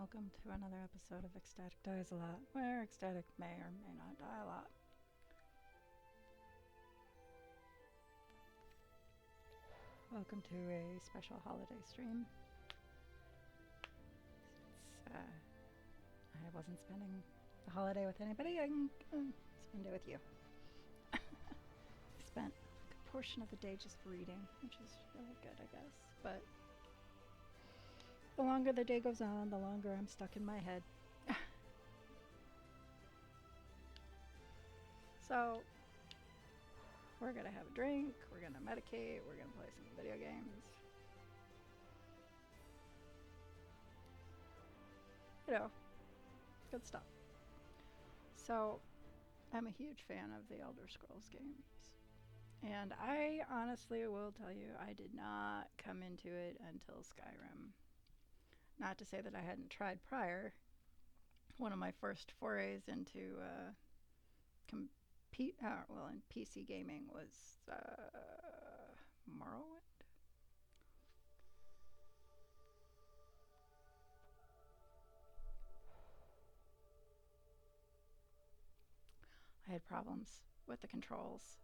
welcome to another episode of Ecstatic Dies A Lot, where Ecstatic may or may not die a lot. Welcome to a special holiday stream. Since I wasn't spending the holiday with anybody, I can spend it with you. I spent a good portion of the day just reading, which is really good, I guess. But the longer the day goes on, the longer I'm stuck in my head. So, we're gonna have a drink, we're gonna medicate, we're gonna play some video games. You know, good stuff. So, I'm a huge fan of the Elder Scrolls games. And I honestly will tell you, I did not come into it until Skyrim. Not to say that I hadn't tried prior. One of my first forays into in PC gaming was Morrowind. I had problems with the controls,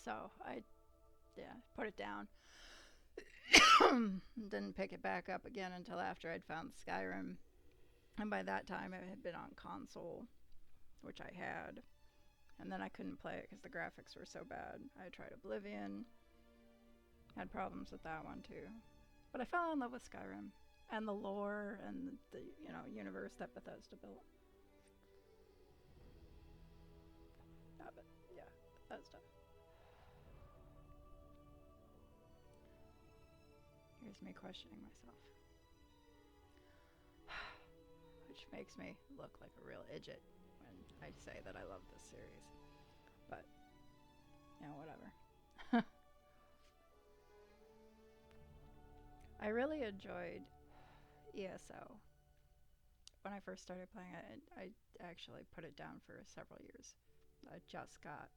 so I put it down. Didn't pick it back up again until after I'd found Skyrim, and by that time it had been on console, which I had, and then I couldn't play it because the graphics were so bad. I tried Oblivion, had problems with that one too, but I fell in love with Skyrim and the lore and the universe that Bethesda built. Bethesda. Here's me questioning myself. Which makes me look like a real idiot when I say that I love this series. But, whatever. I really enjoyed ESO. When I first started playing it, I actually put it down for several years. I just got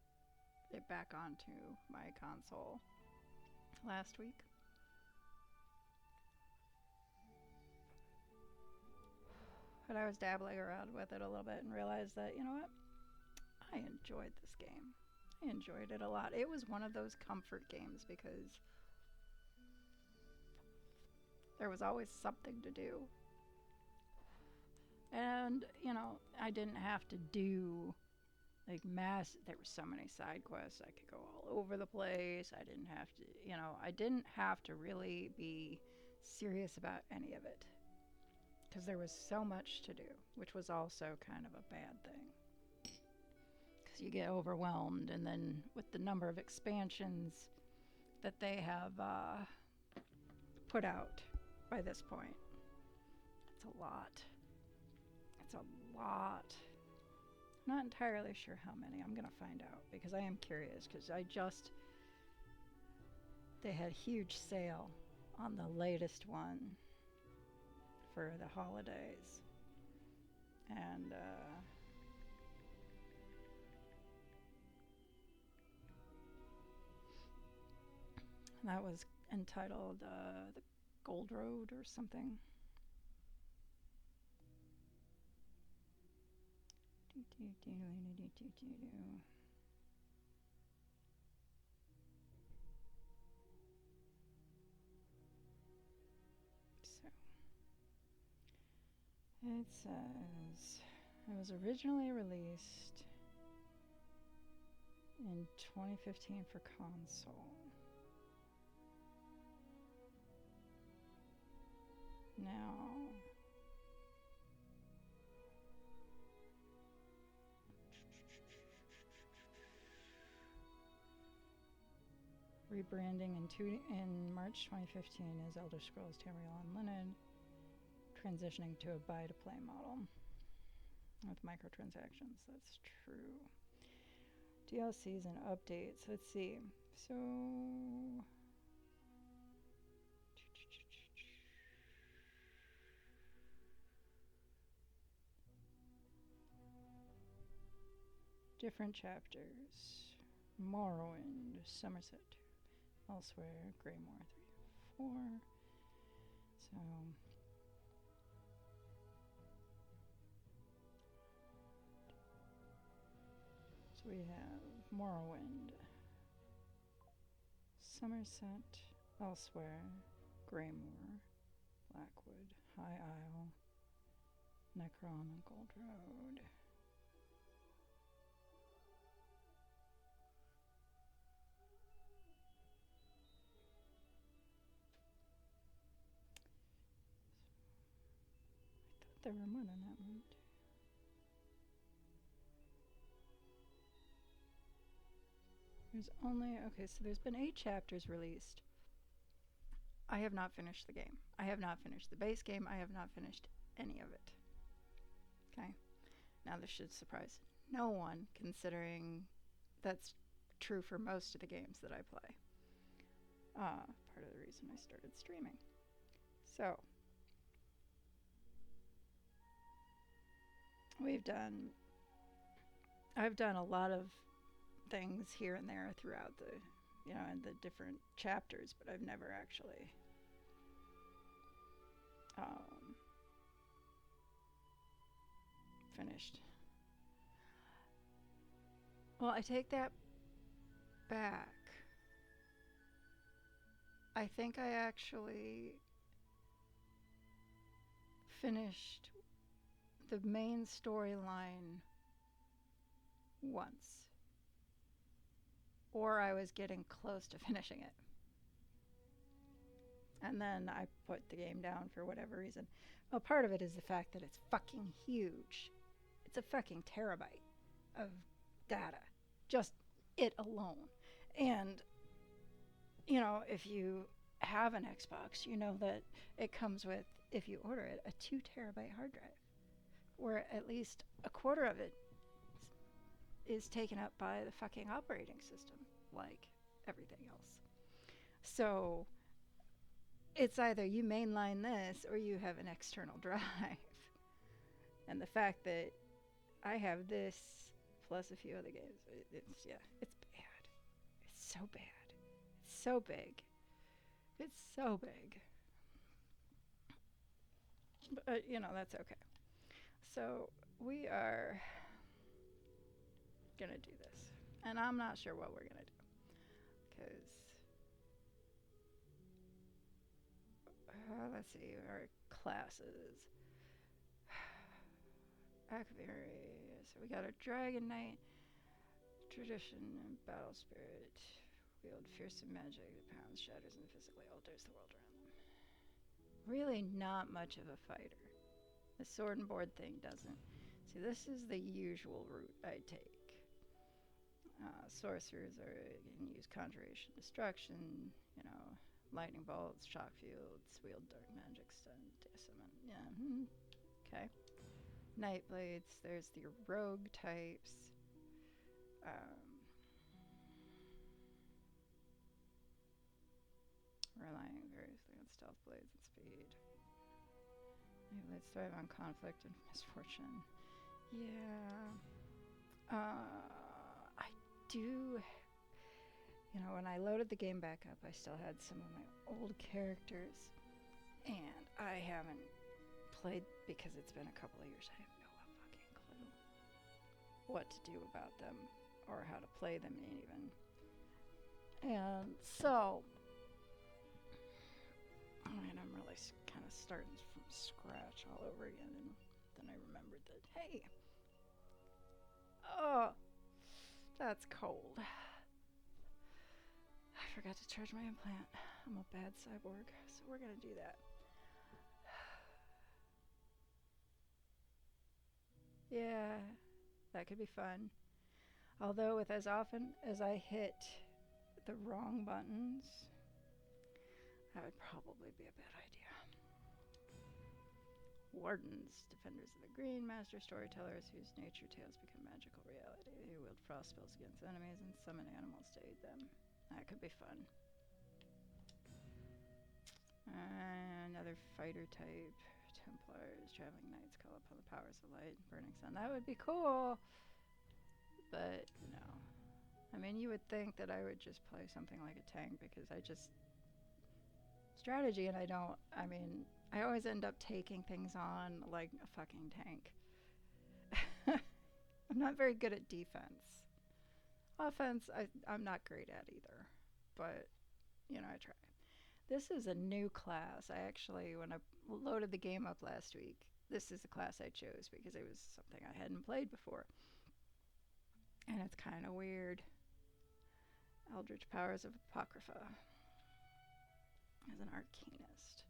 it back onto my console last week. But I was dabbling around with it a little bit and realized that, you know what? I enjoyed this game. I enjoyed it a lot. It was one of those comfort games because there was always something to do. And, I didn't have to do there were so many side quests. I could go all over the place. I didn't have to really be serious about any of it. Because there was so much to do, which was also kind of a bad thing. Because you get overwhelmed, and then with the number of expansions that they have put out by this point, it's a lot. It's a lot. I'm not entirely sure how many. I'm going to find out because I am curious, because they had a huge sale on the latest one for the holidays, and that was entitled the Gold Road or something. It says it was originally released in 2015 for console. Now, rebranding in March 2015 as Elder Scrolls Tamriel Unlimited, transitioning to a buy-to-play model with microtransactions. That's true. DLCs and updates. Let's see. So, different chapters. Morrowind, Somerset, Elsewhere, Greymoor 3, 4. So, We have Morrowind, Somerset, Elsewhere, Greymoor, Blackwood, High Isle, Necrom, and Gold Road. I thought there were more than that one. There's only, okay, so there's been 8 chapters released. I have not finished the game. I have not finished the base game. I have not finished any of it. Okay? Now, this should surprise no one, considering that's true for most of the games that I play. Part of the reason I started streaming. So, I've done a lot of things here and there throughout the, in the different chapters, but I've never actually finished. Well, I take that back. I think I actually finished the main storyline once. Or I was getting close to finishing it. And then I put the game down for whatever reason. Well, part of it is the fact that it's fucking huge. It's a fucking terabyte of data. Just it alone. And, if you have an Xbox, you know that it comes with, if you order it, a 2 terabyte hard drive. Where at least a quarter of it is taken up by the fucking operating system, like everything else. So it's either you mainline this or you have an external drive. And the fact that I have this plus a few other games, it's bad. It's so bad. It's so big. It's so big. But, that's okay. So we are gonna do this, and I'm not sure what we're gonna do, because let's see, our classes. Akaviri, so we got a Dragon Knight, Tradition, and Battle Spirit. Wield fearsome magic that pounds, shatters, and physically alters the world around them. Really not much of a fighter. The sword and board thing doesn't. See, this is the usual route I take. Sorcerers can use conjuration, destruction, lightning bolts, shock fields, wield dark magic, stun, summon. Yeah. Okay. Nightblades. There's the rogue types. Relying variously on stealth blades and speed. Nightblades thrive on conflict and misfortune. Yeah. I do. When I loaded the game back up, I still had some of my old characters, and I haven't played because it's been a couple of years. I have no fucking clue what to do about them or how to play them even. And so, I'm really kind of starting from scratch all over again, and then I remembered that, hey, oh, that's cold. I forgot to charge my implant. I'm a bad cyborg, so we're gonna do that. Yeah, that could be fun. Although with as often as I hit the wrong buttons, that would probably be a bad idea. Wardens, defenders of the green, master storytellers whose nature tales become magical reality. They wield frost spells against enemies and summon animals to aid them. That could be fun. Another fighter type. Templars, traveling knights call upon the powers of light, burning sun. That would be cool. But no. You would think that I would just play something like a tank because I just strategy, and I always end up taking things on like a fucking tank. I'm not very good at defense. Offense, I'm not great at either, but I try. This is a new class. I actually, when I loaded the game up last week, this is the class I chose because it was something I hadn't played before. And it's kind of weird. Eldritch Powers of Apocrypha as an arcanist.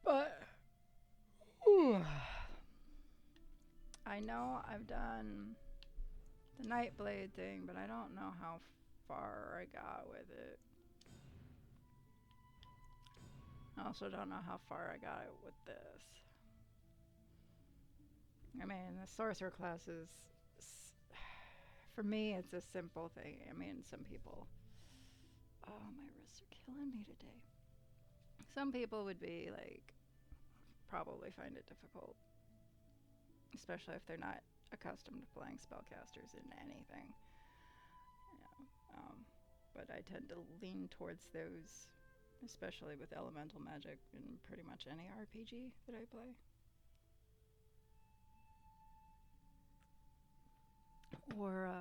But I know I've done the Nightblade thing, but I don't know how far I got with it. I also don't know how far I got it with this. I mean, the sorcerer class is, for me, it's a simple thing. I mean, some people, oh, my wrists are killing me today. Some people would be like, probably find it difficult, especially if they're not accustomed to playing spellcasters in anything. But I tend to lean towards those, especially with elemental magic in pretty much any RPG that I play. Or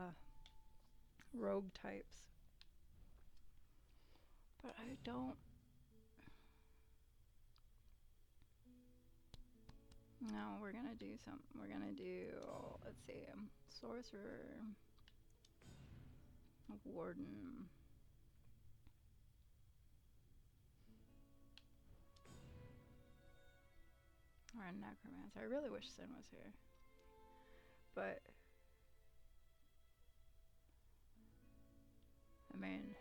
rogue types. But I don't. No, we're gonna do some. We're gonna do. Let's see. Sorcerer. Warden. Or a necromancer. I really wish Sin was here. But I mean,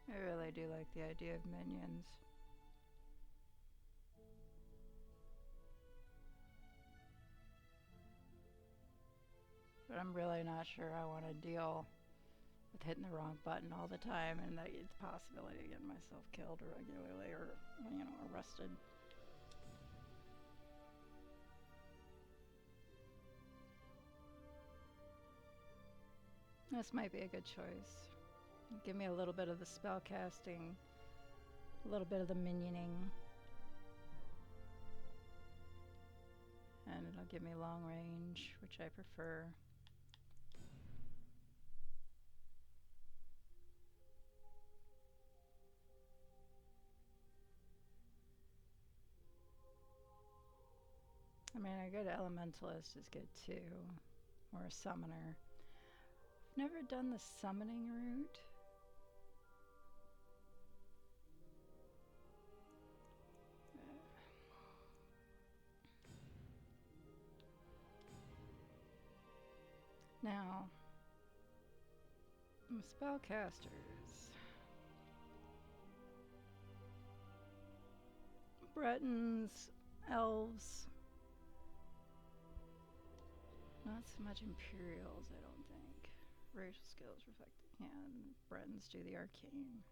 I really do like the idea of minions. But I'm really not sure I want to deal with hitting the wrong button all the time and the possibility of getting myself killed regularly or, arrested. This might be a good choice. Give me a little bit of the spell casting, a little bit of the minioning, and it'll give me long range, which I prefer. I mean, a good elementalist is good too, or a summoner. I've never done the summoning route. Now, spellcasters. Bretons, elves. Not so much Imperials, I don't think. Racial skills reflect the hand. Bretons do the arcane.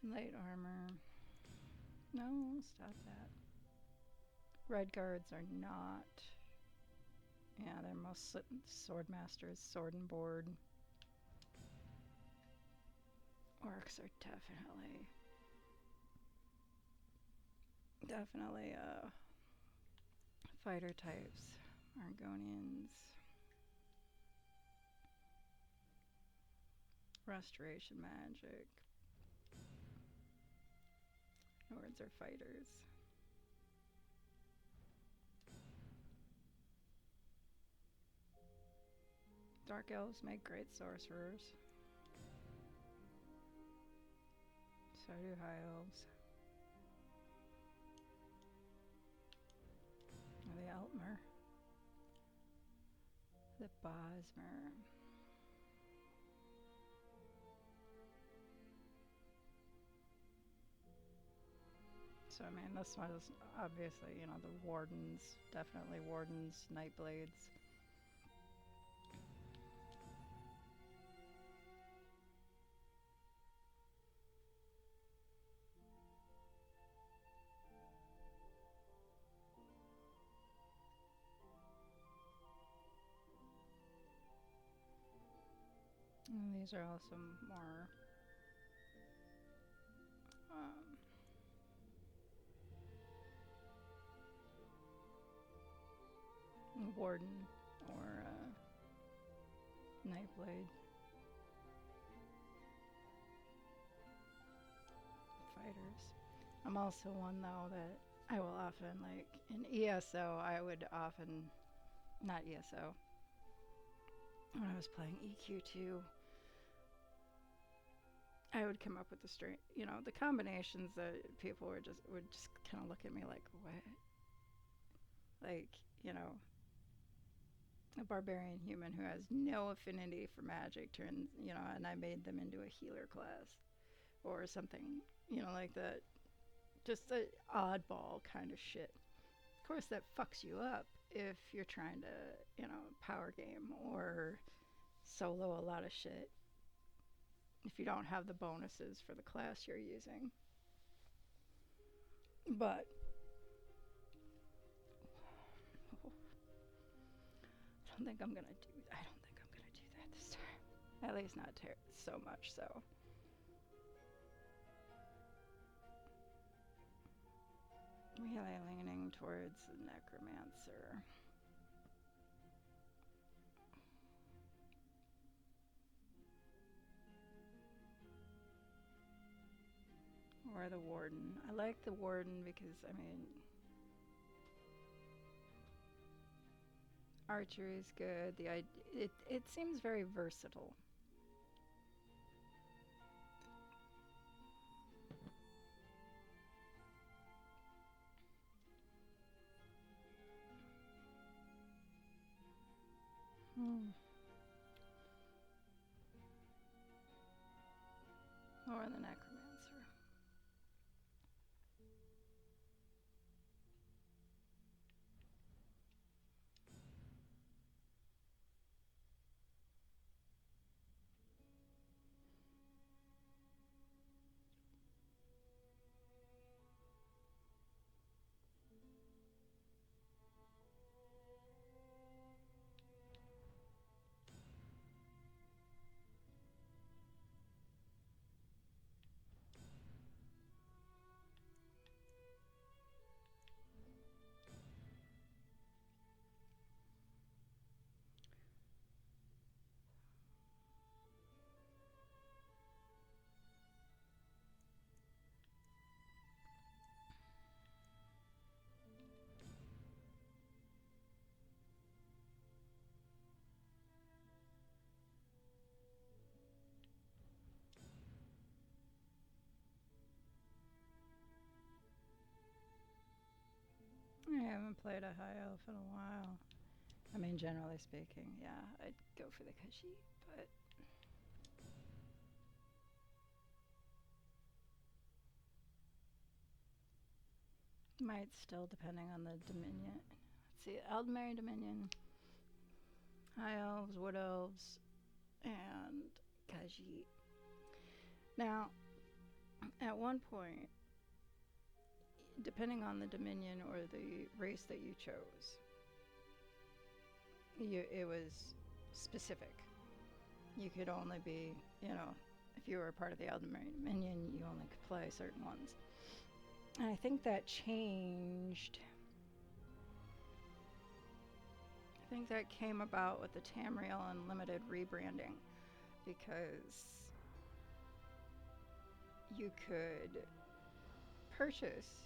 Light armor. No, stop that. Red guards are not. Yeah, they're most sword masters, sword and board. Orcs are definitely fighter types. Argonians. Restoration magic. Nords are fighters. Dark elves make great sorcerers. So do high elves. The Altmer. The Bosmer. So I mean, this one is obviously, the wardens, definitely wardens, nightblades. And These are also more um, Warden or Nightblade fighters. I'm also one though that I will often like in ESO. I would often not ESO when I was playing EQ2. I would come up with the the combinations that people would just kind of look at me like, what? Like, you know, a barbarian human who has no affinity for magic turns, and I made them into a healer class or something, like that. Just the oddball kind of shit. Of course, that fucks you up if you're trying to, power game or solo a lot of shit. If you don't have the bonuses for the class you're using. But I don't think I'm gonna do that this time. At least not so much so. Really leaning towards the necromancer. Or the warden. I like the warden because, archery is good. It seems very versatile. Or the necromancer. I haven't played a high elf in a while. Generally speaking, yeah, I'd go for the Khajiit, but might still, depending on the Dominion. Let's see, Aldmeri Dominion, High Elves, Wood Elves, and Khajiit. Now, at one point, depending on the Dominion or the race that you chose, it was specific. You could only be, if you were a part of the Aldmeri Dominion, you only could play certain ones. And I think that changed. I think that came about with the Tamriel Unlimited rebranding, because you could purchase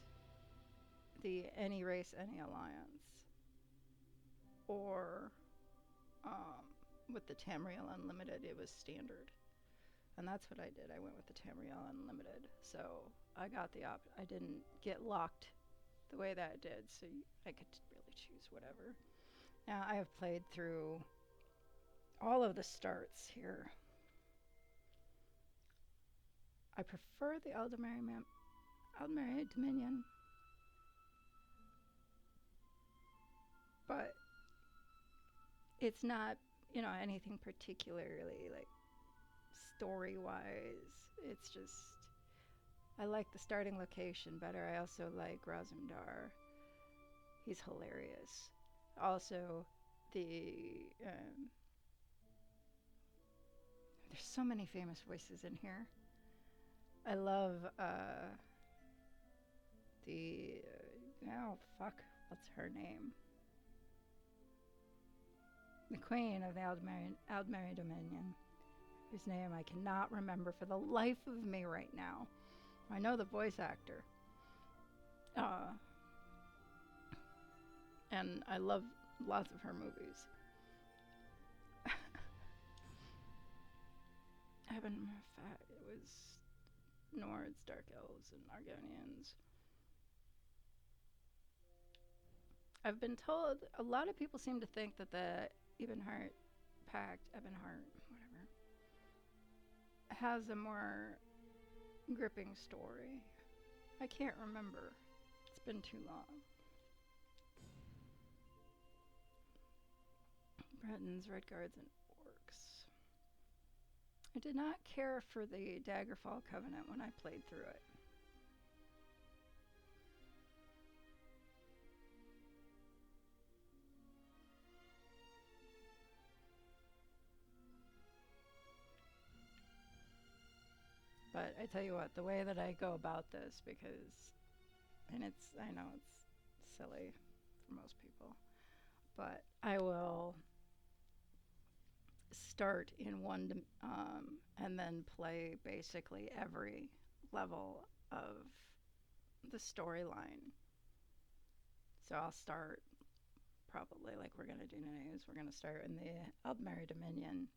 the Any Race, Any Alliance, or with the Tamriel Unlimited, it was standard. And that's what I did. I went with the Tamriel Unlimited. So I got I didn't get locked the way that it did, so I could really choose whatever. Now, I have played through all of the starts here. I prefer the Aldmeri Dominion, but it's not, anything particularly, like, story-wise. It's just, I like the starting location better. I also like Razumdar. He's hilarious. Also, the There's so many famous voices in here. I love the oh fuck, what's her name? The Queen of the Aldmeri Dominion, whose name I cannot remember for the life of me right now. I know the voice actor. And I love lots of her movies. It was Nords, Dark Elves, and Argonians. I've been told, a lot of people seem to think that the Ebonheart Pact, Ebonheart, whatever, has a more gripping story. I can't remember. It's been too long. Bretons, Redguards, and Orcs. I did not care for the Daggerfall Covenant when I played through it. But I tell you what, the way that I go about this, because, and I know it's silly for most people, but I will start in one and then play basically every level of the storyline. So I'll start probably like we're going to do today is we're going to start in the Aldmeri Dominion,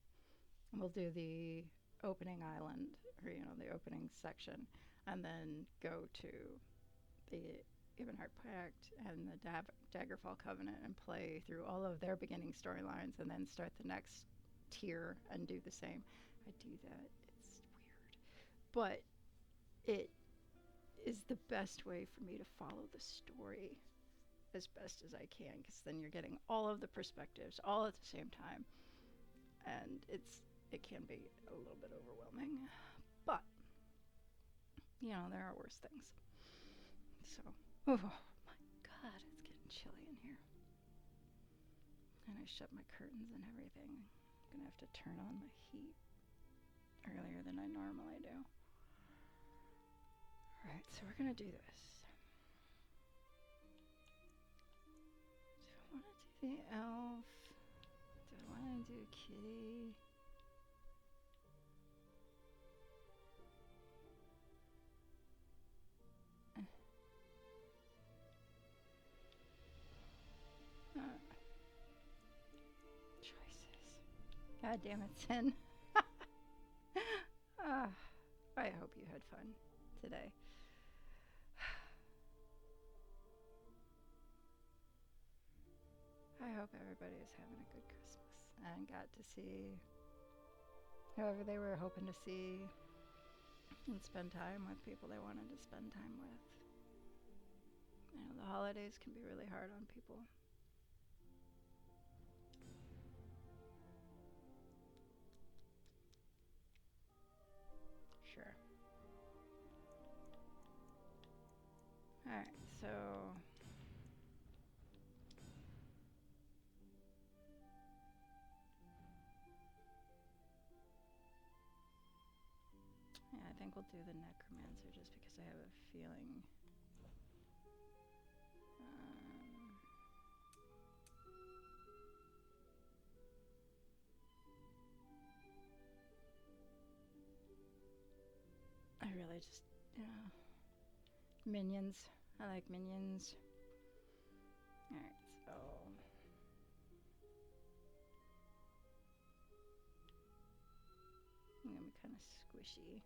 and we'll do the opening island, or the opening section, and then go to the Ebonheart Pact and the Daggerfall Covenant and play through all of their beginning storylines, and then start the next tier and do the same. I do that. It's weird, but it is the best way for me to follow the story as best as I can, because then you're getting all of the perspectives all at the same time, and it can be a little bit overwhelming, but there are worse things. So, oh my god, it's getting chilly in here, and I shut my curtains and everything. I'm gonna have to turn on the heat earlier than I normally do. Alright, so we're gonna do this. Do I want to do the elf? Do I want to do kitty? Choices. God damn it, Sin. I hope you had fun today. I hope everybody is having a good Christmas and got to see whoever they were hoping to see and spend time with people they wanted to spend time with. The holidays can be really hard on people. Sure. Alright, so yeah, I think we'll do the Necromancer just because I have a feeling I really just, minions. I like minions. Alright, so I'm gonna be kind of squishy.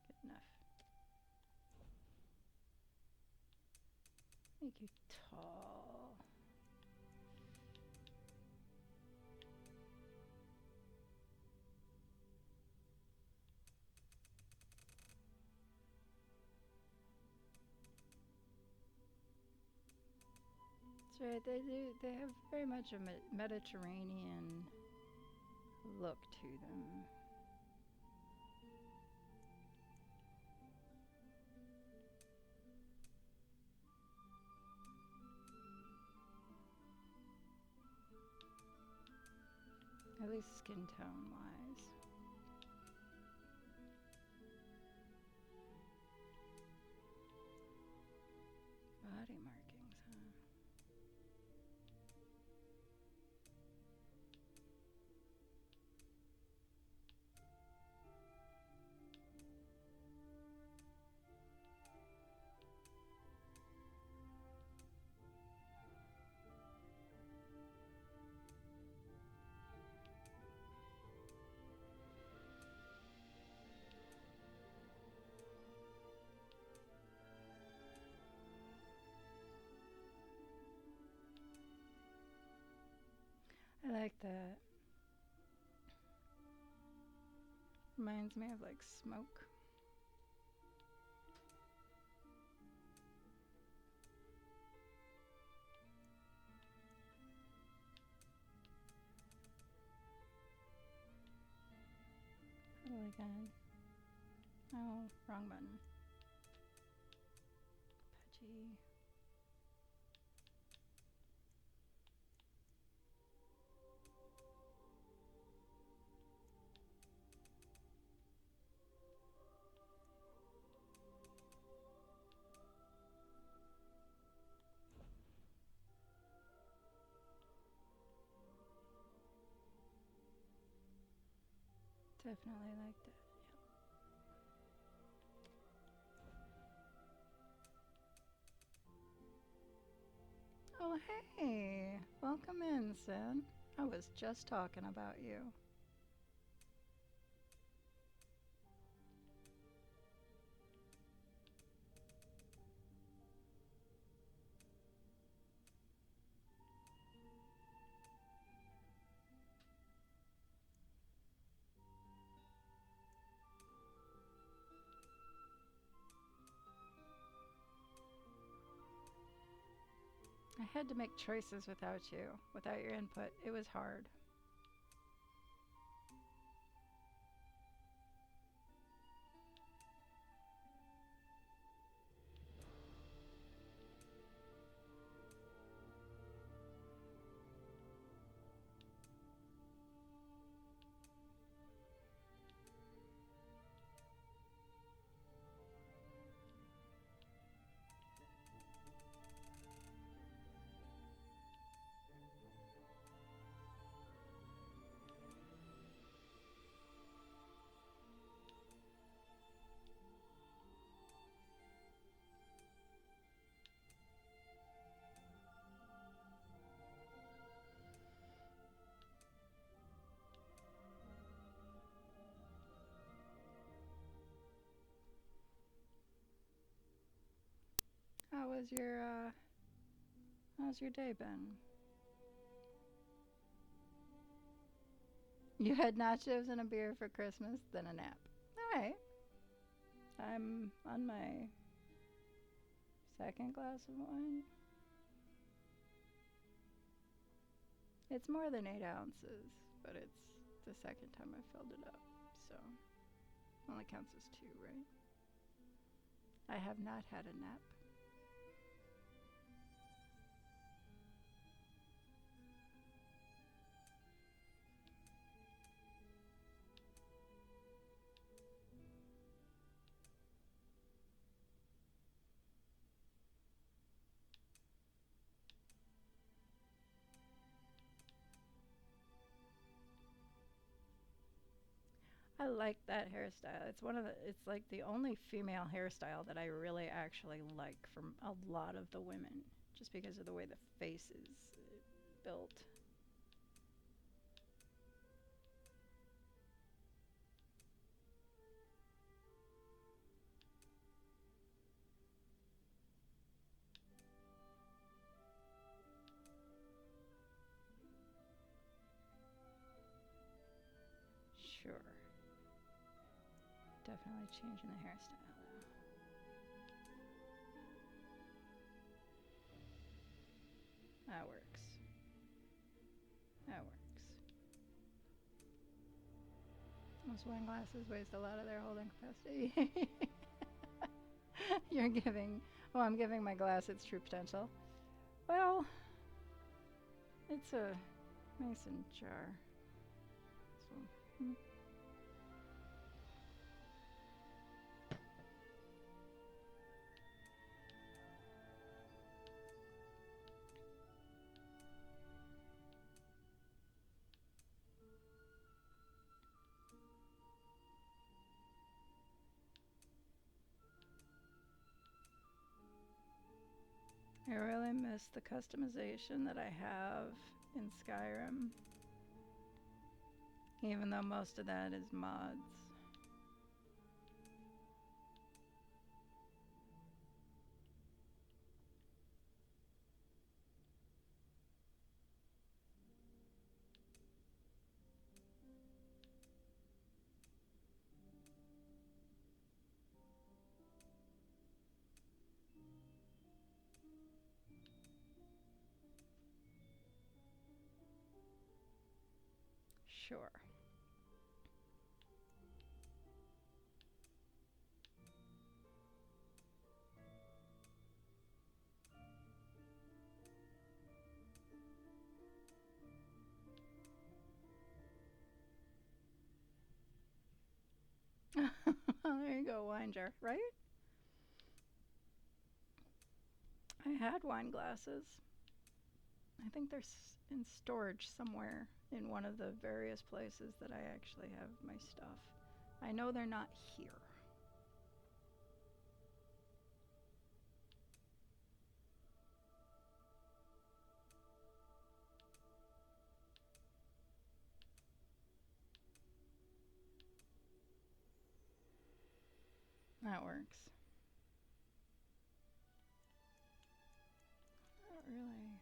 Good enough. Make you tall. That's right, they have very much a Mediterranean look to them. At least skin tone wise. Body markings, huh? I like that. Reminds me of like smoke. Really good. Oh, wrong button. Pudgy. Definitely like that. Yep. Oh, hey. Welcome in, Sid. I was just talking about you. I had to make choices without you, without your input. It was hard. How was your how's your day been? You had nachos and a beer for Christmas, then a nap. All right. I'm on my second glass of wine. It's more than 8 ounces, but it's the second time I filled it up, so only counts as two, right? I have not had a nap. I like that hairstyle. It's like the only female hairstyle that I really actually like from a lot of the women, just because of the way the face is built. Sure. Definitely changing the hairstyle though. That works. That works. Those wine glasses waste a lot of their holding capacity. You're giving, oh, I'm giving my glass its true potential. Well, it's a mason jar. Mm. I really miss the customization that I have in Skyrim, even though most of that is mods. Sure. There you go, wine jar, right? I had wine glasses. I think they're in storage somewhere in one of the various places that I actually have my stuff. I know they're not here. That works. Not really.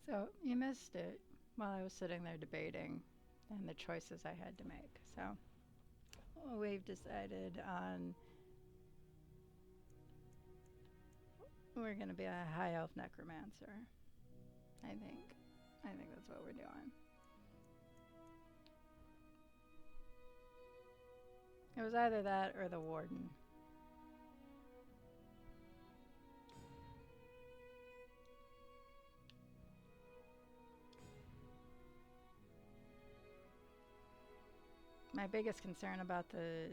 So you missed it while I was sitting there debating and the choices I had to make. So we've decided on we're going to be a high elf necromancer. I think. I think that's what we're doing. It was either that or the warden. My biggest concern about the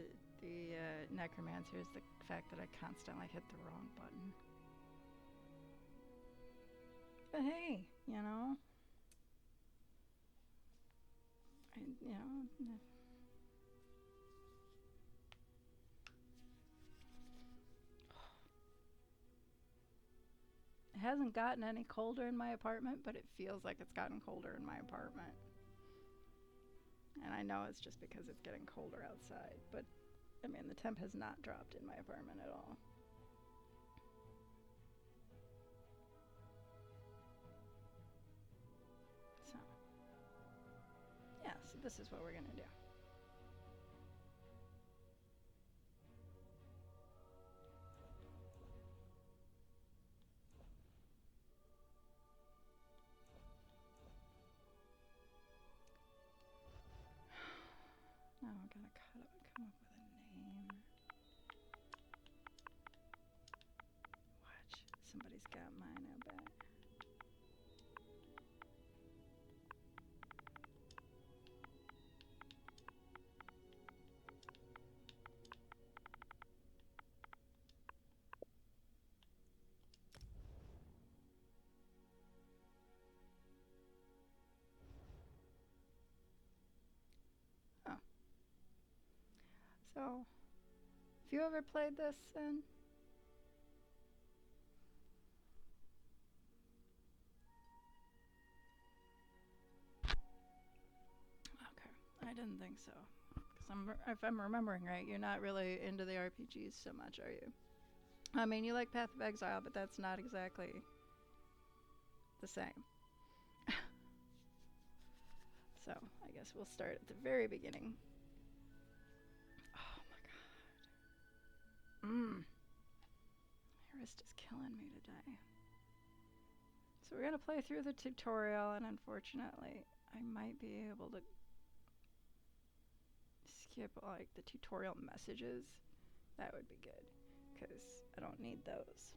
necromancer is the fact that I constantly hit the wrong button. But hey, you know, you know, hasn't gotten any colder in my apartment, but it feels like it's gotten colder in my apartment. And I know it's just because it's getting colder outside, but I mean, the temp has not dropped in my apartment at all. So, yeah, so this is what we're gonna do. Now I gotta come up with a name. Watch, somebody's got mine, I bet. Oh. So, have you ever played this, Sin? Okay, I didn't think so. Because if I'm remembering right, you're not really into the RPGs so much, are you? I mean, you like Path of Exile, but that's not exactly the same. So, I guess we'll start at the very beginning. Oh my god. My wrist is killing me today. So we're gonna play through the tutorial, and unfortunately, I might be able to skip like the tutorial messages. That would be good, because I don't need those.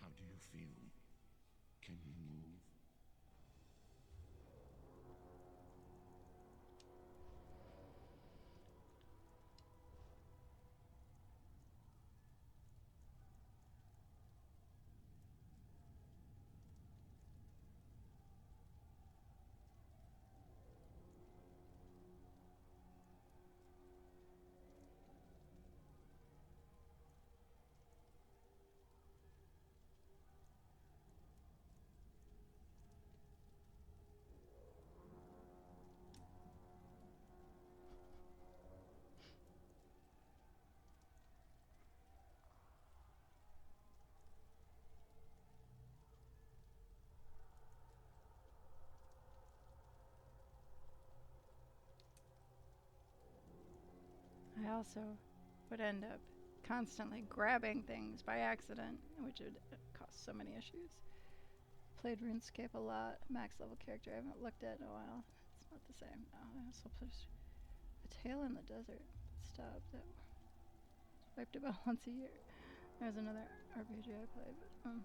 How do you feel? Can you move? I also would end up constantly grabbing things by accident, which would cause so many issues. Played RuneScape a lot. Max level character I haven't looked at in a while. It's not the same. No, I also played A Tale in the Desert. Stop. That wiped about once a year. There's another RPG I played, but alright.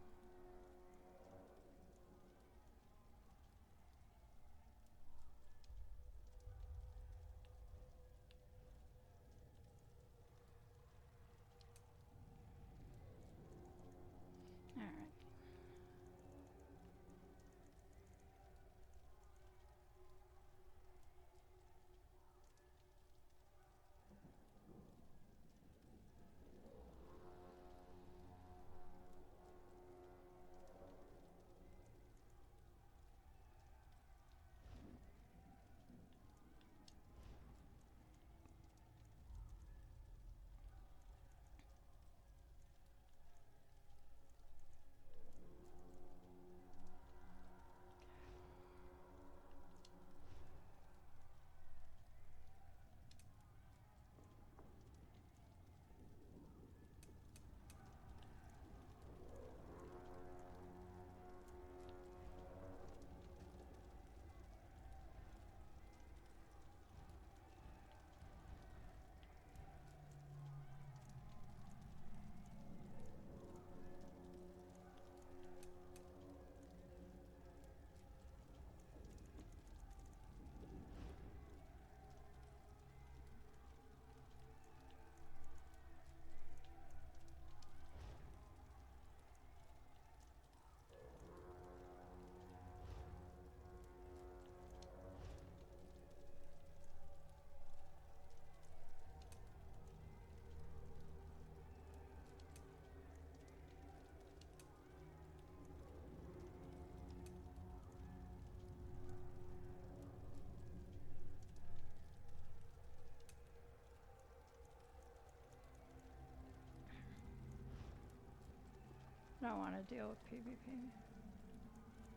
don't want to deal with PvP.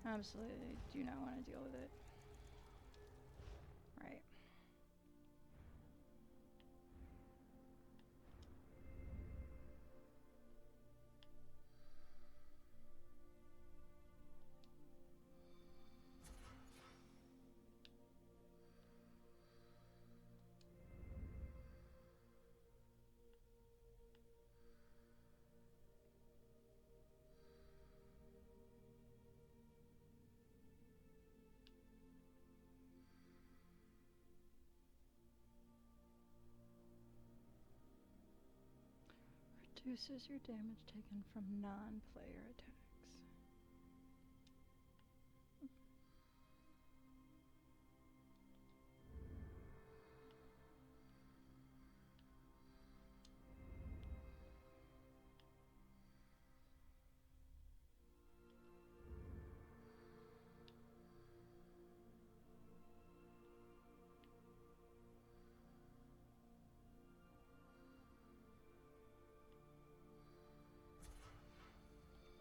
Absolutely do not want to deal with it. Right. Reduces your damage taken from non-player attacks.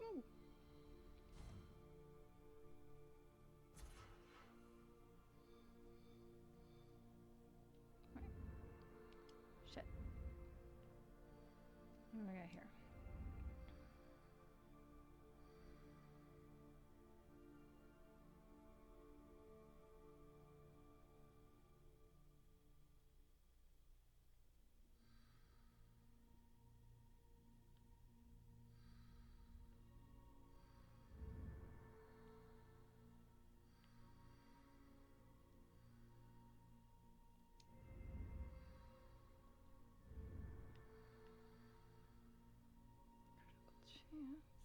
Ooh. Right. Shit. What do we got here? Chance.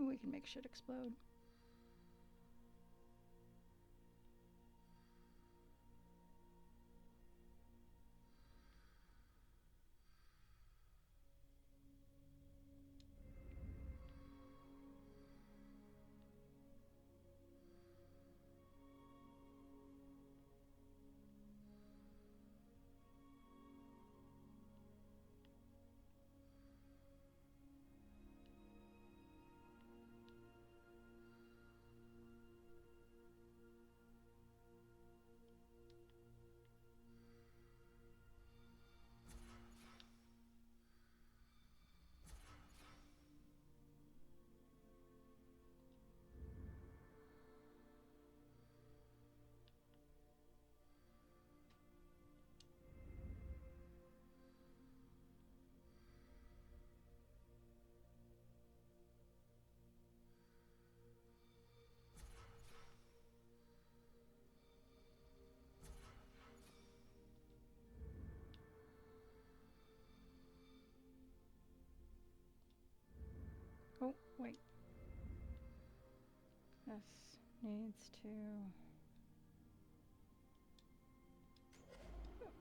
Ooh, we can make shit explode. Oh, wait. This needs to... Oh,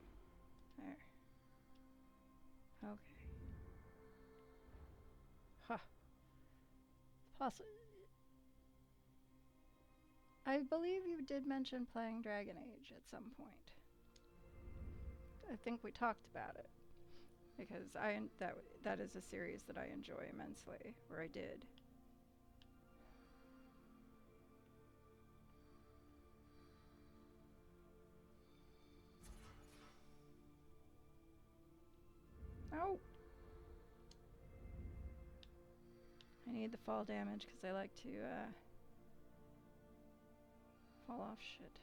there. Okay. Huh. I believe you did mention playing Dragon Age at some point. I think we talked about it. Because that is a series that I enjoy immensely, or I did. Oh! I need the fall damage because I like to fall off shit.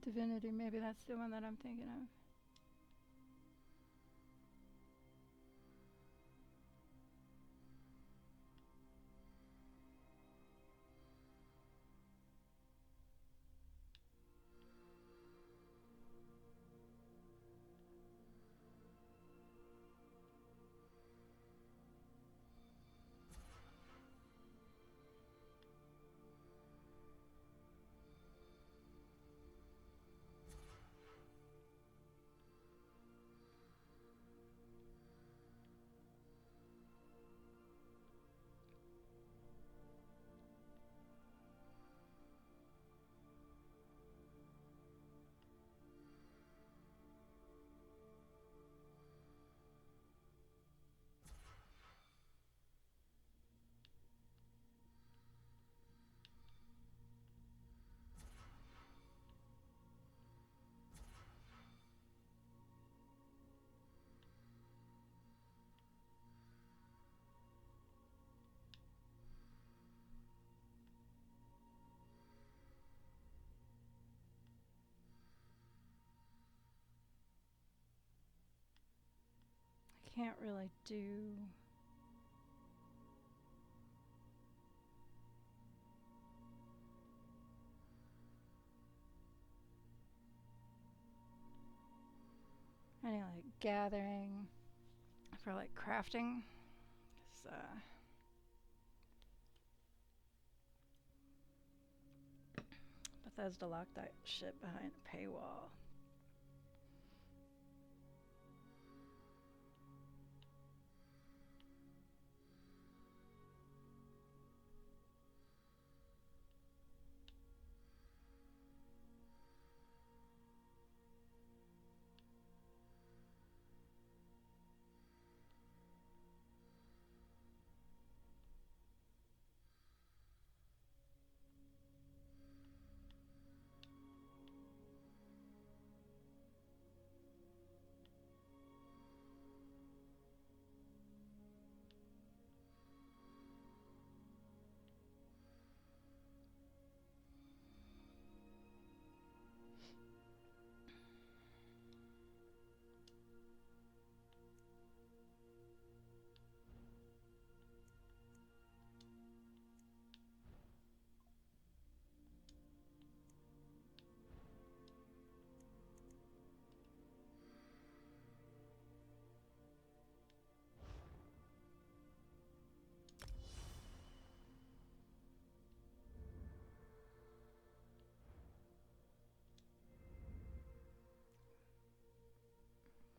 Divinity, maybe that's the one that I'm thinking of. I can't really do. Any like gathering for like crafting. 'Cause, Bethesda locked that shit behind a paywall.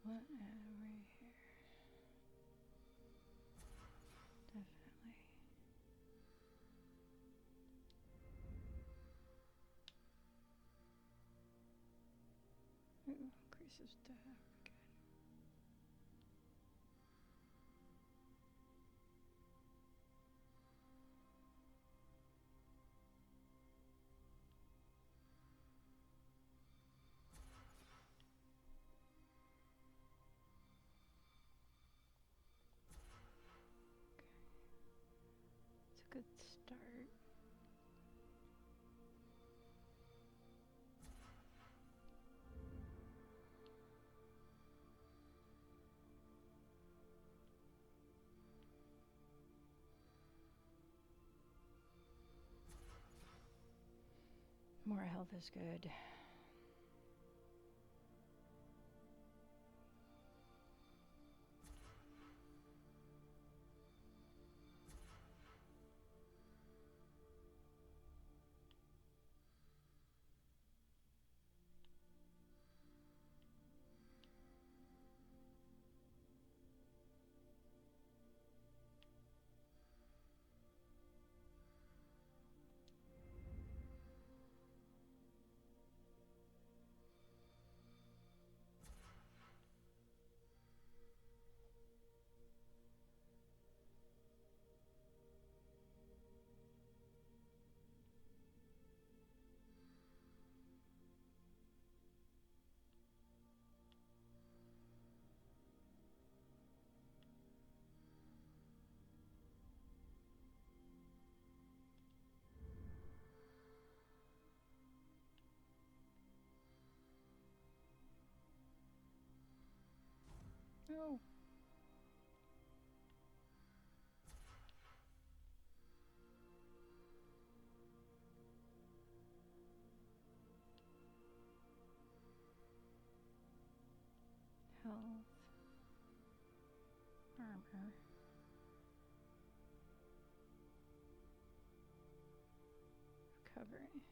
What are we here? Definitely. Ooh, increases death. Good. It's a good start. More health is good. No. Health. Armor. Recovery.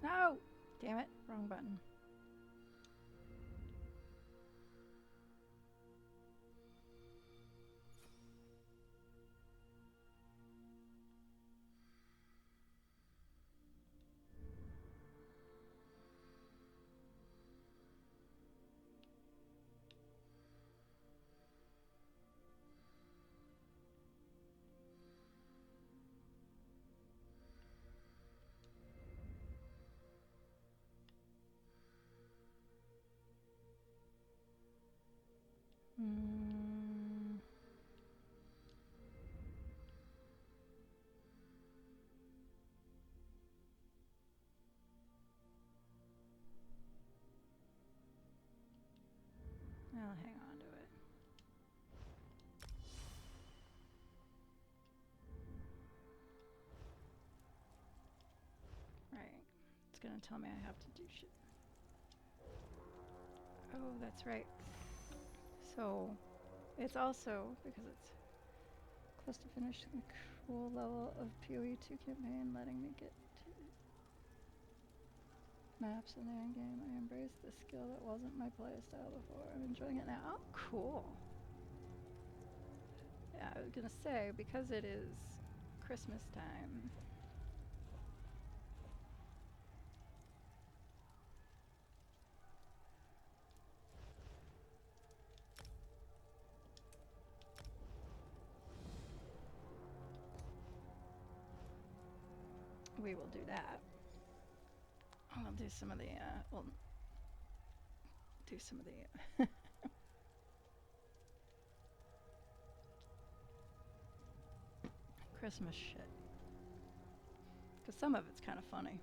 No! Damn it. Wrong button. I'll hang on to it. Right. It's gonna tell me I have to do shit. Oh, that's right. So, it's also, because it's close to finishing the cool level of PoE2 campaign, letting me get to maps in the endgame. I embraced the skill that wasn't my playstyle before. I'm enjoying it now. Oh, cool. Yeah, I was gonna say, because it is Christmas time. We will do that. We'll do some of the, we'll do some of the, Christmas shit. Because some of it's kind of funny.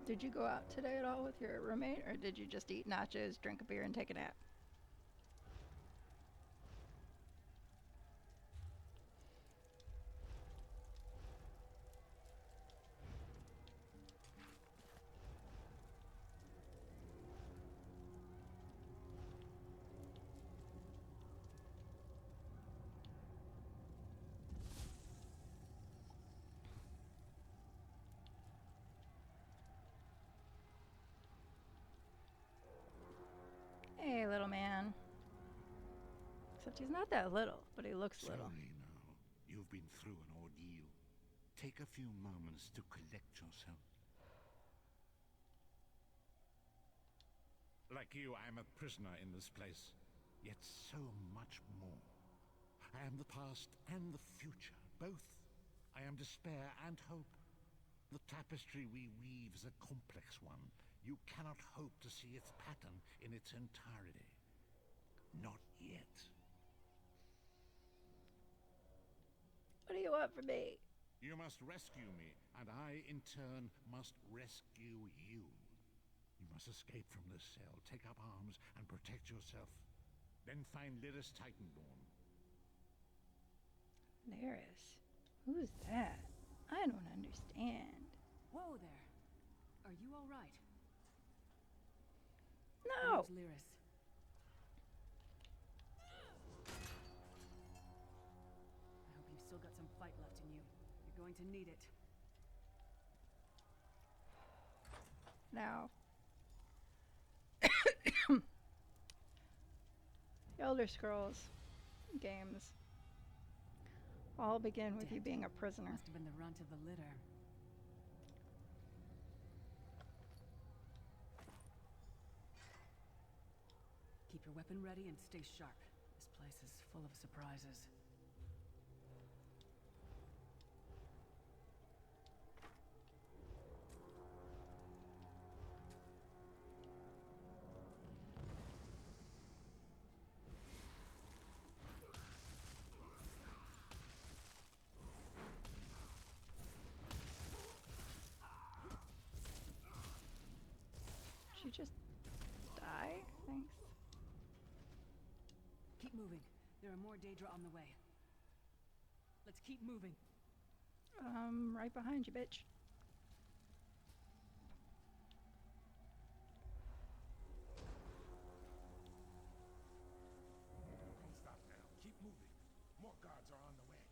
Did you go out today at all with your roommate, or did you just eat nachos, drink a beer, and take a nap? But he's not that little, but he looks little. Slowly now. You've been through an ordeal. Take a few moments to collect yourself. Like you, I am a prisoner in this place, yet so much more. I am the past and the future, both. I am despair and hope. The tapestry we weave is a complex one. You cannot hope to see its pattern in its entirety. Not yet. What do you want from me? You must rescue me, and I, in turn, must rescue you. You must escape from this cell, take up arms, and protect yourself. Then find Lyris Titanborn. Lyris? Who's that? I don't understand. Whoa there. Are you all right? No! My name's Lyris. I hope you've still got some fight left in you. You're going to need it. Now. The Elder Scrolls games all begin with you being a prisoner. Must have been the runt of the litter. Keep your weapon ready and stay sharp. This place is full of surprises. Did you just die? Thanks. Keep moving. There are more Daedra on the way. Let's keep moving. Right behind you, bitch. Don't stop now. Keep moving. More guards are on the way.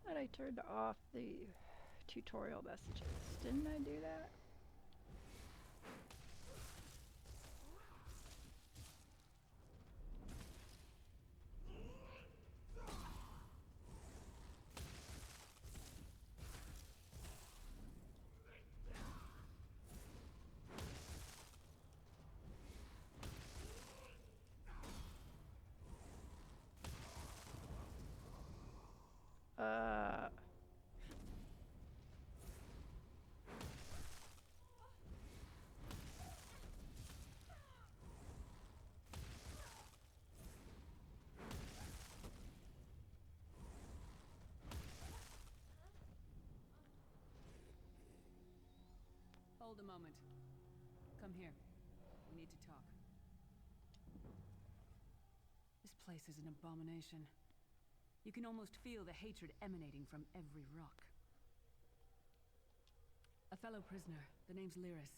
Thought I turned off the tutorial messages. Didn't I do that? Hold a moment. Come here. We need to talk. This place is an abomination. You can almost feel the hatred emanating from every rock. A fellow prisoner. The name's Lyris.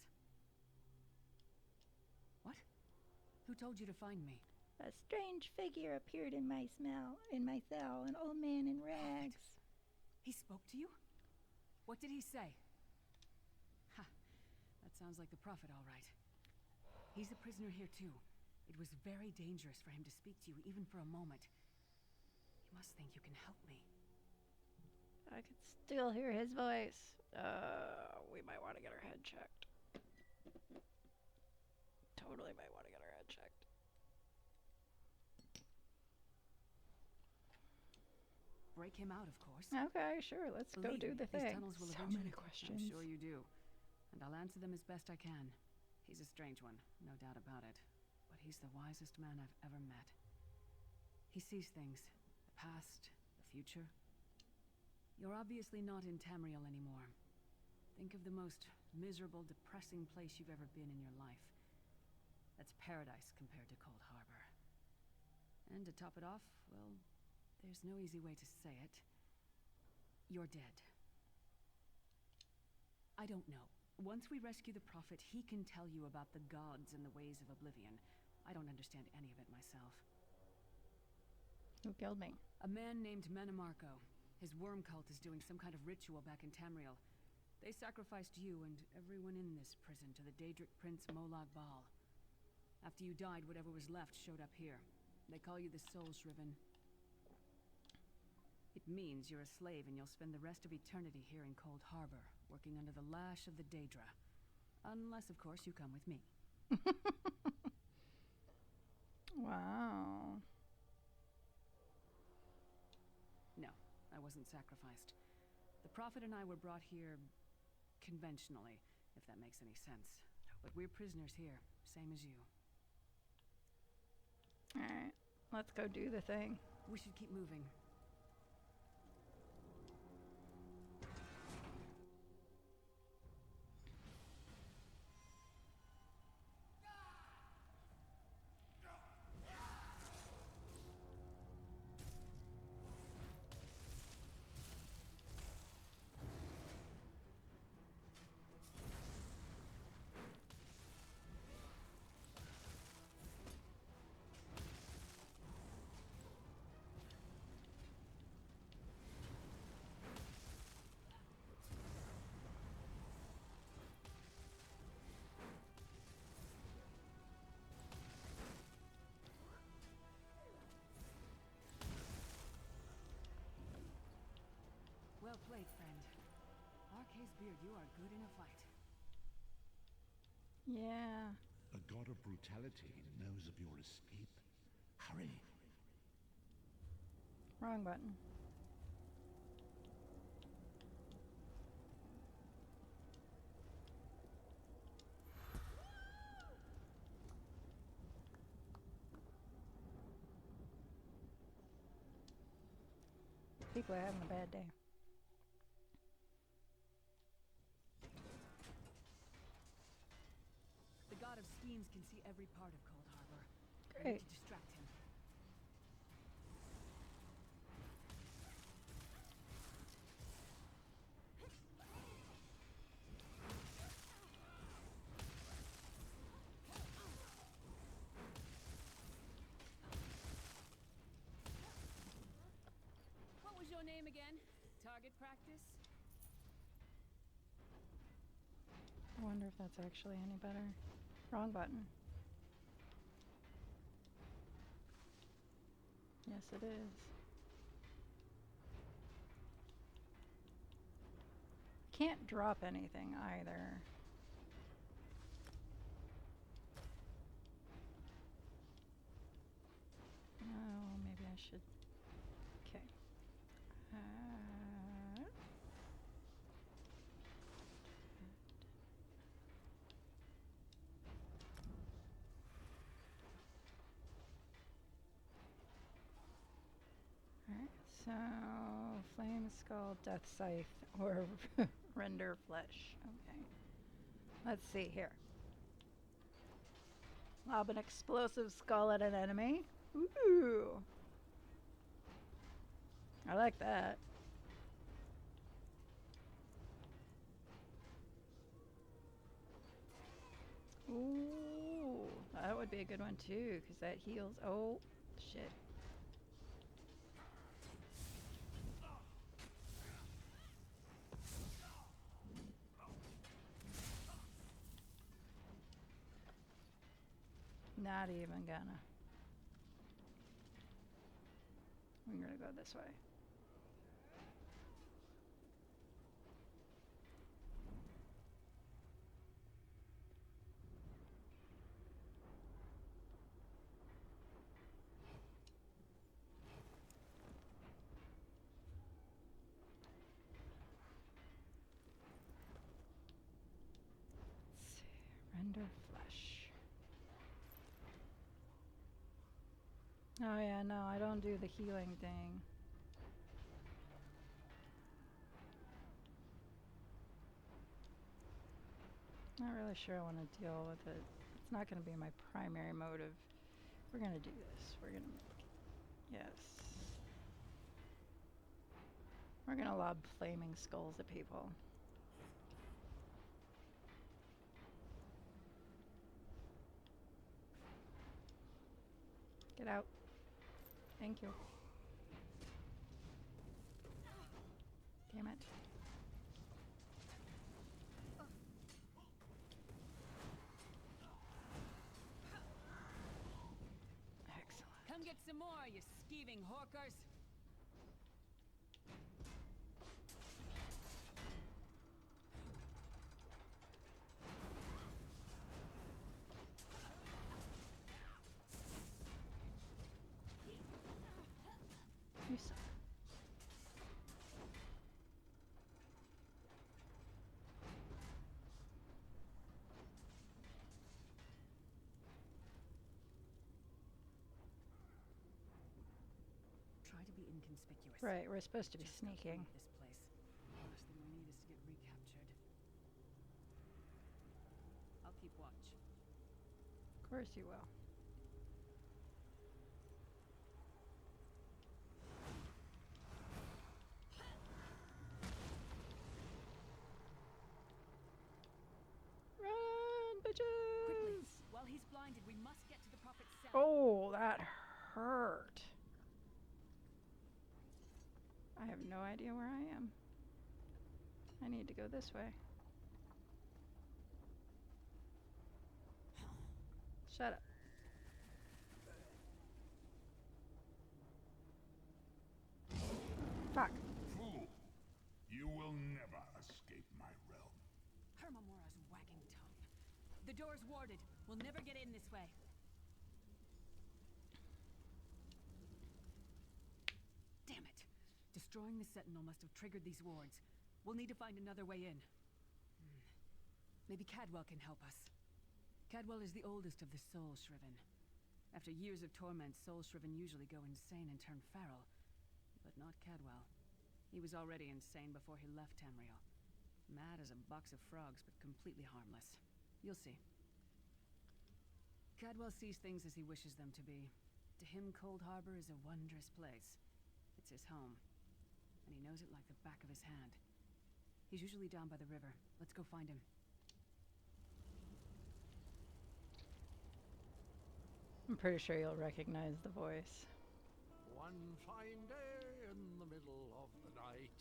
What? Who told you to find me? A strange figure appeared in my cell, an old man in rags. He spoke to you? What did he say? Ha! That sounds like the Prophet, all right. He's a prisoner here, too. It was very dangerous for him to speak to you, even for a moment. You must think you can help me. I could still hear his voice. We might want to get our head checked. Totally might want to get our head checked. Break him out, of course. Okay, sure. Let's go do the thing. These tunnels will So eventually... many questions. I'm sure you do. And I'll answer them as best I can. He's a strange one, no doubt about it. But he's the wisest man I've ever met. He sees things. The past, the future. You're obviously not in Tamriel anymore. Think of the most miserable, depressing place you've ever been in your life. That's paradise compared to Cold Harbor. And to top it off, well, there's no easy way to say it. You're dead. I don't know. Once we rescue the Prophet, he can tell you about the gods and the ways of Oblivion. I don't understand any of it myself. Who killed me? A man named Menemarco. His worm cult is doing some kind of ritual back in Tamriel. They sacrificed you and everyone in this prison to the Daedric Prince Molag Bal. After you died, whatever was left showed up here. They call you the Soul-Shriven. It means you're a slave and you'll spend the rest of eternity here in Cold Harbor, working under the lash of the Daedra. Unless, of course, you come with me. Wow. No, I wasn't sacrificed. The Prophet and I were brought here conventionally, if that makes any sense. But we're prisoners here, same as you. Alright, let's go do the thing. We should keep moving. Well played, friend. Arcase Beard, you are good in a fight. Yeah. The god of brutality knows of your escape. Hurry. Wrong button. People are having a bad day. The god of schemes can see every part of Cold Harbor. We Great. need to distract him. What was your name again? Target practice? I wonder if that's actually any better. Wrong button. Yes, it is. Can't drop anything either. Oh, maybe I should. Okay. Alright, so Flame Skull, Death Scythe, or Render Flesh. Okay. Let's see here. Lob an explosive skull at an enemy. Ooh. I like that. Ooh. That would be a good one too, because that heals. Oh, shit. Not even gonna. We're gonna go this way. Let's see. Render Flesh. Oh yeah, no, I don't do the healing thing. Not really sure I want to deal with it. It's not going to be my primary motive. We're going to do this. We're going to... Yes. We're going to lob flaming skulls at people. Get out. Thank you. Damn it. some more, you skeeving hawkers? You suck. Try to be inconspicuous. Right, we're supposed to be Just gotta sneaking. leave this place. Last thing we need is to get recaptured. I'll keep watch. Of course you will. Run, Quickly! bitches! While he's blinded, we must get to the prophet's cell. Oh, that hurt. I have no idea where I am. I need to go this way. Shut up. Fuck. Fool! You will never escape my realm. Hermamora's wagging tongue. The door's warded. We'll never get in this way. Damn it! Destroying the Sentinel must have triggered these wards. We'll need to find another way in. Maybe Cadwell can help us. Cadwell is the oldest of the Soul Shriven. After years of torment, Soul Shriven usually go insane and turn feral. But not Cadwell. He was already insane before he left Tamriel. Mad as a box of frogs, but completely harmless. You'll see. Cadwell sees things as he wishes them to be. To him, Cold Harbor is a wondrous place. It's his home. And he knows it like the back of his hand. He's usually down by the river. Let's go find him. I'm pretty sure you'll recognize the voice. One fine day in the middle of the night,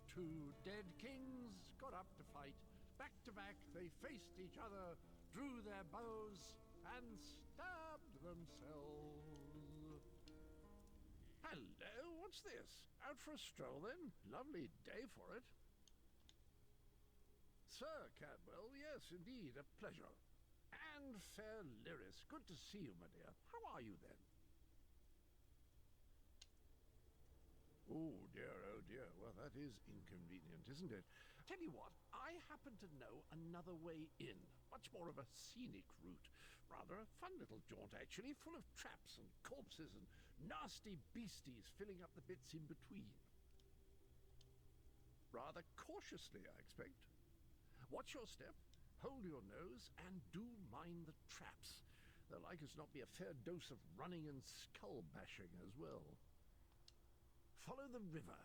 two dead kings got up to fight. Back to back they faced each other, drew their bows, and stabbed themselves. Hello, what's this? Out for a stroll then? Lovely day for it. Sir Cadwell, yes indeed, a pleasure. And fair Lyris, good to see you, my dear. How are you then? Oh dear, well that is inconvenient, isn't it? Tell you what, I happen to know another way in. Much more of a scenic route. Rather a fun little jaunt actually, full of traps and corpses and nasty beasties filling up the bits in between. Rather cautiously, I expect. Watch your step, hold your nose, and do mind the traps. There'll like as not be a fair dose of running and skull bashing as well. Follow the river.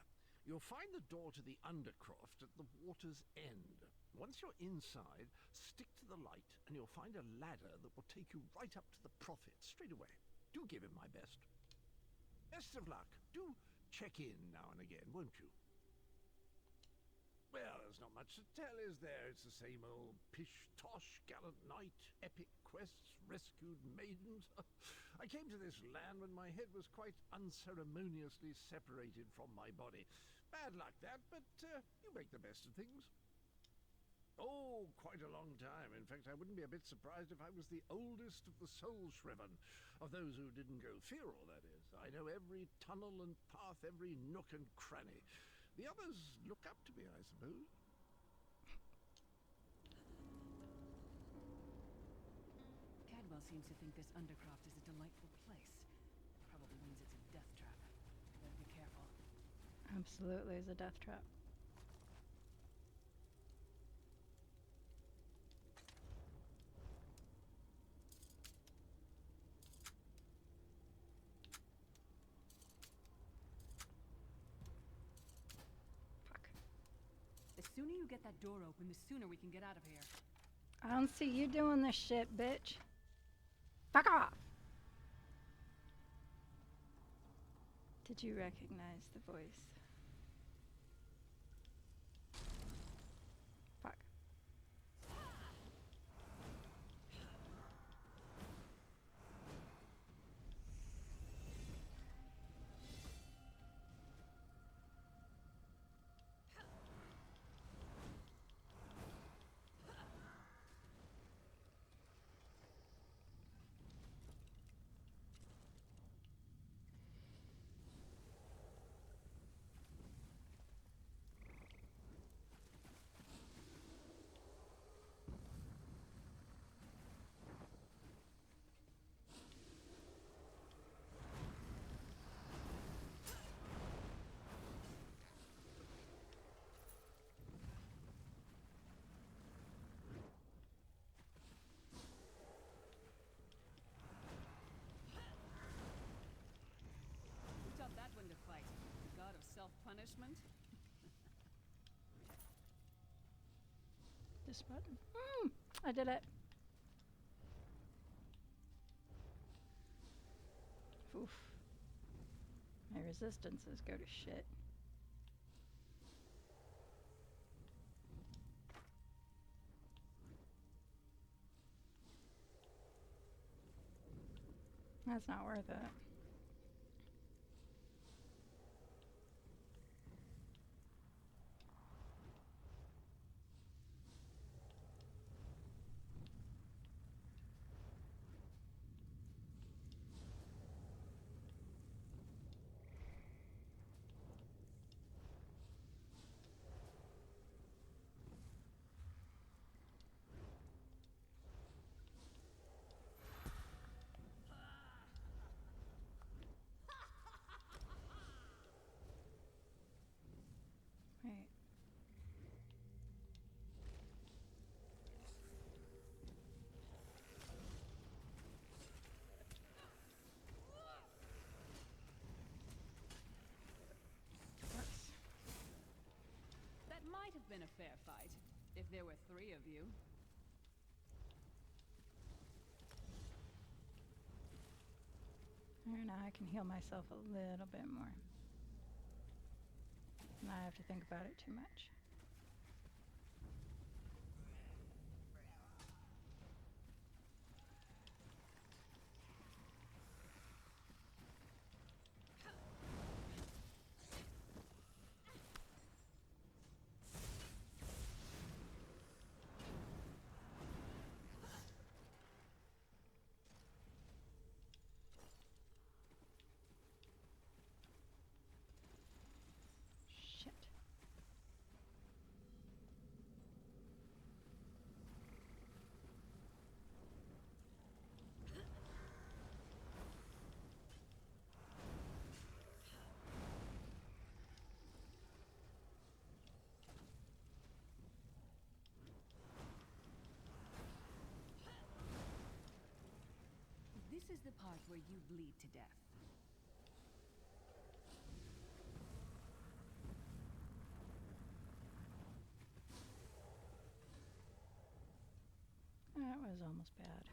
You'll find the door to the Undercroft at the water's end. Once you're inside, stick to the light, and you'll find a ladder that will take you right up to the Prophet straight away. Do give him my best. Best of luck. Do check in now and again, won't you? Well, there's not much to tell, is there? It's the same old pish-tosh, gallant knight, epic quests, rescued maidens. I came to this land when my head was quite unceremoniously separated from my body. Bad luck that, but you make the best of things. Oh, quite a long time. In fact, I wouldn't be a bit surprised if I was the oldest of the Soul Shriven. Of those who didn't go feral, that is. I know every tunnel and path, every nook and cranny. The others look up to me, I suppose. Cadwell seems to think this Undercroft is a delightful place. That probably means it's a death trap. Better be careful. Absolutely is a death trap. The sooner you get that door open, the sooner we can get out of here. I don't see you doing this shit, bitch. Fuck off! Did you recognize the voice? Fuck. this button. I did it. Oof. My resistances go to shit. That's not worth it. Wait. That might have been a fair fight, if there were 3 of you. There, now I can heal myself a little bit more. Now I have to think about it too much. Shit. This is the part where you bleed to death. That was almost bad.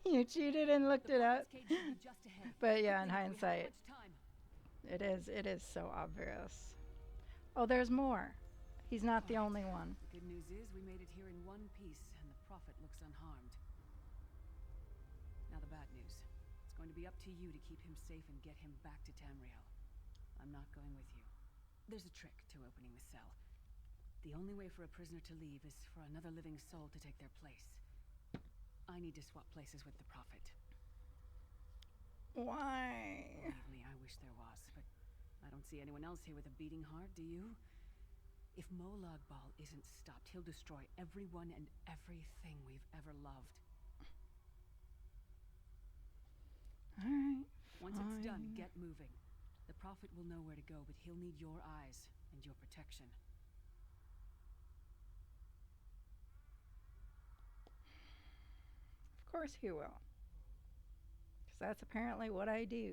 You cheated and looked it up. But yeah, in hindsight, it is so obvious. Oh, there's more. He's not the only one. The good news is we made it here in one piece, and the Prophet looks unharmed. Now the bad news. It's going to be up to you to keep him safe and get him back to Tamriel. I'm not going with you. There's a trick to opening the cell. The only way for a prisoner to leave is for another living soul to take their place. I need to swap places with the Prophet. Why? Believe me, I wish there was, but I don't see anyone else here with a beating heart, do you? If Molag Bal isn't stopped, he'll destroy everyone and everything we've ever loved. Alright. Once it's done, get moving. The Prophet will know where to go, but he'll need your eyes and your protection. Of course he will. Because that's apparently what I do.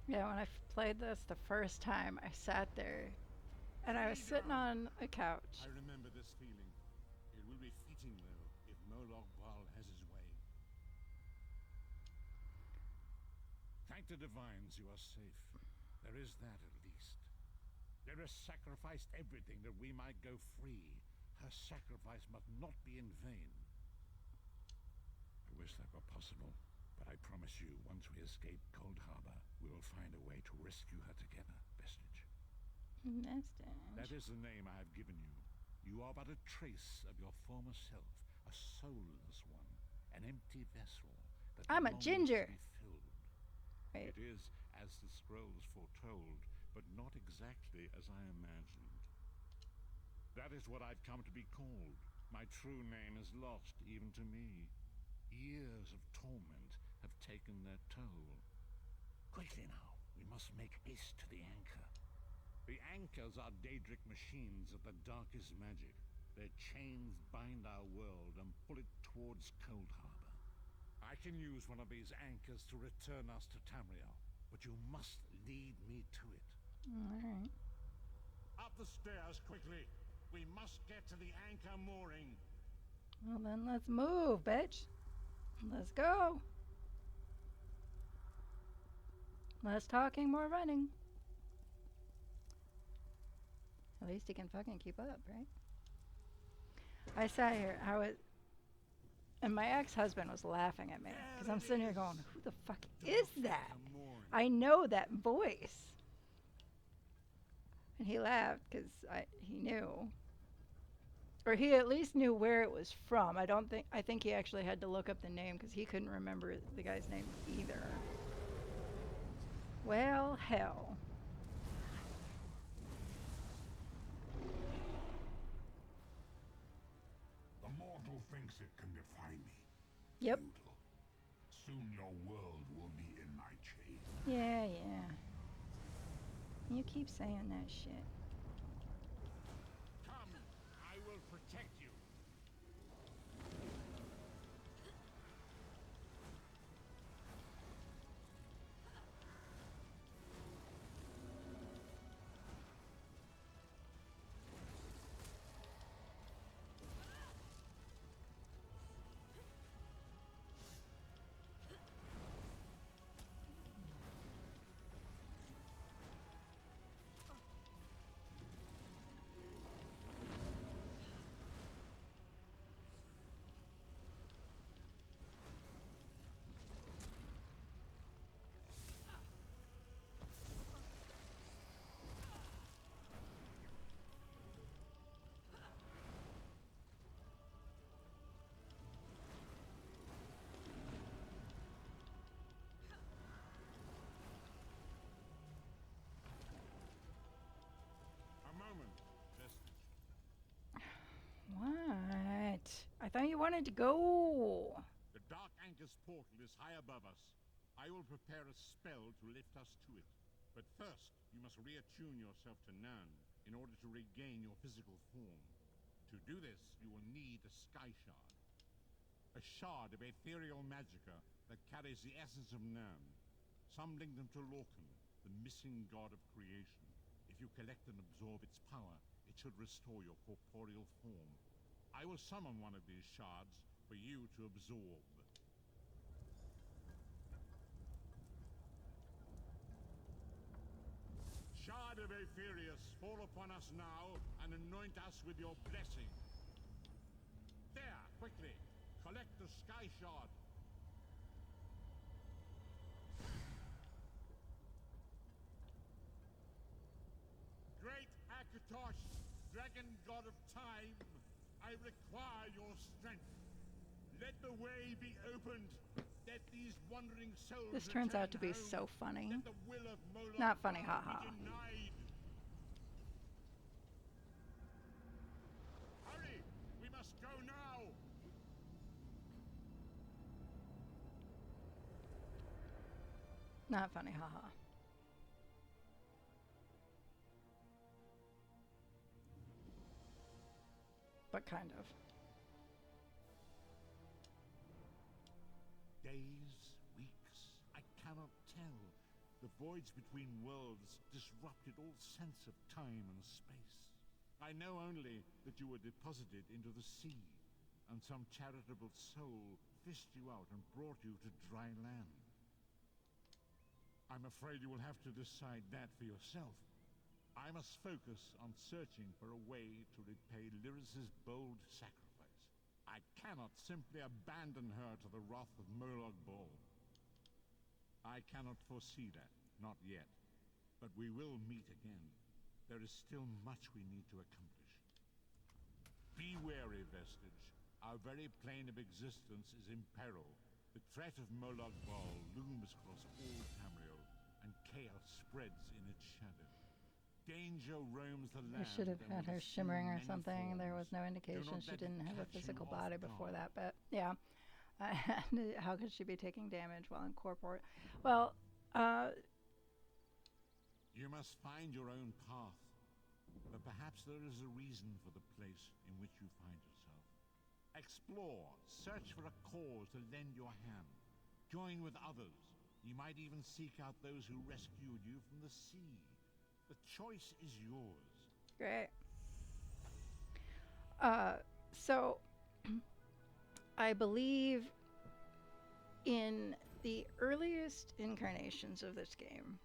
Yeah, when I played this the first time, I sat there and I was sitting on a couch. I remember this feeling. It will be fitting, though, if Molag Bal has his way. Thank the divines you are safe. There is that, at least. There has sacrificed everything that we might go free. Her sacrifice must not be in vain. I wish that were possible, but I promise you, once we escape Cold Harbor, we will find a way to rescue her together, Vestige. Vestige. That is the name I have given you. You are but a trace of your former self, a soulless one, an empty vessel that I'm a longs ginger. to be filled. Right. It is as the scrolls foretold, but not exactly as I imagined. That is what I've come to be called. My true name is lost even to me. Years of torment have taken their toll. Quickly now, we must make haste to the anchor. The anchors are Daedric machines of the darkest magic. Their chains bind our world and pull it towards Cold Harbor. I can use one of these anchors to return us to Tamriel, but you must lead me to it. Alright. Up the stairs, quickly! We must get to the anchor mooring. Well then let's move, bitch. Let's go. Less talking, more running. At least he can fucking keep up, right? I sat here, and my ex-husband was laughing at me because I'm sitting here going, who the fuck is that? I know that voice. And he laughed because he knew. Or he at least knew where it was from. I think he actually had to look up the name because he couldn't remember the guy's name either. Well, hell. The mortal thinks it can defy me. Yep. Futile. Soon your world will be in my chain. Yeah, yeah. You keep saying that shit. Come, I will protect you. What? I thought you wanted to go. The Dark Anchor's portal is high above us. I will prepare a spell to lift us to it. But first, you must reattune yourself to Nan in order to regain your physical form. To do this, you will need a Sky Shard. A shard of ethereal magicka that carries the essence of Nan. Some link them to Lorcan, the missing god of creation. If you collect and absorb its power, it should restore your corporeal form. I will summon one of these shards for you to absorb. Shard of Aetherius, fall upon us now and anoint us with your blessing. There, quickly, collect the Sky Shard. Great Akatosh, dragon god of time, I require your strength. Let the way be opened. Let these wandering souls This turns out to be home. so funny. Let the will of Moloch Not funny, be haha. denied. Hurry! We must go now! Not funny, haha. But kind of. Days, weeks, I cannot tell. The voids between worlds disrupted all sense of time and space. I know only that you were deposited into the sea, and some charitable soul fished you out and brought you to dry land. I'm afraid you will have to decide that for yourself. I must focus on searching for a way to repay Lyris's bold sacrifice. I cannot simply abandon her to the wrath of Molag Bal. I cannot foresee that, not yet. But we will meet again. There is still much we need to accomplish. Be wary, Vestige. Our very plane of existence is in peril. The threat of Molag Bal looms across all Tamriel, and chaos spreads in its shadow. Danger roams the land. I should have had her shimmering or something. There was no Do indication not she let it didn't have a catch you physical off body before guard. that, but yeah. How could she be taking damage while incorporeal? Well, You must find your own path. But perhaps there is a reason for the place in which you find yourself. Explore, search for a cause to lend your hand. Join with others. You might even seek out those who rescued you from the sea. The choice is yours. great. So I believe in the earliest incarnations of this game,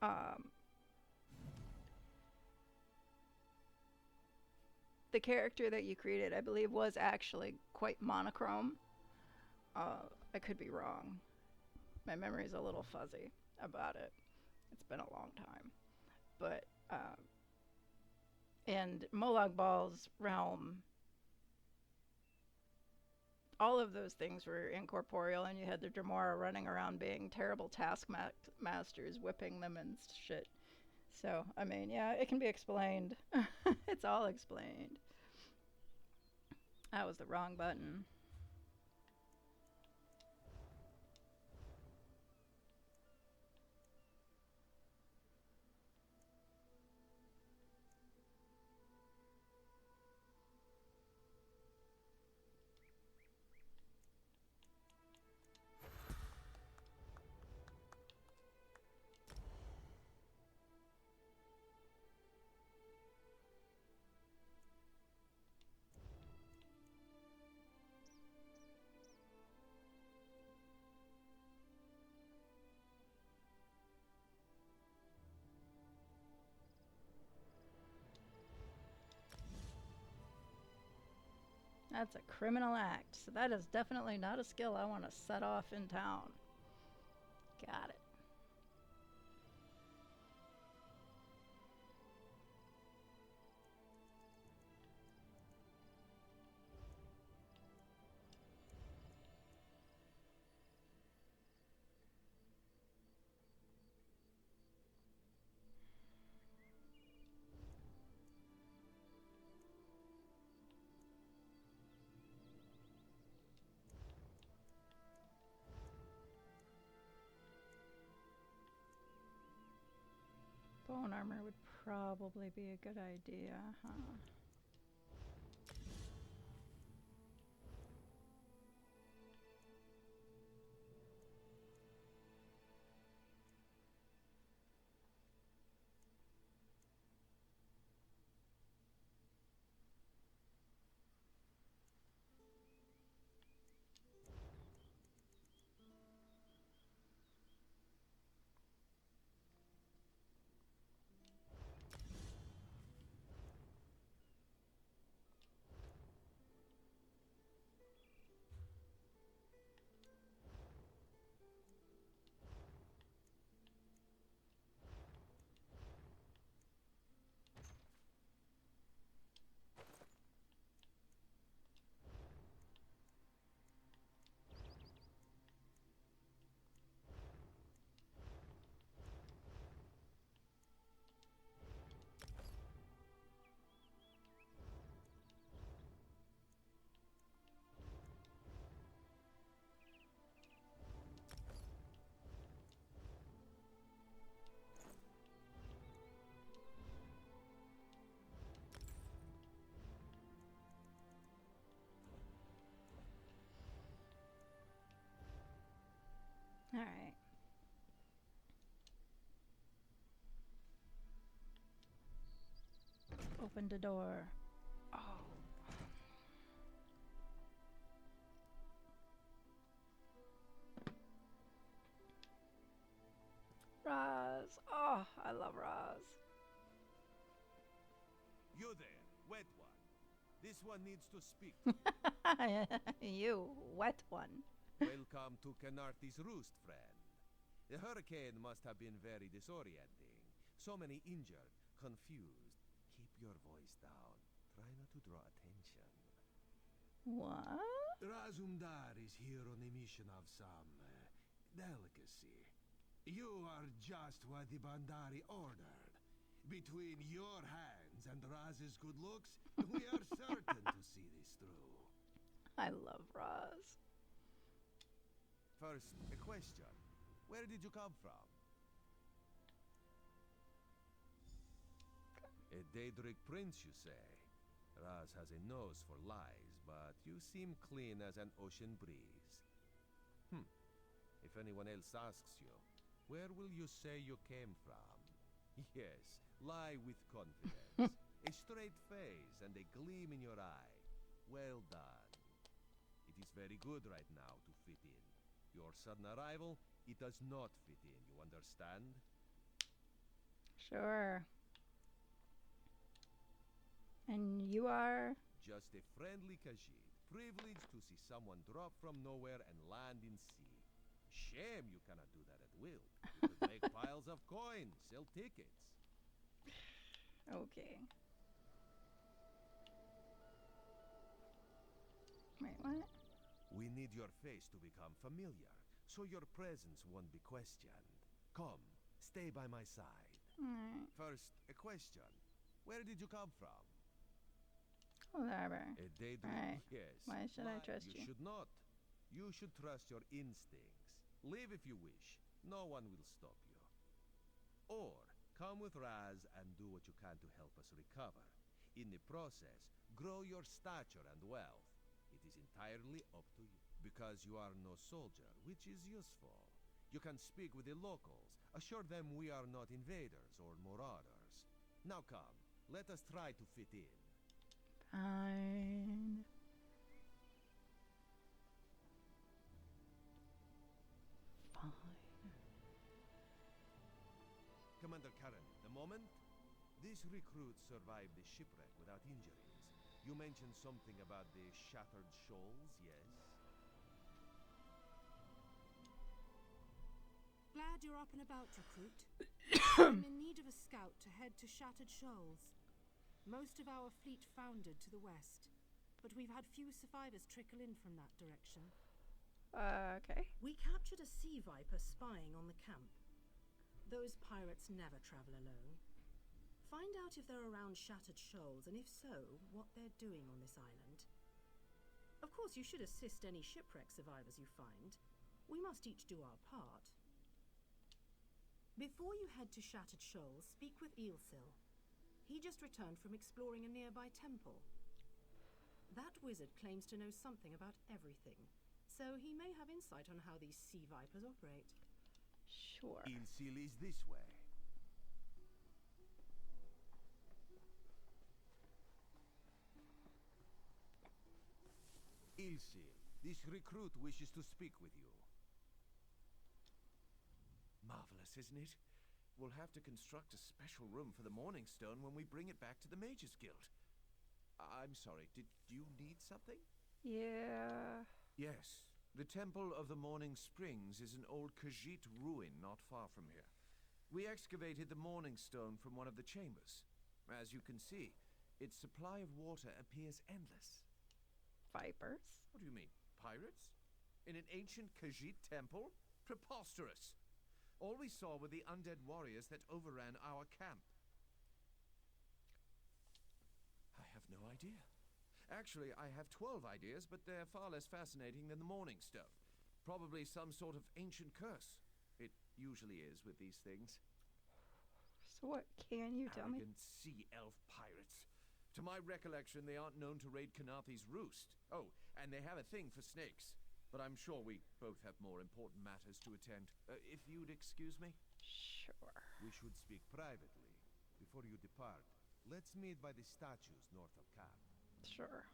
um, the character that you created, I believe, was actually quite monochrome. I could be wrong. My memory's a little fuzzy about it. It's been a long time. But, and Molag Bal's realm, all of those things were incorporeal, and you had the Dremora running around being terrible taskmasters, whipping them and shit. So, I mean, yeah, it can be explained. It's all explained. That was the wrong button. That's a criminal act. So that is definitely not a skill I want to set off in town. Got it. Bone armor would probably be a good idea, huh? Alright. Open the door. Oh. Roz. Oh, I love Roz. You there, wet one. This one needs to speak. You, wet one. Welcome to Canarthi's roost, friend. The hurricane must have been very disorienting. So many injured, confused. Keep your voice down. Try not to draw attention. What? Razumdar is here on a mission of some delicacy. You are just what the Bandari ordered. Between your hands and Raz's good looks, we are certain to see this through. I love Roz. First, a question. Where did you come from? A Daedric prince, you say? Raz has a nose for lies, but you seem clean as an ocean breeze. If anyone else asks you, where will you say you came from? Yes, lie with confidence. A straight face and a gleam in your eye. Well done. It is very good right now to fit in. Your sudden arrival, it does not fit in, you understand? Sure. And you are? Just a friendly Khajiit, privileged to see someone drop from nowhere and land in sea. Shame you cannot do that at will. You could make piles of coins, sell tickets. Okay. Wait, what? We need your face to become familiar, so your presence won't be questioned. Come, stay by my side. Alright. First, a question. Where did you come from? Whatever. A Daedric, Alright. yes. Why should I trust you? You should not. You should trust your instincts. Leave if you wish. No one will stop you. Or, come with Raz and do what you can to help us recover. In the process, grow your stature and wealth. It is entirely up to you. Because you are no soldier, which is useful. You can speak with the locals. Assure them we are not invaders or marauders. Now come, let us try to fit in. Fine. Fine. Commander Karen, the moment? These recruits survived the shipwreck without injuries. You mentioned something about the shattered shoals, yes? Glad you're up and about, recruit. I'm in need of a scout to head to Shattered Shoals. Most of our fleet foundered to the west, but we've had few survivors trickle in from that direction. Okay. We captured a sea viper spying on the camp. Those pirates never travel alone. Find out if they're around Shattered Shoals, and if so, what they're doing on this island. Of course, you should assist any shipwreck survivors you find. We must each do our part. Before you head to Shattered Shoals, speak with Eelsil. He just returned from exploring a nearby temple. That wizard claims to know something about everything, so he may have insight on how these sea vipers operate. Sure. Eelsil is this way. Eelsil, this recruit wishes to speak with you. Marvelous, isn't it? We'll have to construct a special room for the Morning Stone when we bring it back to the Mages Guild. I'm sorry, did you need something? Yeah. Yes. The Temple of the Morning Springs is an old Khajiit ruin not far from here. We excavated the Morning Stone from one of the chambers. As you can see, its supply of water appears endless. Vipers? What do you mean? Pirates? In an ancient Khajiit temple? Preposterous! All we saw were the undead warriors that overran our camp. I have no idea. Actually, I have 12 ideas, but they're far less fascinating than the Morning Stone. Probably some sort of ancient curse. It usually is with these things. So what can you tell me? Arrogant sea elf pirates. To my recollection, they aren't known to raid Canarthi's roost. Oh, and they have a thing for snakes. But I'm sure we both have more important matters to attend. If you'd excuse me? Sure. We should speak privately. Before you depart, let's meet by the statues north of camp. Sure.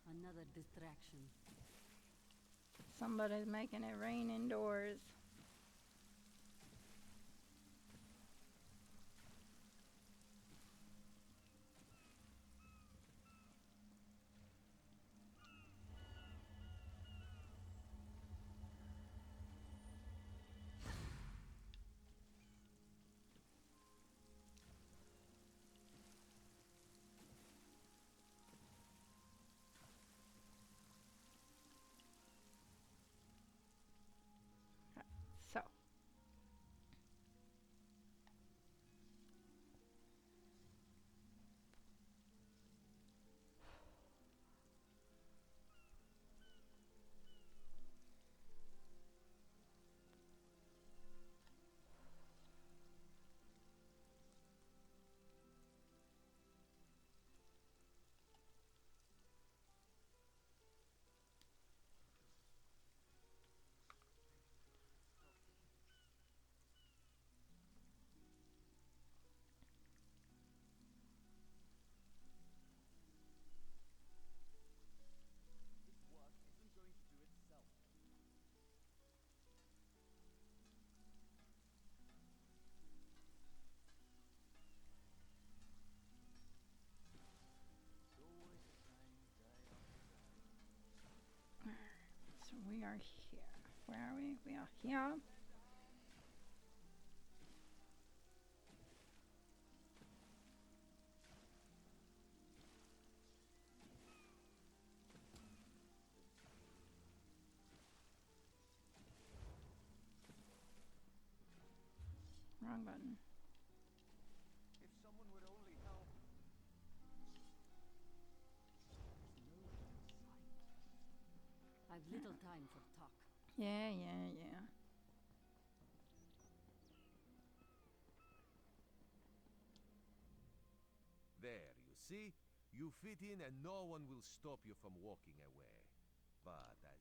Another distraction. Somebody's making it rain indoors. Yeah. Wrong button. If someone would only help. I've little time for talk. Yeah, yeah, yeah. There, you see? You fit in and no one will stop you from walking away. But as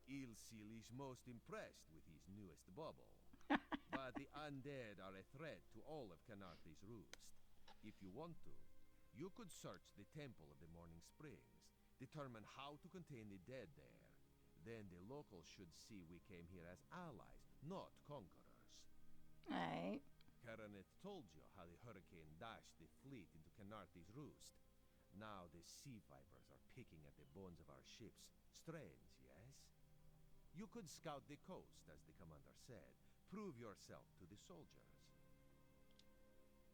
Ilsil is most impressed with his newest bubble. But the undead are a threat to all of Canarthi's roost. If you want to, you could search the Temple of the Morning Springs, determine how to contain the dead there. Then the locals should see we came here as allies, not conquerors. Alright. Karanet told you how the hurricane dashed the fleet into Canarthi's roost. Now the sea vipers are picking at the bones of our ships. Strange, yes? You could scout the coast, as the commander said. Prove yourself to the soldiers.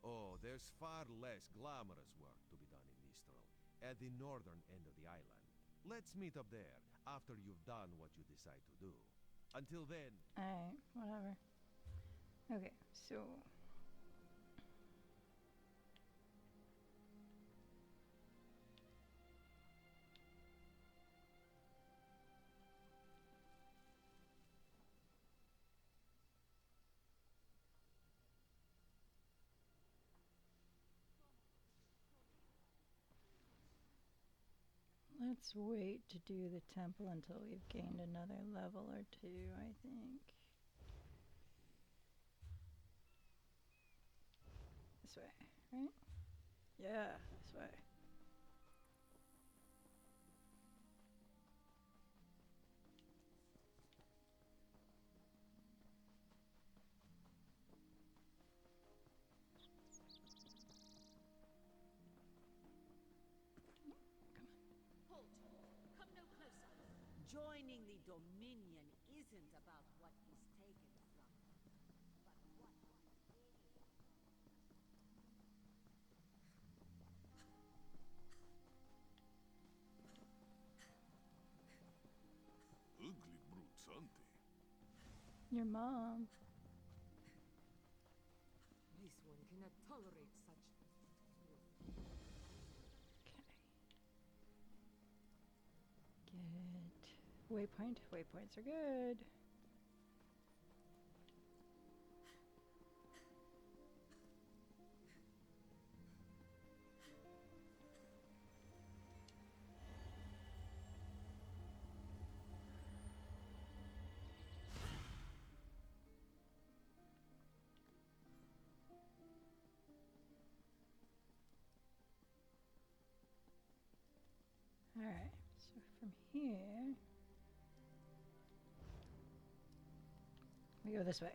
Oh, there's far less glamorous work to be done in Mistral, at the northern end of the island. Let's meet up there, after you've done what you decide to do. Until then... Alright, whatever. Okay, so... let's wait to do the temple until we've gained another level or two, I think. This way, right? Yeah, this way. Halt! Come no closer. Joining the Dominion isn't about what is taken from you, but what is Ugly brutes, aren't they? Your mom. This one cannot tolerate such. Okay. Get waypoint. Waypoints are good. Alright, so from here, we go this way.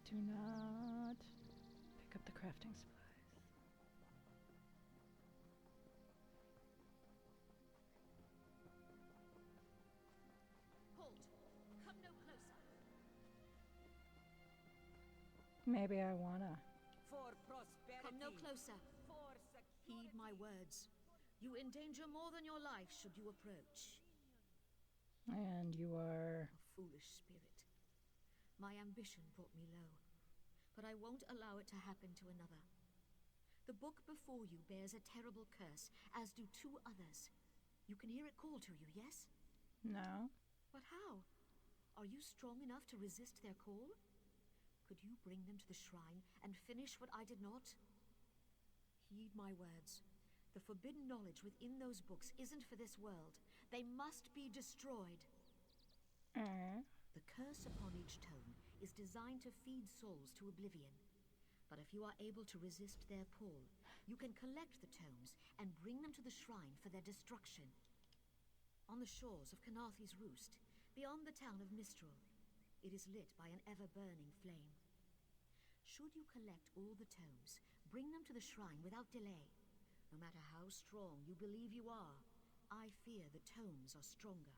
Do not pick up the crafting supplies. Halt! Come no closer. Maybe I wanna. For prosperity. Come no closer. For Heed my words. You endanger more than your life should you approach. And you are... A foolish spirit. My ambition brought me low, but I won't allow it to happen to another. The book before you bears a terrible curse, as do 2 others. You can hear it call to you, yes? No. But how? Are you strong enough to resist their call? Could you bring them to the shrine and finish what I did not? Heed my words. The forbidden knowledge within those books isn't for this world. They must be destroyed. The curse upon each tome is designed to feed souls to oblivion. But if you are able to resist their pull, you can collect the tomes and bring them to the shrine for their destruction. On the shores of Canarthi's Roost, beyond the town of Mistral, it is lit by an ever-burning flame. Should you collect all the tomes, bring them to the shrine without delay, No matter how strong you believe you are, I fear the tomes are stronger.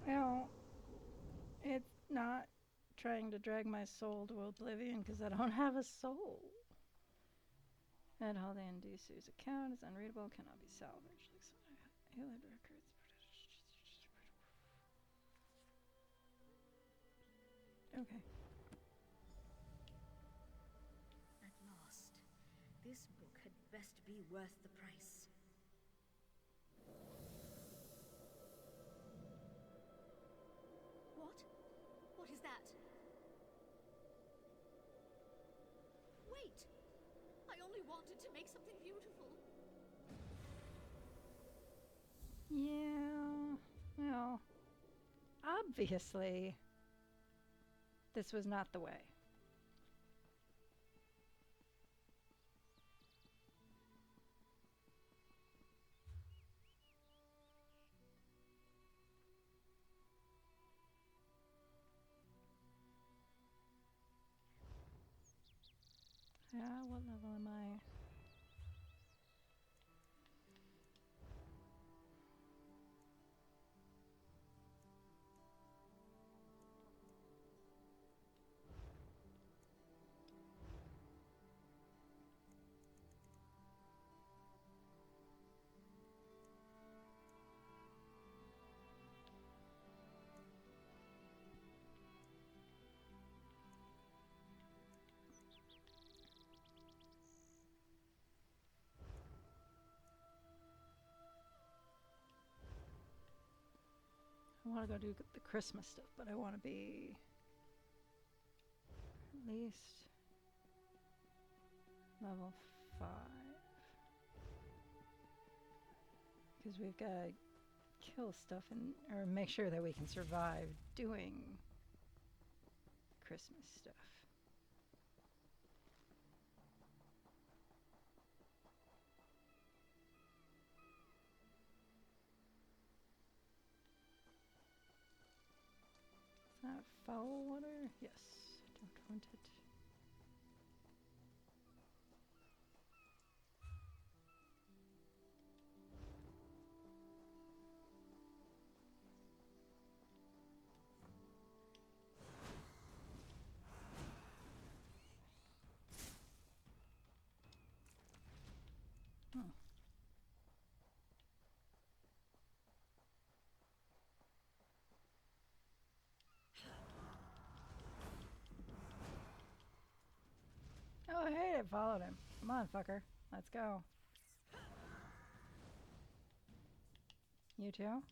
Well, it's not trying to drag my soul to oblivion because I don't have a soul. And all the Inducer's account is unreadable, cannot be salvaged. Alien records. Okay. At last, this book had best be worth the price. What? What is that? Wait! I only wanted to make something beautiful. Yeah. Well, obviously, this was not the way. Yeah, what level am I? I want to go do the Christmas stuff, but I want to be at least level 5. Because we've got to kill stuff and or make sure that we can survive doing Christmas stuff. Is that foul water? Yes. I don't want it. Oh. Oh, hey, it followed him. Come on, fucker. Let's go. You too?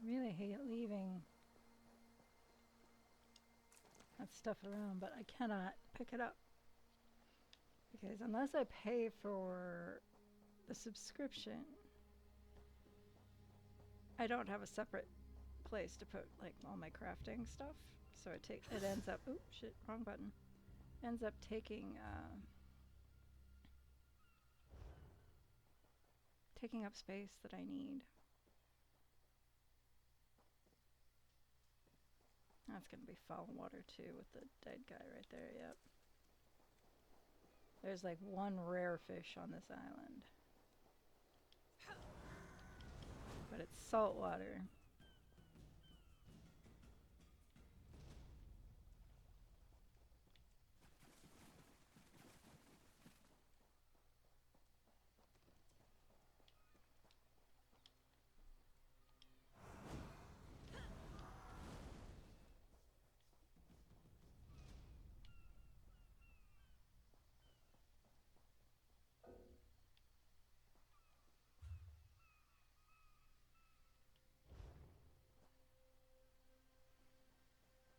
Really hate leaving that stuff around, but I cannot pick it up. Because unless I pay for the subscription, I don't have a separate place to put like all my crafting stuff. So it ends up, oh shit, wrong button. Ends up taking up space that I need. That's gonna be foul water too with the dead guy right there, yep. There's like one rare fish on this island. But it's salt water.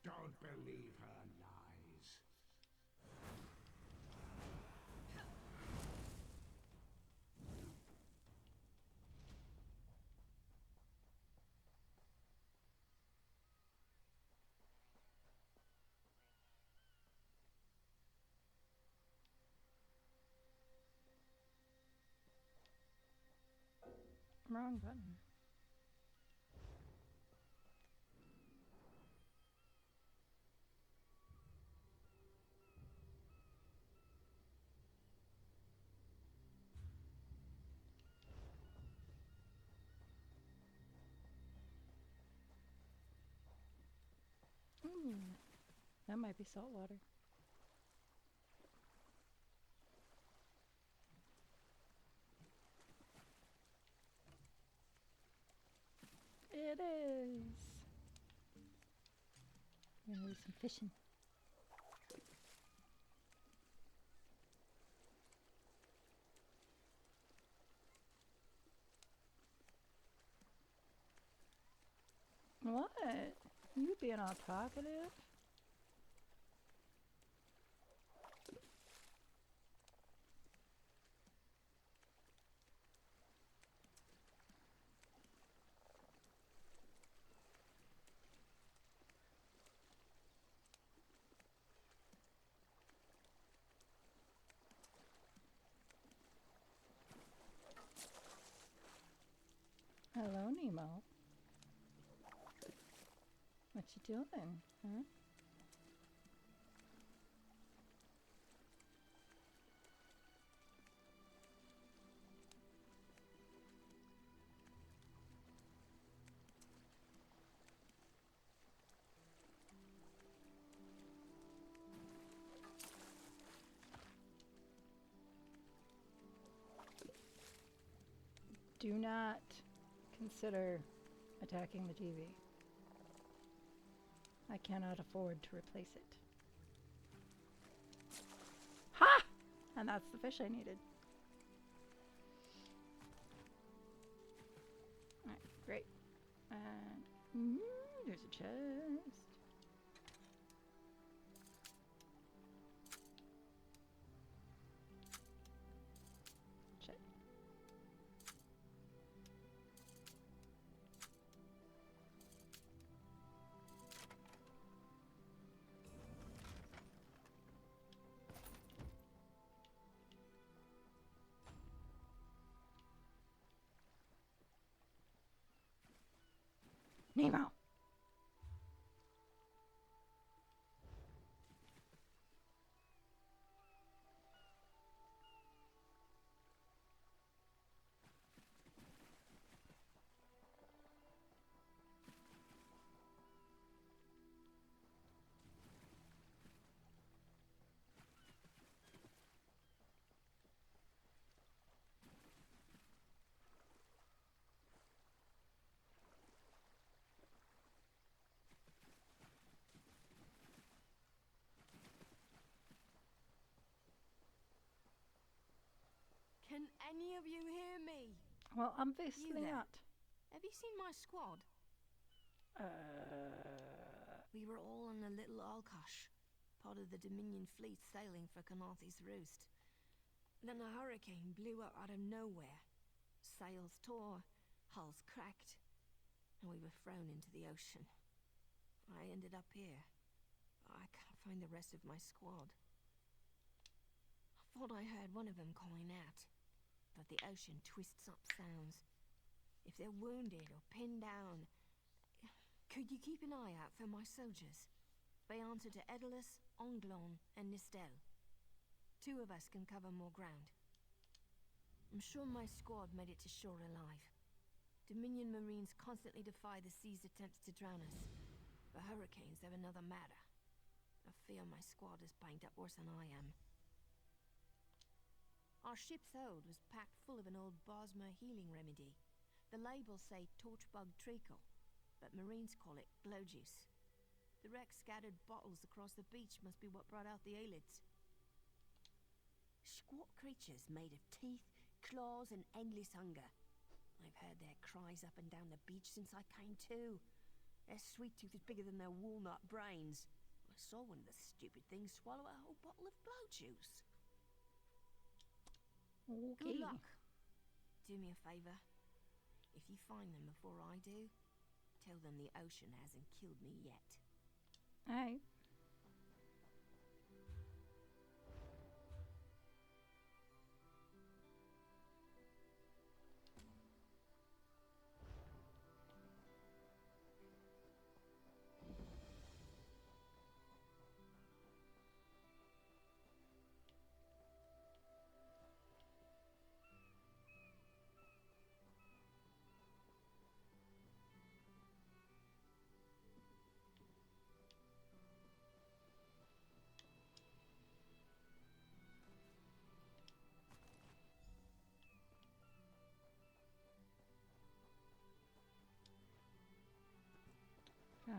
Don't believe her lies. Wrong button. Ooh, that might be salt water. It is. We're gonna do some fishing. What? You being all talkative? Hello, Nemo. What you doing, huh? Do not consider attacking the TV. I cannot afford to replace it. Ha! And that's the fish I needed. Alright, great. And there's a chest. Check. Nemo! Can any of you hear me? Well, obviously You there. not. Have you seen my squad? We were all on a little Alkosh, part of the Dominion fleet sailing for Canarthy's Roost. Then a hurricane blew up out of nowhere. Sails tore, hulls cracked, and we were thrown into the ocean. I ended up here. I can't find the rest of my squad. I thought I heard one of them calling out, but the ocean twists up sounds. If they're wounded or pinned down, could you keep an eye out for my soldiers? They answer to Edalus, Onglon, and Nistel. 2 of us can cover more ground. I'm sure my squad made it to shore alive. Dominion Marines constantly defy the sea's attempts to drown us. The hurricanes, they're another matter. I fear my squad is banged up worse than I am. Our ship's hold was packed full of an old Bosmer healing remedy. The labels say torchbug treacle, but Marines call it glow juice. The wreck scattered bottles across the beach must be what brought out the Aelids. Squat creatures made of teeth, claws, and endless hunger. I've heard their cries up and down the beach since I came to. Their sweet tooth is bigger than their walnut brains. I saw one of the stupid things swallow a whole bottle of glow juice. Okay. Good luck. Do me a favor. If you find them before I do, tell them the ocean hasn't killed me yet. Alright.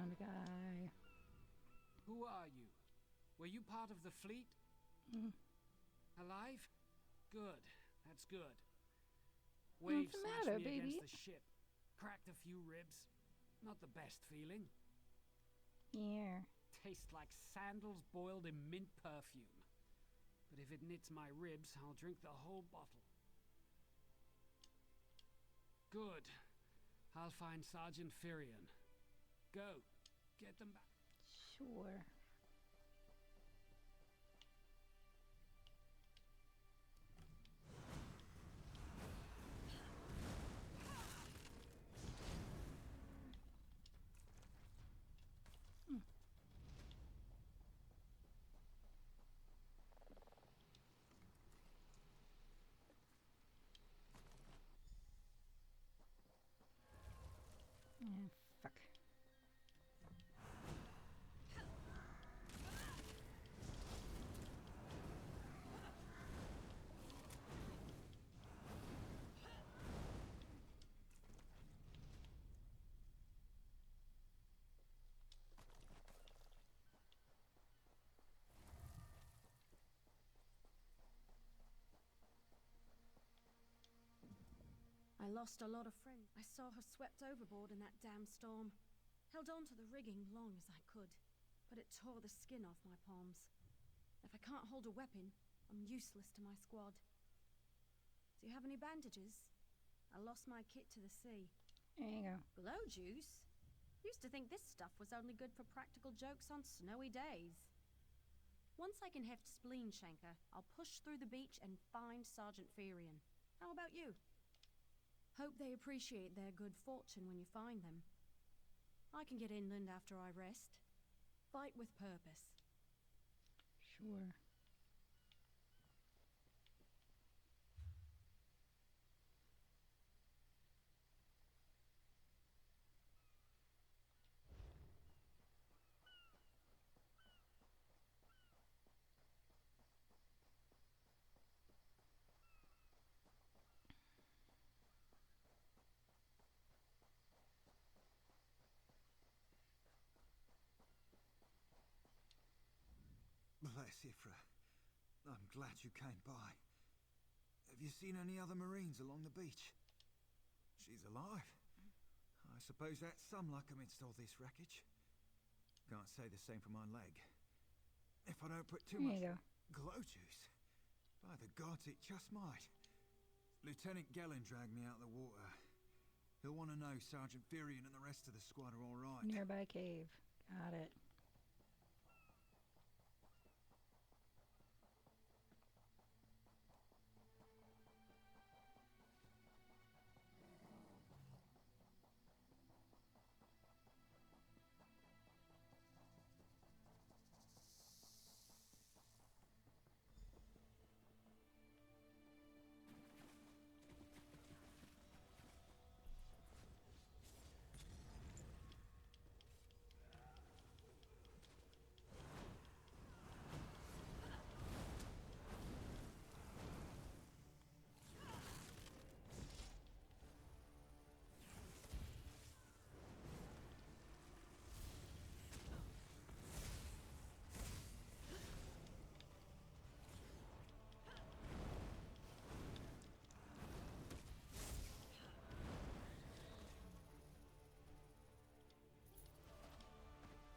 Sound guy. Who are you? Were you part of the fleet? Mm. Alive? Good. That's good. What's Waves the slashed matter, me baby? against the ship. Cracked a few ribs. Not the best feeling. Yeah. Tastes like sandals boiled in mint perfume. But if it knits my ribs, I'll drink the whole bottle. Good. I'll find Sergeant Firion. Go. Get them back. Sure. Yeah, fuck. I lost a lot of friends. I saw her swept overboard in that damn storm. Held on to the rigging long as I could, but it tore the skin off my palms. If I can't hold a weapon, I'm useless to my squad. Do you have any bandages? I lost my kit to the sea. There you go. Blow juice? Used to think this stuff was only good for practical jokes on snowy days. Once I can heft Spleen Shanker, I'll push through the beach and find Sergeant Firion. How about you? Hope they appreciate their good fortune when you find them. I can get inland after I rest. Fight with purpose. Sure. Bless Ifra. I'm glad you came by. Have you seen any other Marines along the beach? She's alive. I suppose that's some luck amidst all this wreckage. Can't say the same for my leg. If I don't put too There much you go. glow juice, by the gods, it just might. Lieutenant Gellin dragged me out of the water. He'll want to know Sergeant Firion and the rest of the squad are all right. Nearby cave. Got it.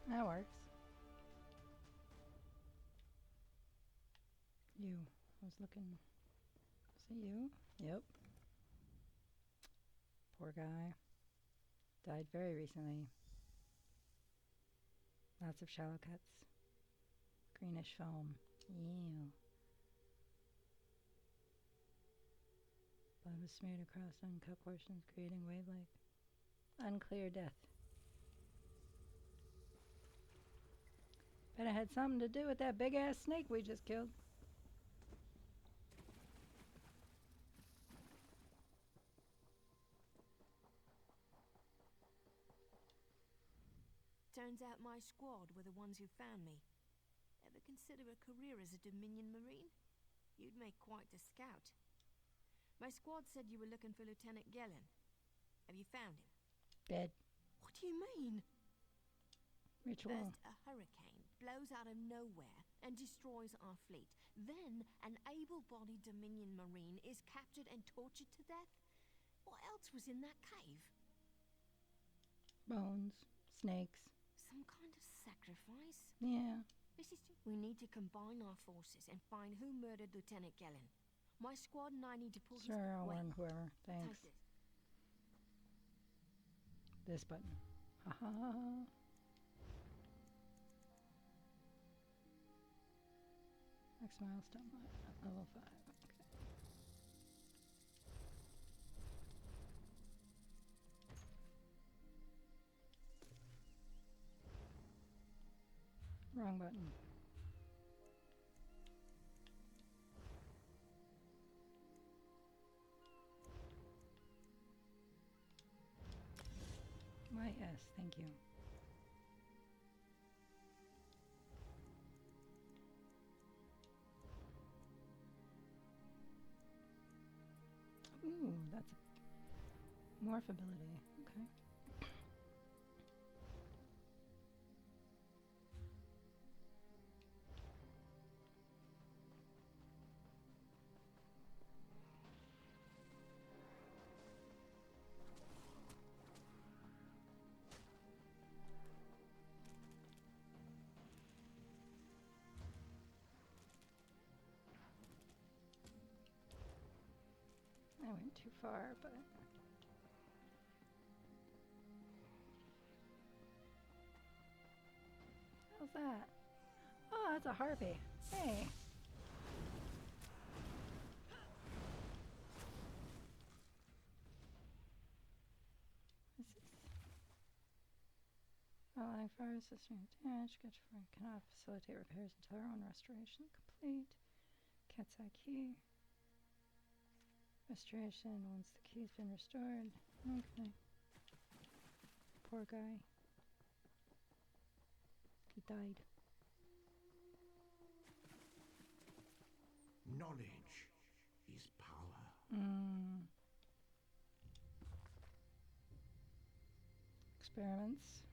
That works. You. I was looking. Is it you? Yep. Poor guy. Died very recently. Lots of shallow cuts. Greenish foam. Ew. Blood was smeared across uncut portions, creating wave-like. Unclear death. Bet it had something to do with that big-ass snake we just killed. Turns out my squad were the ones who found me. Ever consider a career as a Dominion Marine? You'd make quite a scout. My squad said you were looking for Lieutenant Gellin. Have you found him? Dead. What do you mean? Ritual. First, a hurricane blows out of nowhere and destroys our fleet. Then, an able-bodied Dominion Marine is captured and tortured to death. What else was in that cave? Bones. Snakes. Some kind of sacrifice? Yeah. We need to combine our forces and find who murdered Lieutenant Gellin. My squad and I need to pull Sure, I'll Wait, warn whoever. Thanks. take this. This button. Haha. Next milestone. Level 5. Okay. Wrong button. Why, yes, thank you. Ooh, that's a morph ability. Okay. I went too far, but... How's that? Oh, that's a harpy. Hey. This is... Allowing fire system damage. Cannot facilitate repairs until our own restoration complete. Cat's eye key. Restoration once the key's been restored. Okay. Poor guy. He died. Knowledge is power. Experiments.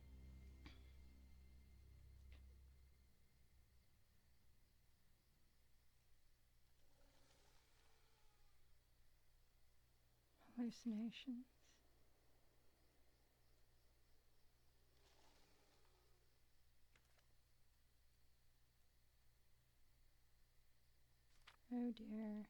Hallucinations. Oh dear.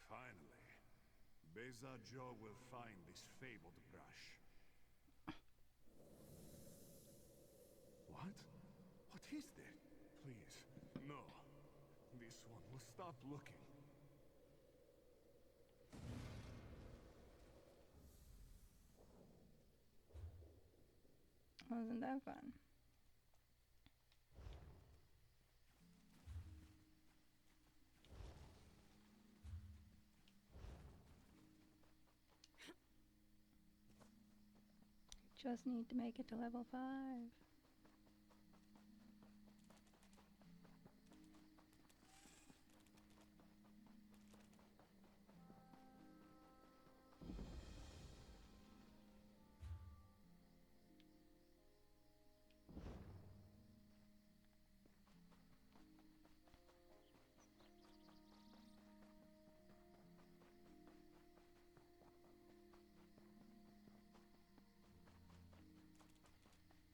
Finally, Beza Joe will find this fabled brush. What? What is this? Please, no. This one will stop looking. Wasn't that fun? Just need to make it to level 5.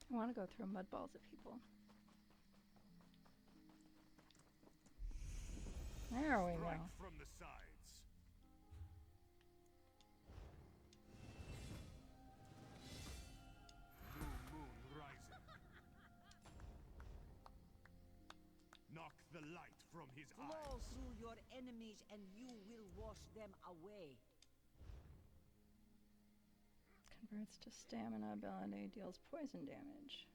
I want to go throw mud balls at people. There we go. From the sides. New moon rising. Knock the light from his Flow eyes. through your enemies and you will wash them away. Converts to stamina ability, deals poison damage.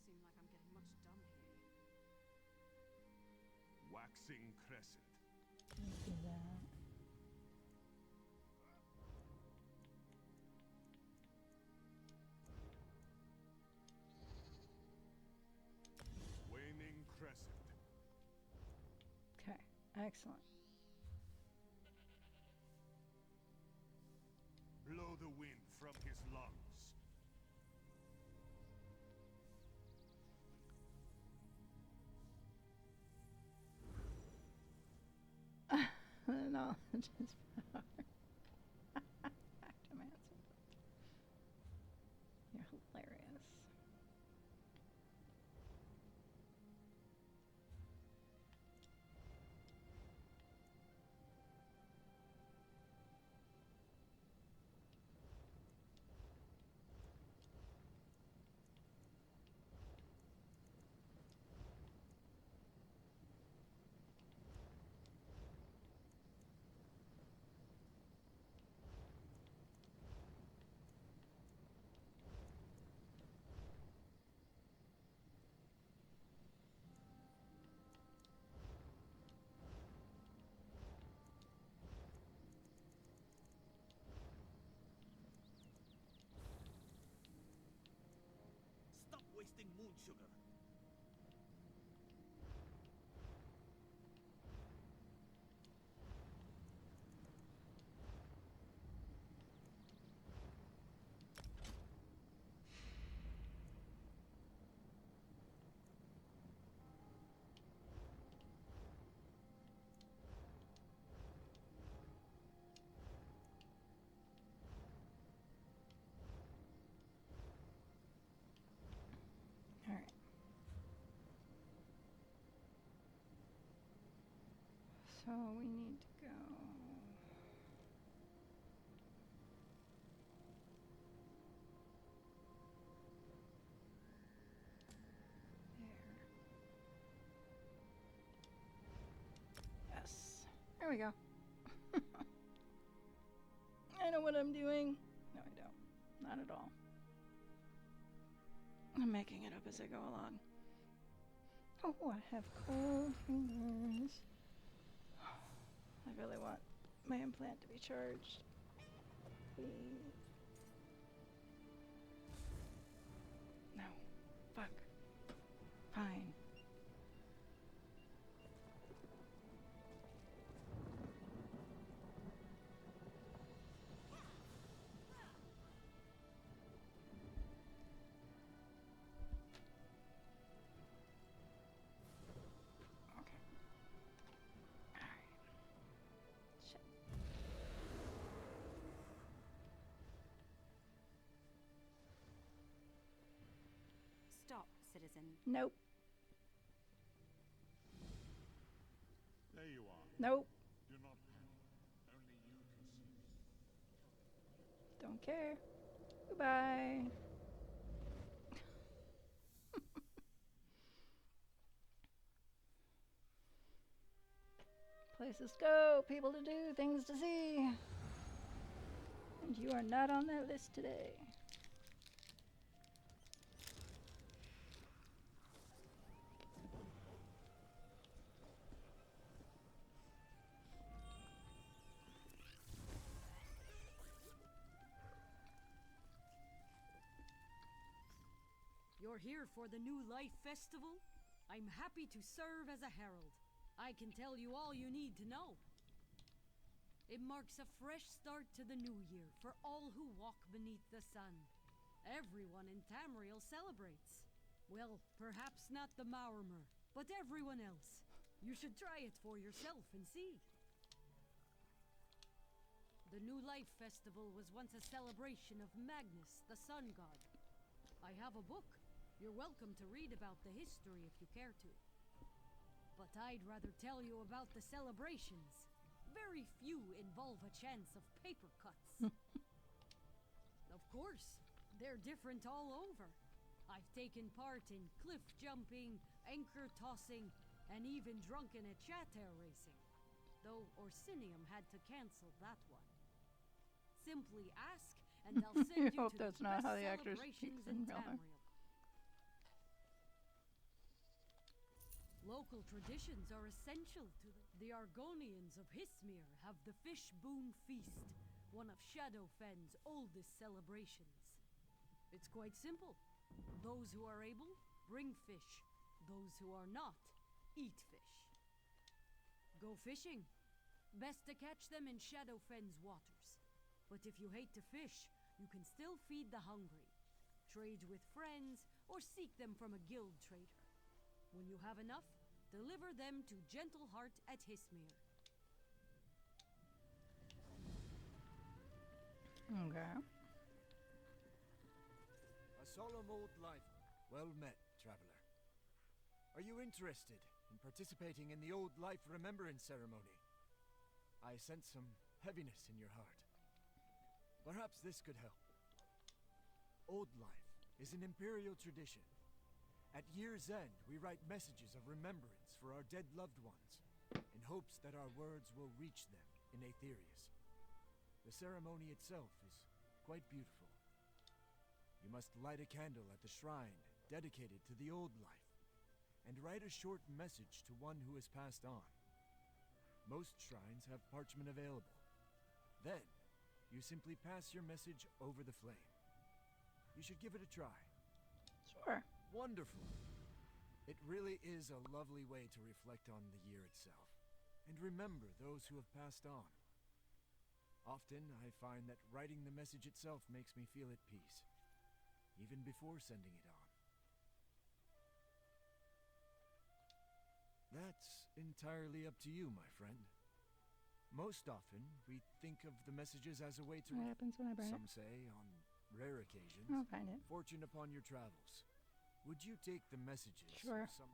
Doesn't seem like I'm getting much done here. Waxing crescent. Let's do that. Waning crescent. Excellent. Blow the wind from his lungs. No, just power. Actomancer. You're hilarious. Stop wasting moon sugar. All right. So we need to go. There. Yes. There we go. I know what I'm doing. No, I don't. Not at all. I'm making it up as I go along. Oh, I have cold fingers. I really want my implant to be charged. Please. No. Fuck. Fine. Okay. Alright. Shit. Stop, citizen. Nope. There you are. Nope. Do not panic. Only you can see me. Don't care. Goodbye. Places to go, people to do, things to see. And you are not on that list today. You're here for the New Life Festival? I'm happy to serve as a herald. I can tell you all you need to know. It marks a fresh start to the new year for all who walk beneath the sun. Everyone in Tamriel celebrates. Well, perhaps not the Maormer, but everyone else. You should try it for yourself and see. The New Life Festival was once a celebration of Magnus, the sun god. I have a book. You're welcome to read about the history if you care to. But I'd rather tell you about the celebrations. Very few involve a chance of paper cuts. Of course, they're different all over. I've taken part in cliff jumping, anchor tossing, and even drunken at chatter racing. Though Orsinium had to cancel that one. Simply ask, and I'll send you hope to that's the not best how the actor celebrations speaks in in real life. Tamriel. Local traditions are essential to them. The Argonians of Hismir have the Fish Boon Feast, one of Shadowfen's oldest celebrations. It's quite simple. Those who are able, bring fish. Those who are not, eat fish. Go fishing. Best to catch them in Shadowfen's waters. But if you hate to fish, you can still feed the hungry, trade with friends, or seek them from a guild trader. When you have enough, deliver them to Gentleheart at Hismir. Okay. A solemn old life. Well met, traveler. Are you interested in participating in the old life remembrance ceremony? I sense some heaviness in your heart. Perhaps this could help. Old life is an imperial tradition. At year's end, we write messages of remembrance for our dead loved ones, in hopes that our words will reach them in Aetherius. The ceremony itself is quite beautiful. You must light a candle at the shrine dedicated to the old life, and write a short message to one who has passed on. Most shrines have parchment available. Then, you simply pass your message over the flame. You should give it a try. Sure. Wonderful. It really is a lovely way to reflect on the year itself, and remember those who have passed on. Often, I find that writing the message itself makes me feel at peace, even before sending it on. That's entirely up to you, my friend. Most often, we think of the messages as a way to... What happens when I burn it? Some say, on rare occasions, I'll find it. fortune upon your travels. Would you take the messages? Sure. of some...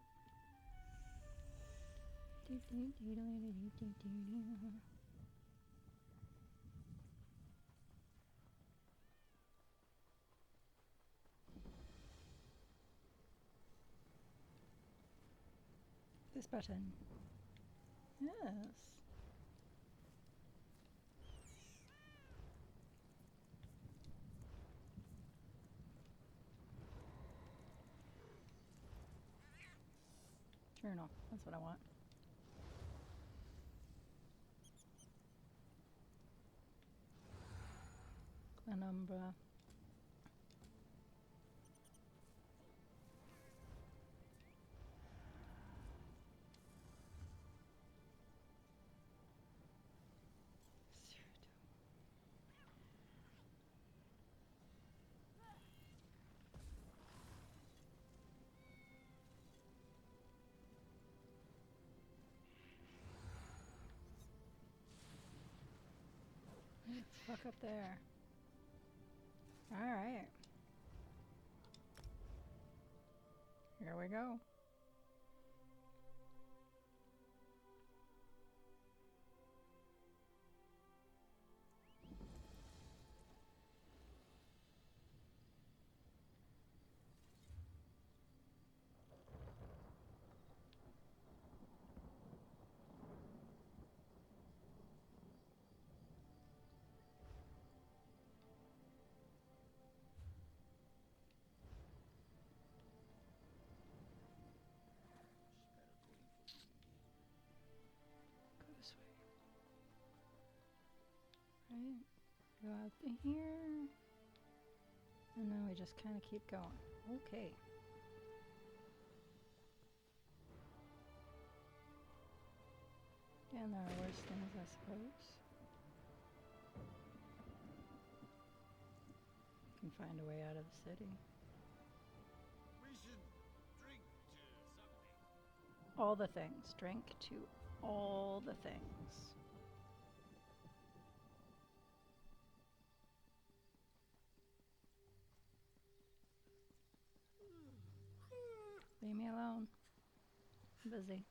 This button. Yes. Journal. That's what I want. Penumbra. Fuck up there. Alright. Here we go. Go this way. Right? Go out to here. And then we just kind of keep going. Okay. And there are worse things, I suppose. Can find a way out of the city. We should drink to something. All the things. Drink to all the things. Leave me alone. I'm busy.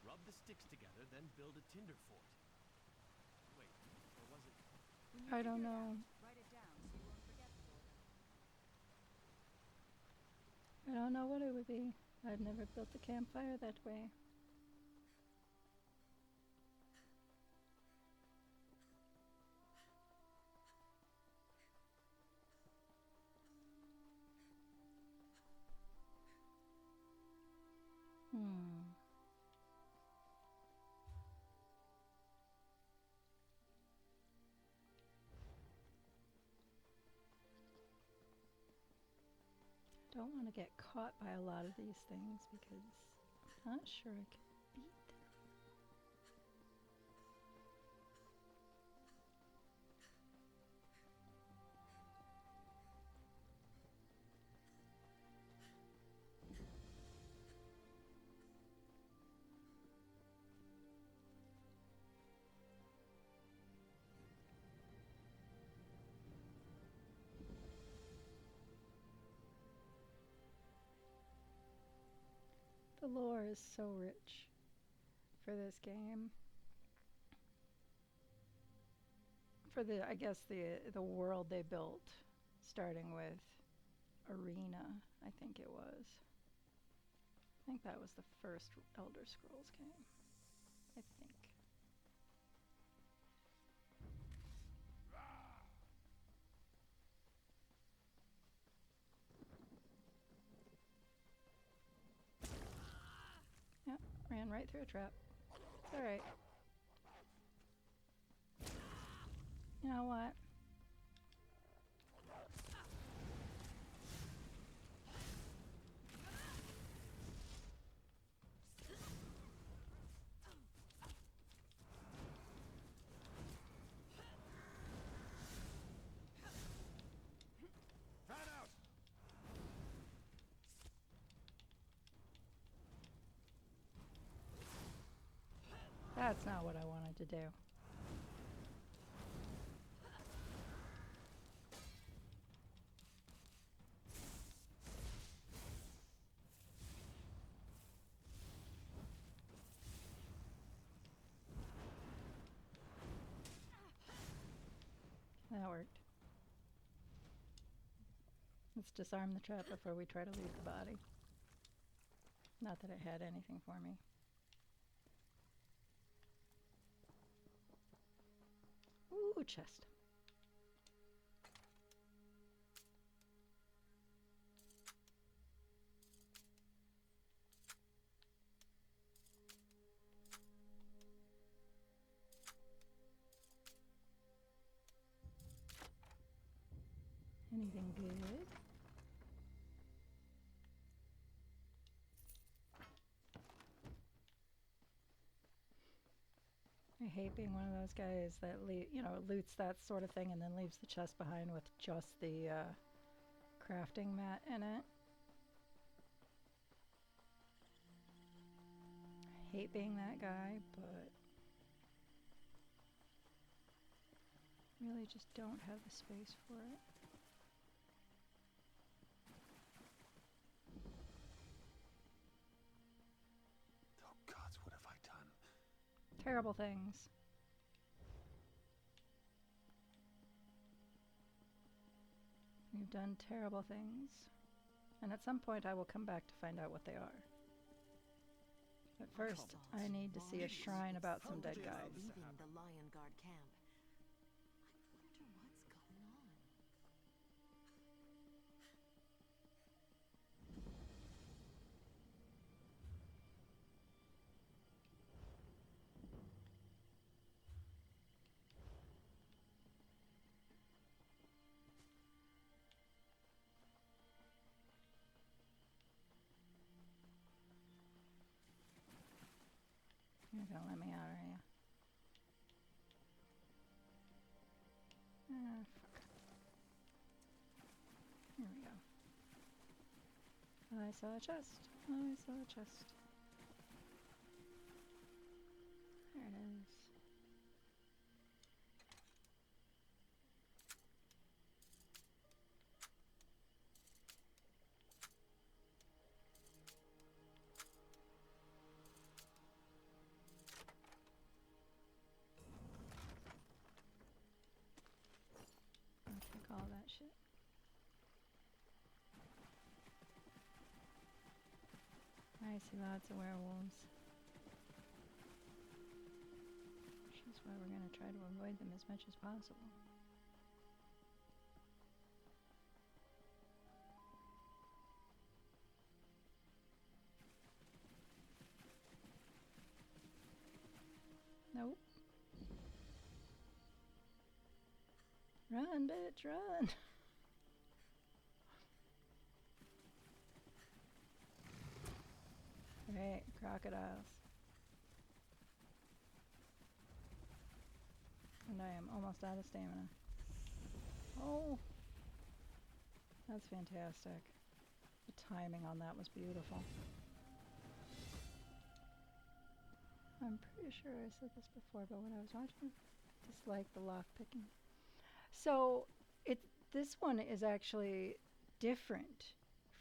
Rub the sticks together, then build a tinder fort. Wait, or was it? I don't know. Write it down so you won't forget the order. I don't know what it would be. I've never built a campfire that way. Don't want to get caught by a lot of these things because I'm not sure I can beat them. The lore is so rich for this game. For I guess the world they built, starting with Arena, I think it was. I think that was the first Elder Scrolls game. I think. Yep, ran right through a trap. It's alright. You know what? That's not what I wanted to do. That worked. Let's disarm the trap before we try to leave the body. Not that it had anything for me. Ooh, chest. Anything good? I hate being one of those guys that loots that sort of thing and then leaves the chest behind with just the crafting mat in it. I hate being that guy, but really just don't have the space for it. Oh gods, what have I done? Terrible things. You've done terrible things. And at some point I will come back to find out what they are. But first, I need to see a shrine about some dead guys. Leaving the Lion Guard camp. I wonder what's going on. You're gonna let me out, are you? Ah, fuck. Here we go. I saw a chest. I saw a chest. There it is. I'll take all that shit. I see lots of werewolves. Which is why we're gonna try to avoid them as much as possible. Nope. Run, bitch, run! Alright, crocodiles. And I am almost out of stamina. Oh! That's fantastic. The timing on that was beautiful. I'm pretty sure I said this before, but when I was watching, I dislike the lock picking. So, this one is actually different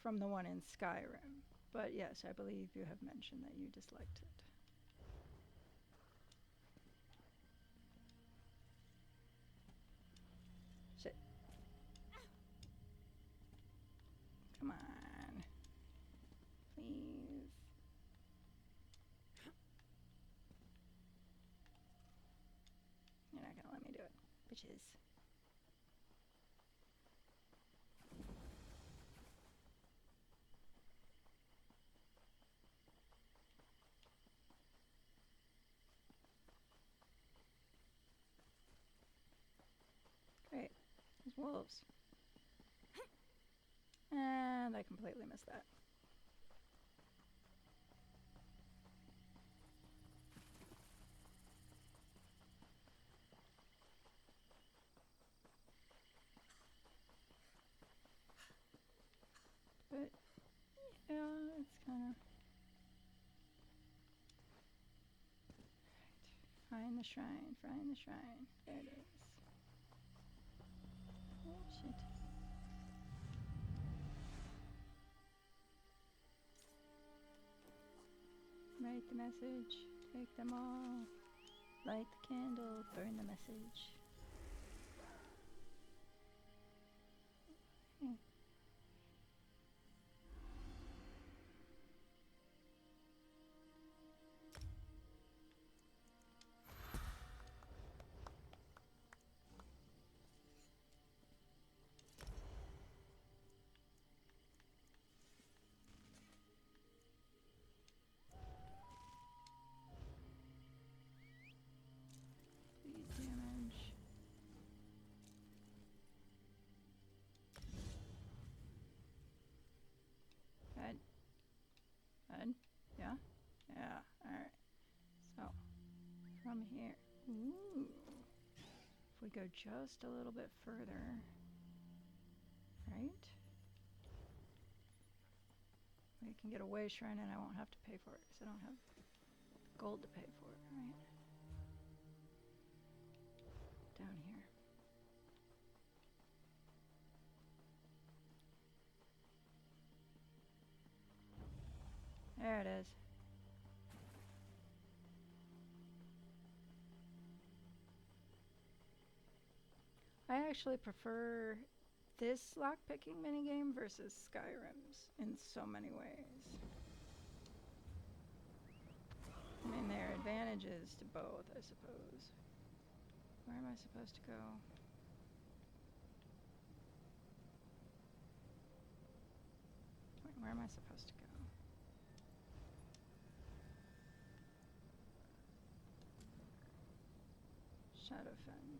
from the one in Skyrim. But yes, I believe you have mentioned that you disliked it. Shit. Come on. Please. You're not gonna let me do it, bitches. Great. There's wolves. And I completely missed that. But, yeah, it's kind of... Right. Find the shrine, find the shrine. There it is. Oh, shit. Write the message. Take them all. Light the candle. Burn the message. Hmm. Please damage. Good. Good. Yeah? Yeah. Alright. So, from here. Ooh. If we go just a little bit further. Right? We can get a way shrine and I won't have to pay for it because I don't have gold to pay for it, right? Down here. There it is. I actually prefer this lockpicking minigame versus Skyrim's in so many ways. I mean, there are advantages to both, I suppose. Where am I supposed to go? Where am I supposed to go? Shadowfen.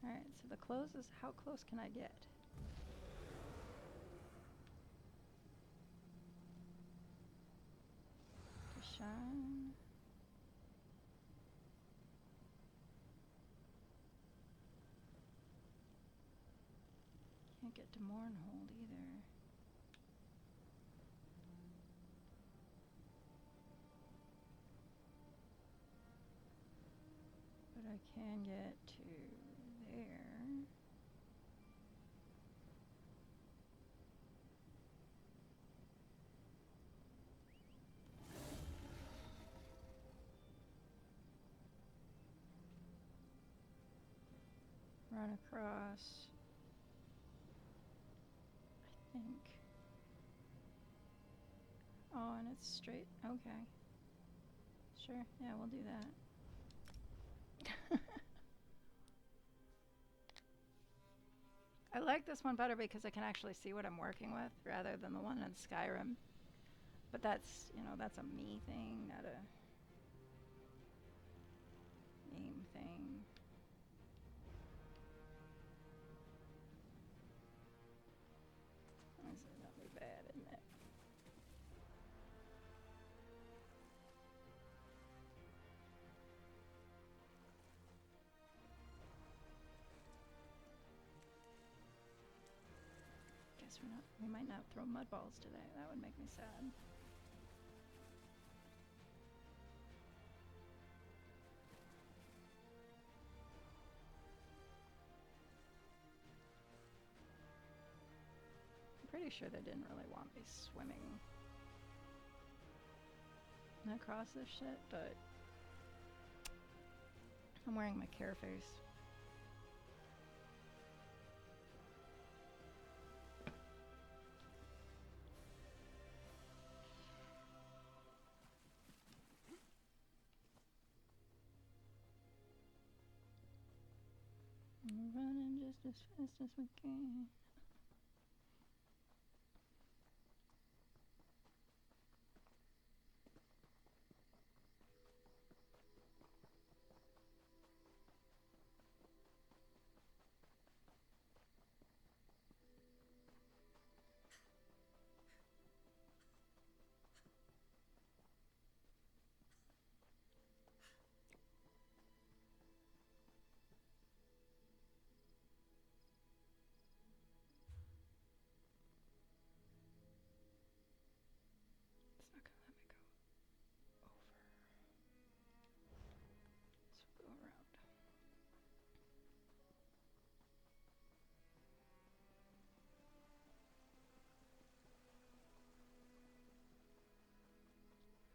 Alright, so the closest, how close can I get? To shine. Can't get to Mournhold either. But I can get to there. run across, I think. Oh, and it's straight. Okay. Sure. Yeah, we'll do that. I like this one better because I can actually see what I'm working with rather than the one in Skyrim. But that's, you know, that's a me thing, not a game thing. This is gonna be bad, isn't it? Guess we might not throw mud balls today. That would make me sad. I'm pretty sure they didn't really want me swimming across this shit, but I'm wearing my care face. We're running just as fast as we can. It's not gonna let me go over. So we'll go around.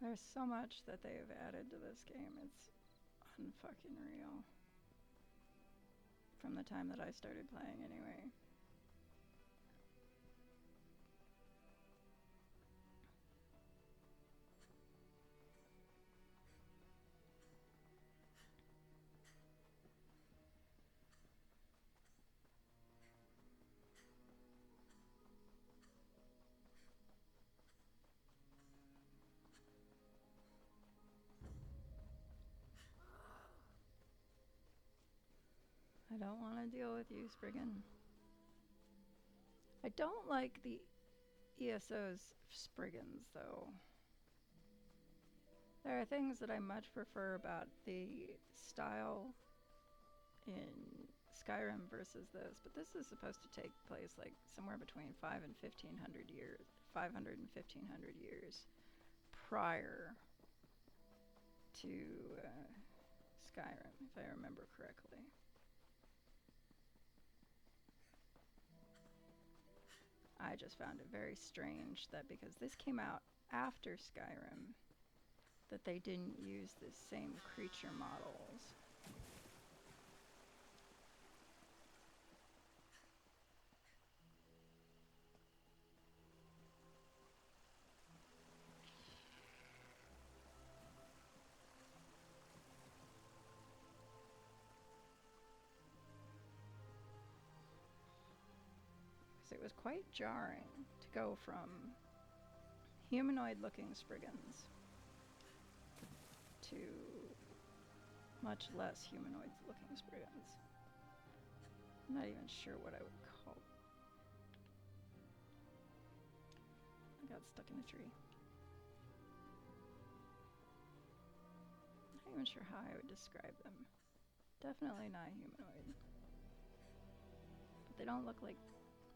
There's so much that they have added to this game. It's unfucking real. From the time that I started playing, anyway. I don't want to deal with you, Spriggan. I don't like the ESO's Spriggans, though. There are things that I much prefer about the style in Skyrim versus this, but this is supposed to take place like somewhere between 500 and 1500 years, 500 and 1500 years prior to Skyrim, if I remember correctly. I just found it very strange that because this came out after Skyrim, that they didn't use the same creature models. It was quite jarring to go from humanoid-looking Spriggans to much less humanoid-looking Spriggans. I'm not even sure what I would call. I got stuck in a tree. Not even sure how I would describe them. Definitely not humanoid. But they don't look like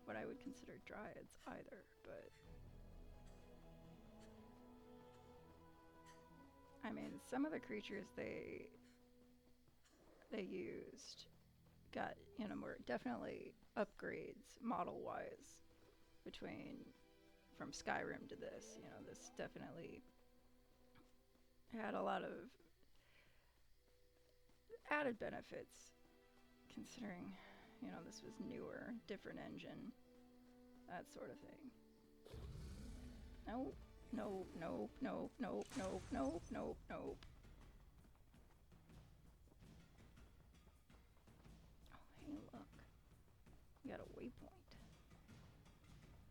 what I would consider dryads either, but I mean, some of the creatures they used got, you know, more definitely upgrades model-wise between from Skyrim to this. You know, this definitely had a lot of added benefits considering you know, this was newer, different engine, that sort of thing. Nope, nope, nope, nope, nope, nope, nope, nope, nope. Oh, hey, look. We got a waypoint.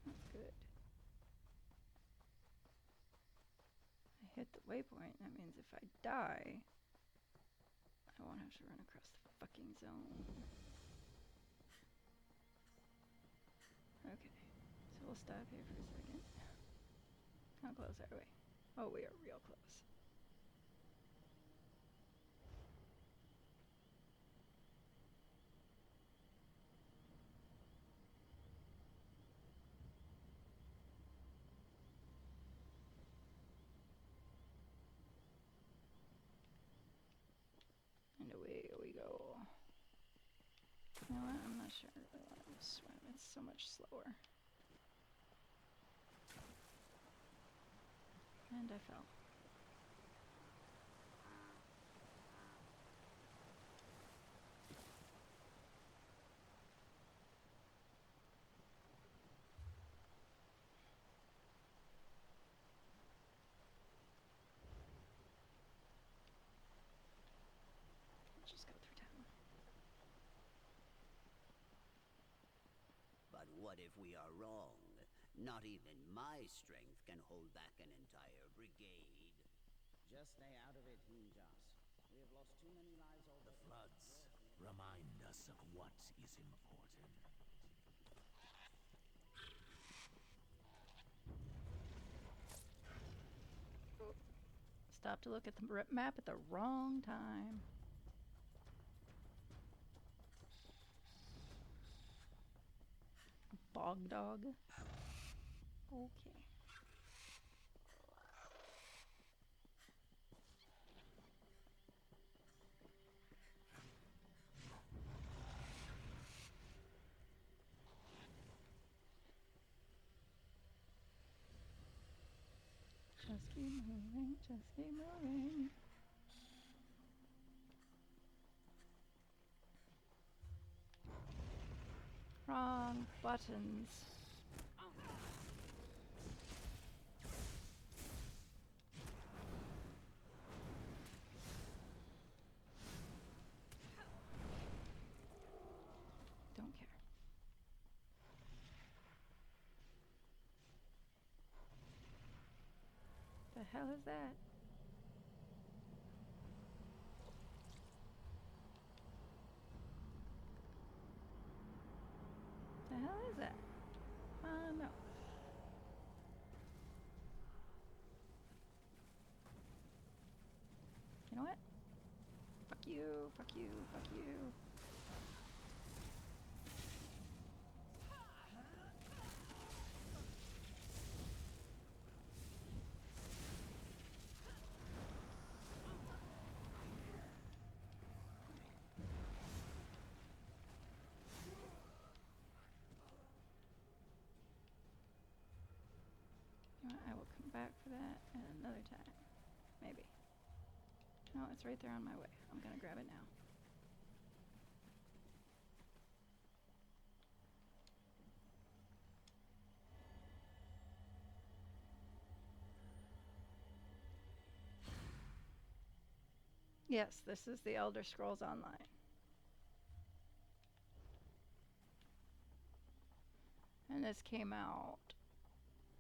That's good. I hit the waypoint. That means if I die, I won't have to run across the fucking zone. Okay, so we'll stop here for a second. How close are we? Oh, we are real close. And away we go. You know what? I'm not sure I really want to swim. It's so much slower. And I fell. Let's just go through town. But what if we are wrong? Not even my strength can hold back an entire brigade. Just stay out of it, Hinjas. We have lost too many lives already. The floods remind us of what is important. Stop to look at the map at the wrong time. Bog dog. Okay. Just keep moving, just keep moving. Wrong buttons. Don't care. The hell is that? The hell is that? No. You know what? Fuck you, fuck you, fuck you. I will come back for that at another time. Maybe. No, it's right there on my way. I'm gonna grab it now. Yes, this is the Elder Scrolls Online. And this came out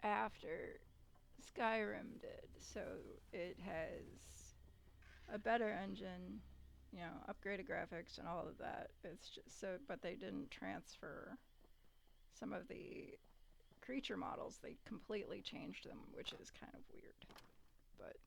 after Skyrim did, so it has a better engine, you know, upgraded graphics and all of that. It's just so, but they didn't transfer some of the creature models. They completely changed them, which is kind of weird. But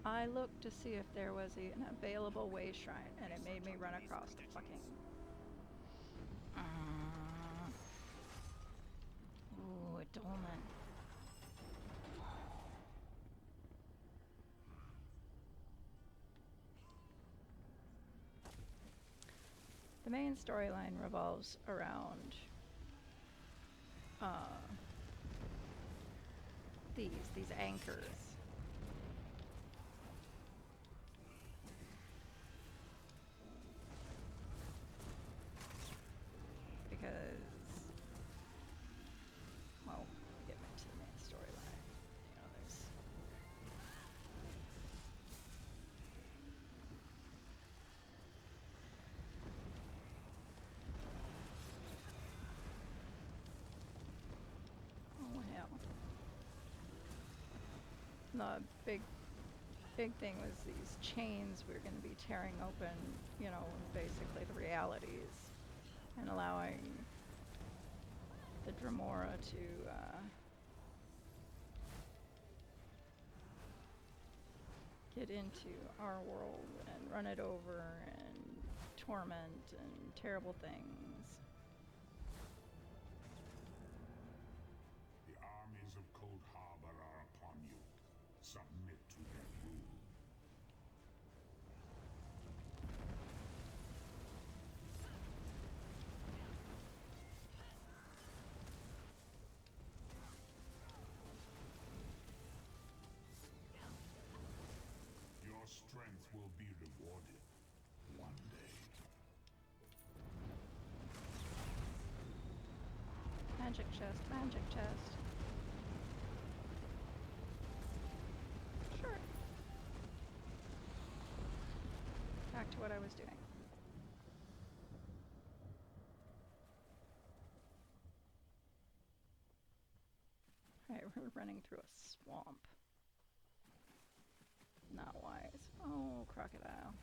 I looked to see if there was an available way shrine, and it made me run across the fucking... Ooh, a dolmen. The main storyline revolves around these anchors. Because, well, we get into the main storyline. You know, there's oh hell. The big thing was these chains we were going to be tearing open, you know, basically the realities, and allowing the Dremora to get into our world and run it over and torment and terrible things. The armies of Cold Harbor are upon you. Submit to their rule. Your strength will be rewarded one day. Magic chest, magic chest. Sure. Back to what I was doing. Alright, we're running through a swamp. Not wise. Oh, crocodile.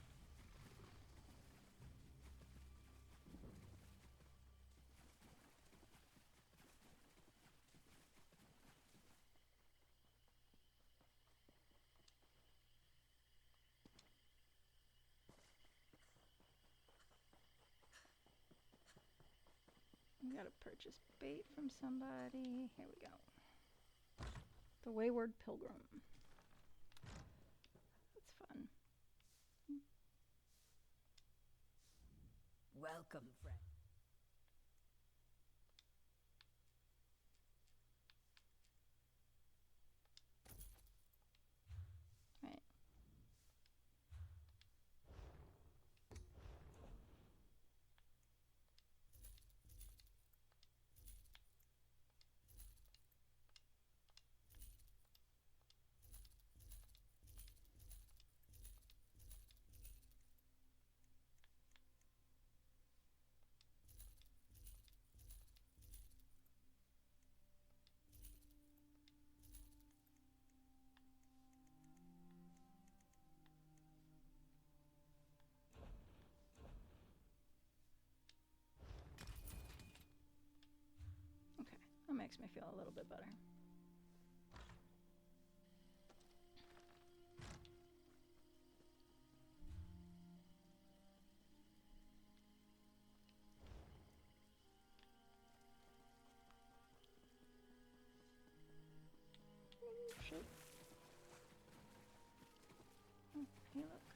We gotta purchase bait from somebody. Here we go. The Wayward Pilgrim. That's fun. Welcome, friend. Right. Okay, that makes me feel a little bit better. Oh, shit. Oh, hey, look.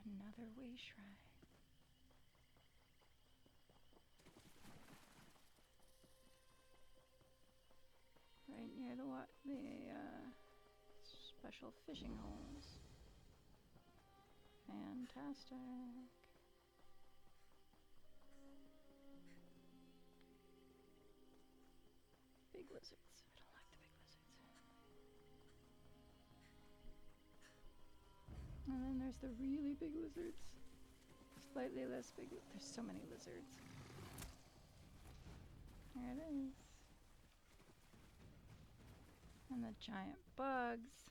Another way shrine. Right near the special fishing holes. Fantastic. Big lizards. I don't like the big lizards. And then there's the really big lizards. Slightly less big. There's so many lizards. There it is. And the giant bugs.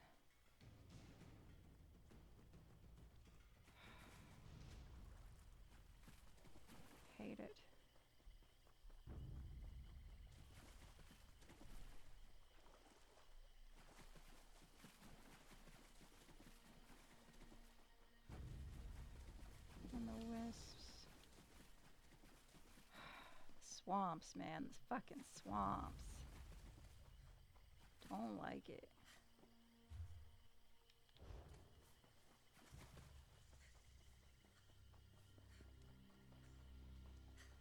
Hate it. swamps, man. These fucking swamps. Don't like it.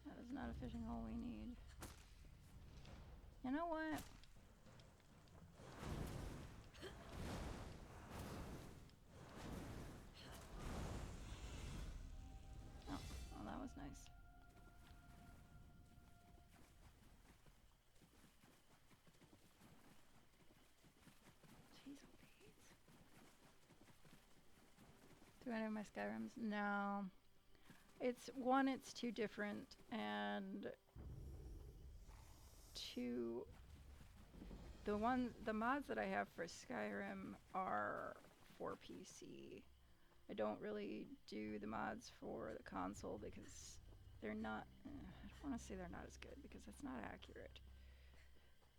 That is not a fishing hole we need. You know what? Oh, well, that was nice. Jeez, do any of my Skyrims? No. It's too different, and two, the mods that I have for Skyrim are for PC. I don't really do the mods for the console because they're not, I don't want to say they're not as good because that's not accurate,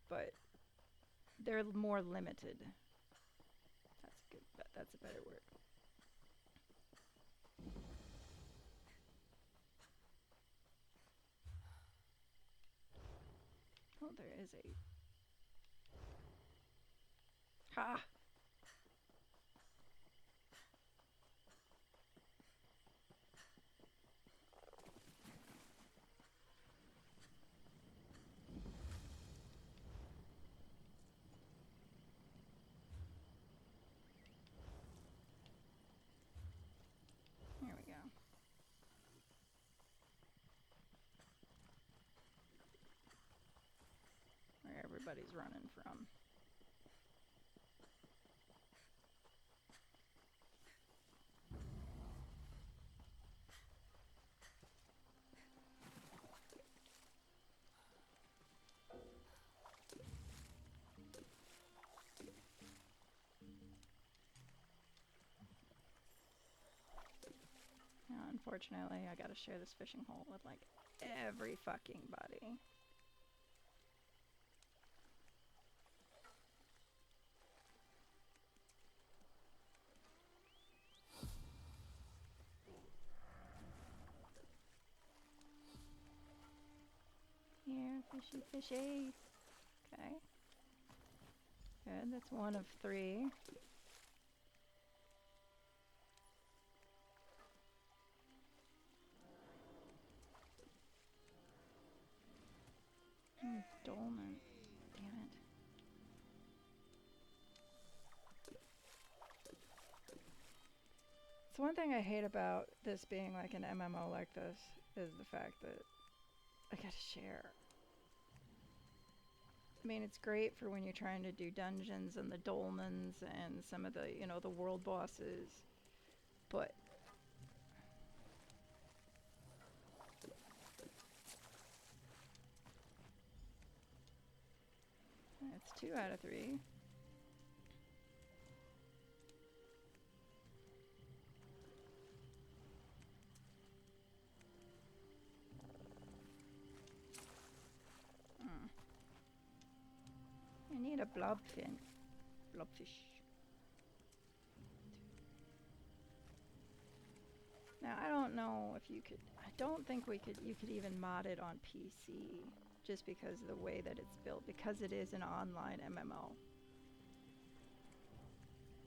but they're more limited. That's a better word. Oh, there is a... Ha! Here we go. Where everybody's running from. Now, unfortunately, I gotta share this fishing hole with like every fucking body. Here, fishy, fishy. Okay. Good, that's one of 3. Dolman. Damn it. So one thing I hate about this being like an MMO like this is the fact that I gotta share. I mean, it's great for when you're trying to do dungeons and the dolmens and some of the, you know, the world bosses, but it's 2 out of 3. I need a blobfish. Now, I don't know if you could, I don't think you could even mod it on PC just because of the way that it's built, because it is an online MMO.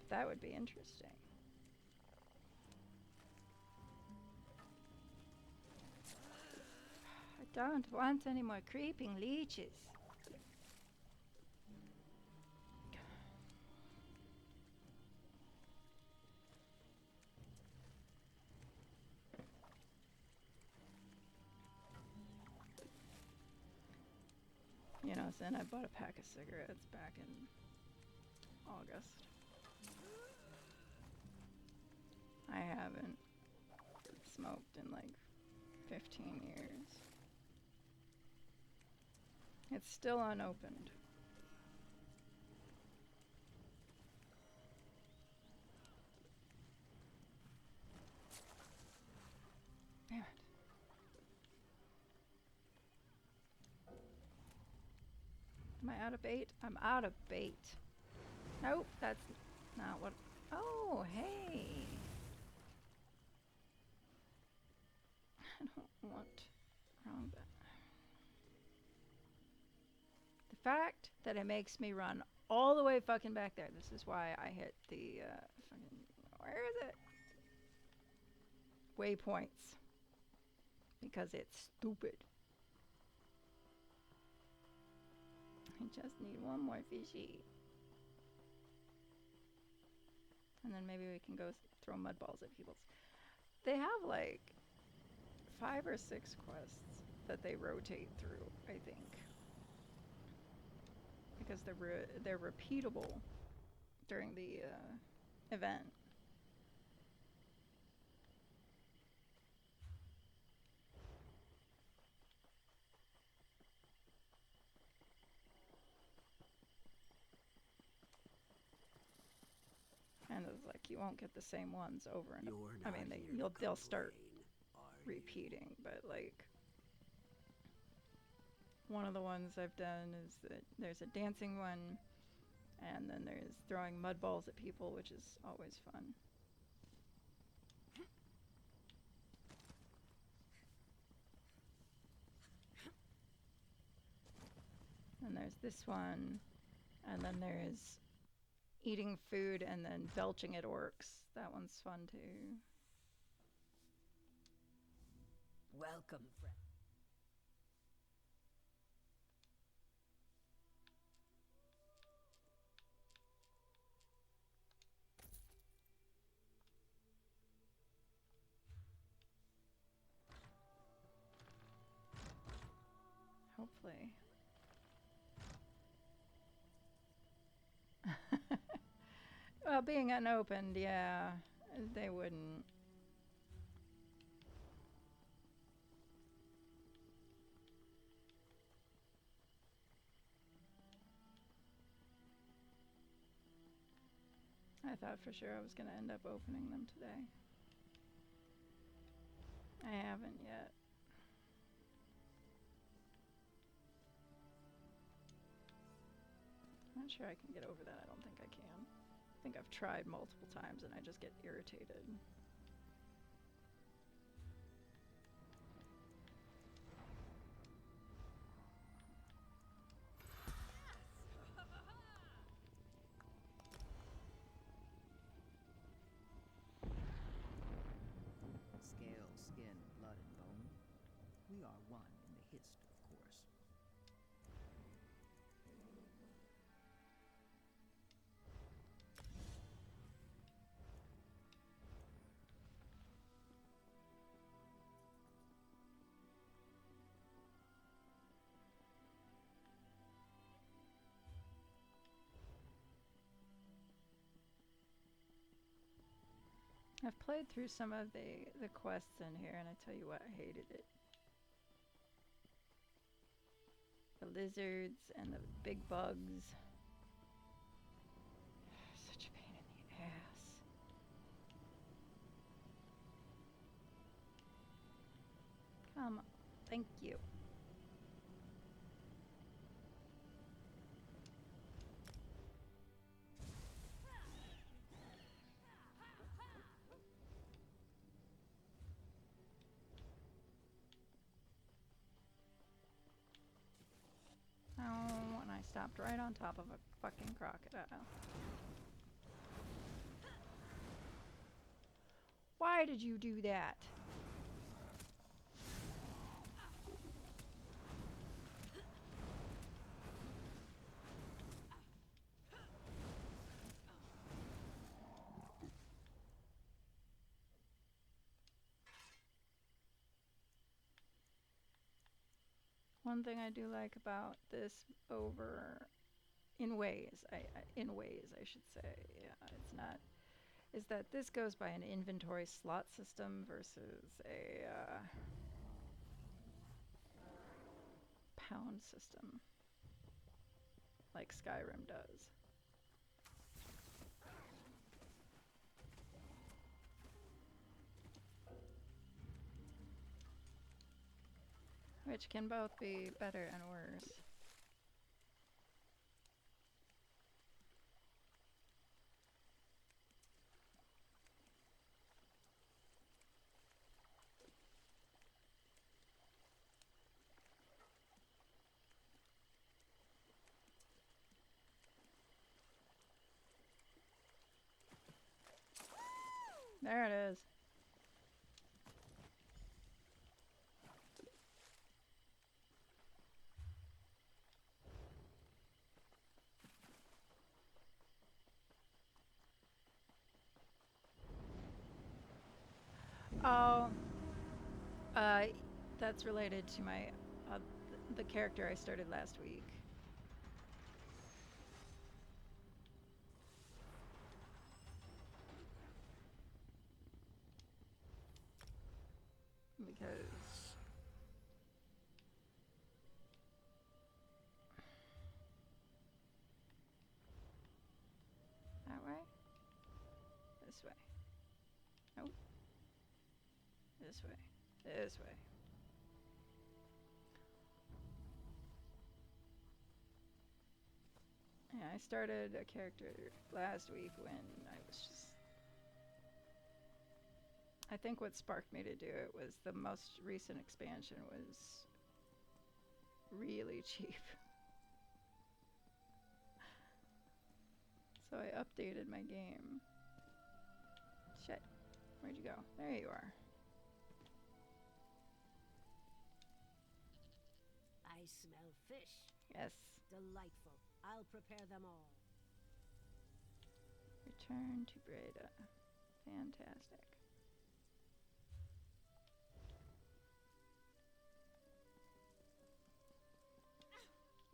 That would be interesting. I don't want any more creeping leeches. You know, then I bought a pack of cigarettes back in August. I haven't smoked in like 15 years. It's still unopened. Damn it. Am I out of bait? I'm out of bait. Nope, that's not what... Oh, hey. I don't want... Wrong button. fact that it makes me run all the way fucking back there. This is why I hit the fucking, where is it? Waypoints. Because it's stupid. I just need one more fishy. And then maybe we can go throw mud balls at people. They have like 5 or 6 quests that they rotate through, I think. Because they're repeatable during the event. And it's like you won't get the same ones over and over. I mean, they'll start repeating, but like one of the ones I've done is that there's a dancing one, and then there's throwing mud balls at people, which is always fun. And there's this one, and then there's eating food and then belching at orcs. That one's fun too. Welcome, friend. Hopefully. Well, being unopened, yeah, they wouldn't. I thought for sure I was going to end up opening them today. I haven't yet. I'm not sure I can get over that. I don't think I can. I think I've tried multiple times and I just get irritated. Scale, skin, blood, and bone. We are one in the hist, of course. I've played through some of the quests in here, and I tell you what, I hated it. The lizards and the big bugs. Such a pain in the ass. Come on. Thank you. Oh, and I stopped right on top of a fucking crocodile. Why did you do that? One thing I do like about this over, in ways I should say, yeah, it's not, is that this goes by an inventory slot system versus a pound system, like Skyrim does. Which can both be better and worse. There it is. Oh, uh, that's related to my the character I started last week. Because that way? This way. Nope. This way. This way. Yeah, I started a character last week when I was just... I think what sparked me to do it was the most recent expansion was really cheap. So I updated my game. Shit. Where'd you go? There you are. I smell fish. Yes. Delightful. I'll prepare them all. Return to Breda. Fantastic.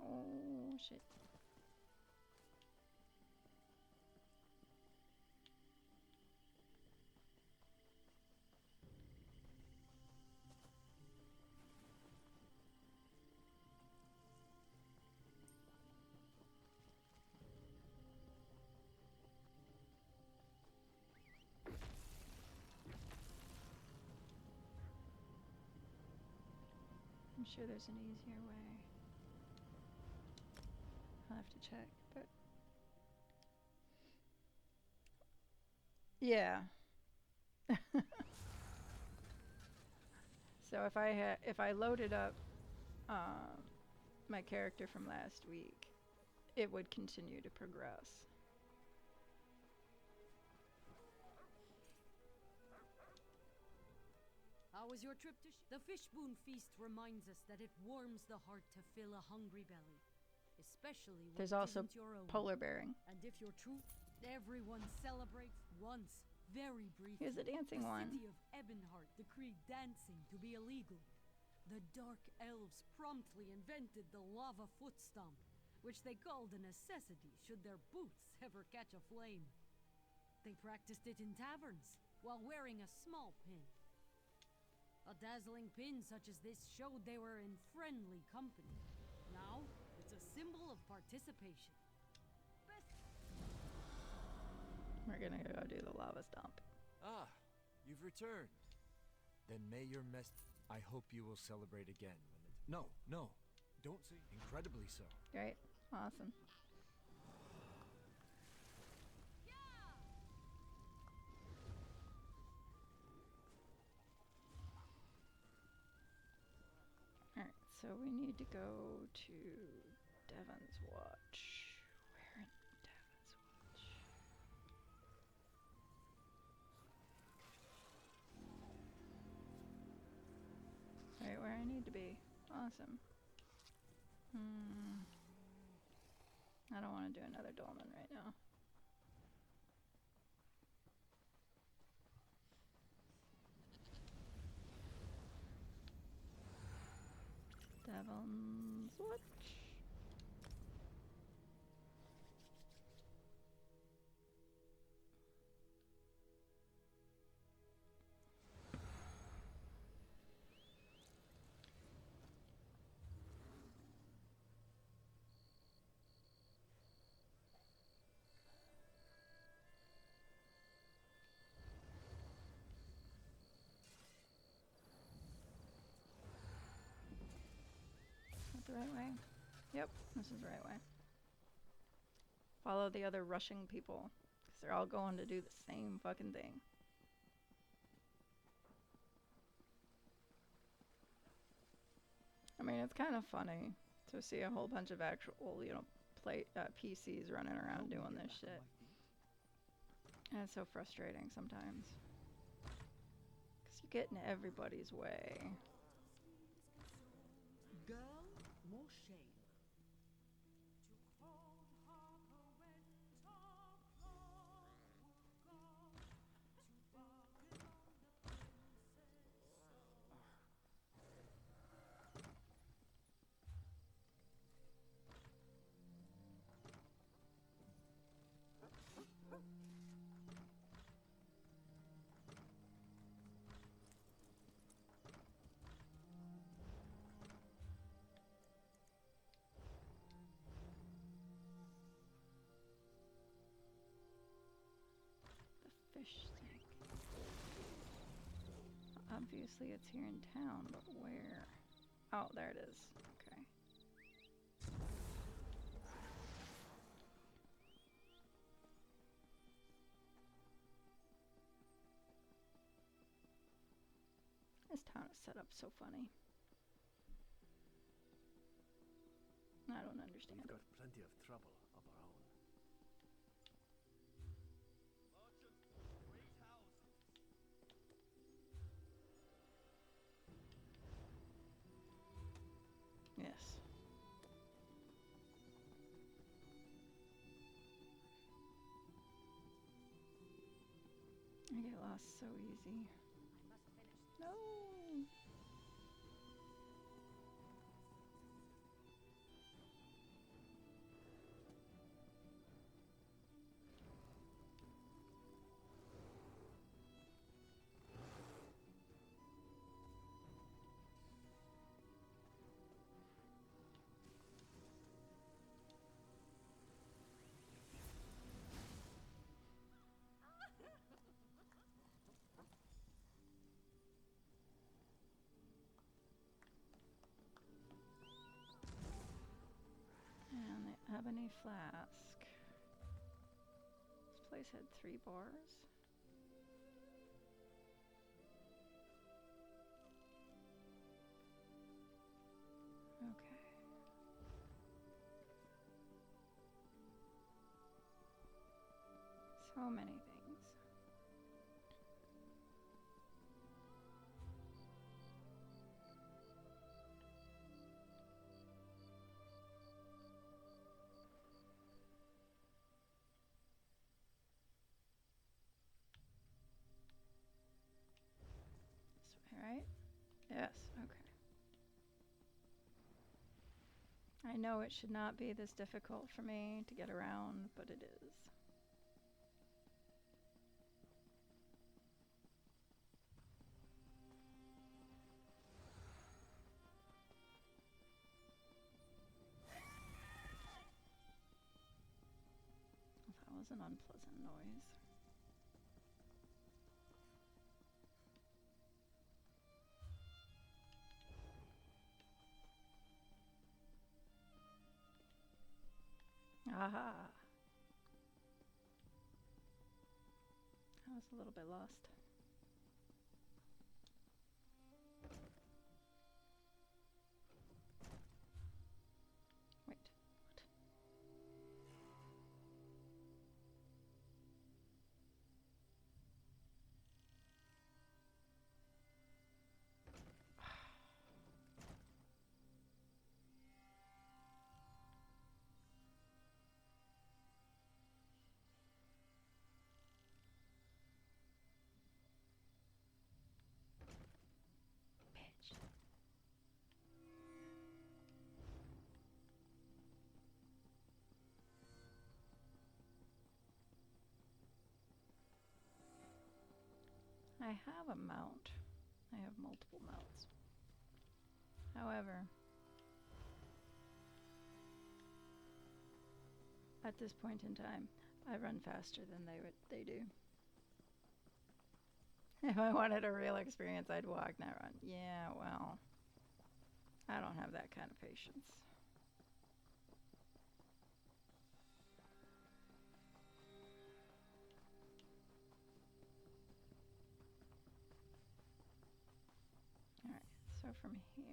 Oh, shit. I'm sure there's an easier way. I'll have to check, but... Yeah. So if I loaded up my character from last week, it would continue to progress. How was your trip to The Fishboon Feast reminds us that it warms the heart to fill a hungry belly. Especially when There's it also isn't your own. polar bearing. And if you're true, everyone celebrates once, very briefly. Here's a dancing the one. city of Ebonheart decreed dancing to be illegal. The Dark Elves promptly invented the lava foot stomp, which they called a necessity should their boots ever catch a flame. They practiced it in taverns, while wearing a small pin. A dazzling pin such as this showed they were in friendly company. Now, it's a symbol of participation. We're gonna go do the lava stomp. Ah, you've returned. Then may your mess... I hope you will celebrate again when the... No, no. Don't say incredibly so. Great. Awesome. Alright, so we need to go to Devon's Watch. Where in Devon's Watch? Right where I need to be. Awesome. I don't want to do another dolmen right now. Devon's Watch. The right way? Yep, this is the right way. Follow the other rushing people, because they're all going to do the same fucking thing. I mean, it's kind of funny to see a whole bunch of actual, PCs running around doing this shit. And it's so frustrating sometimes. get in everybody's way. Girl, more shame. Fish stick. Obviously it's here in town, but where? Oh, there it is. Okay. This town is set up so funny. I don't understand. We've got plenty of trouble of our own. Yes. I get lost so easy. No. And the ebony flask. This place had 3 bars. Okay. So many things. This way, right? Yes, okay. I know it should not be this difficult for me to get around, but it is. That was an unpleasant noise. Aha! I was a little bit lost. Wait, what? Bitch. I have a mount. I have multiple mounts. However, at this point in time, I run faster than they do. If I wanted a real experience, I'd walk, not run. Yeah, well, I don't have that kind of patience. Alright, so from here...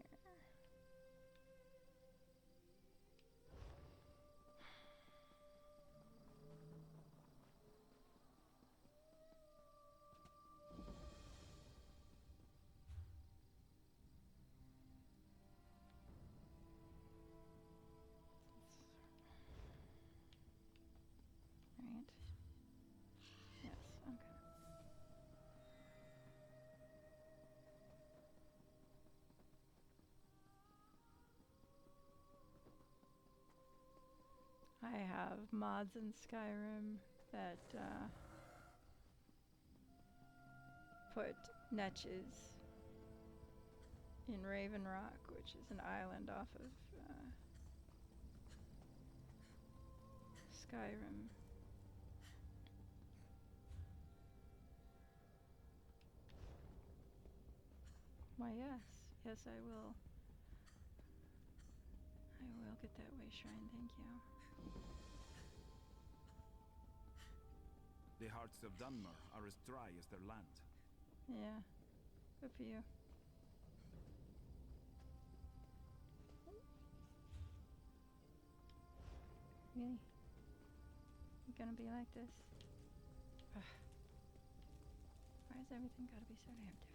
I have mods in Skyrim that put niches in Raven Rock, which is an island off of Skyrim. Why, yes. Yes, I will. I will get that way shrine, thank you. The hearts of Dunmer are as dry as their land. Yeah, good for you. Really? You gonna be like this? Ugh. Why has everything gotta be so damn difficult?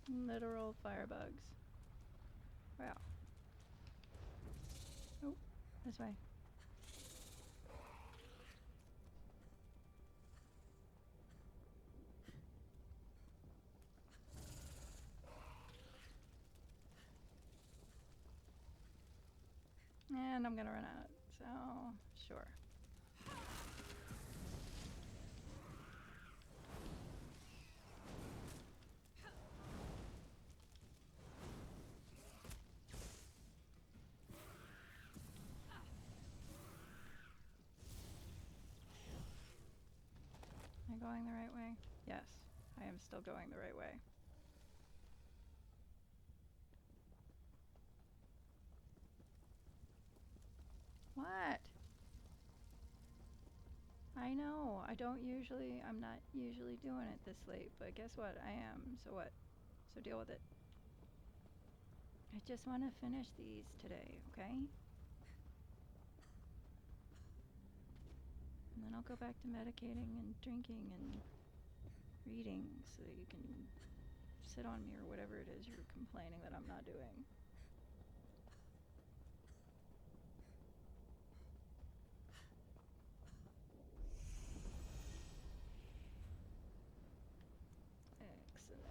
Literal firebugs. Wow. Oh, this way. And I'm gonna run out, so sure. Am I going the right way? Yes, I am still going the right way. What? I know, I'm not usually doing it this late, but guess what? I am, so what? So deal with it. I just want to finish these today, okay? And then I'll go back to medicating and drinking and reading so that you can sit on me or whatever it is you're complaining that I'm not doing. Excellent.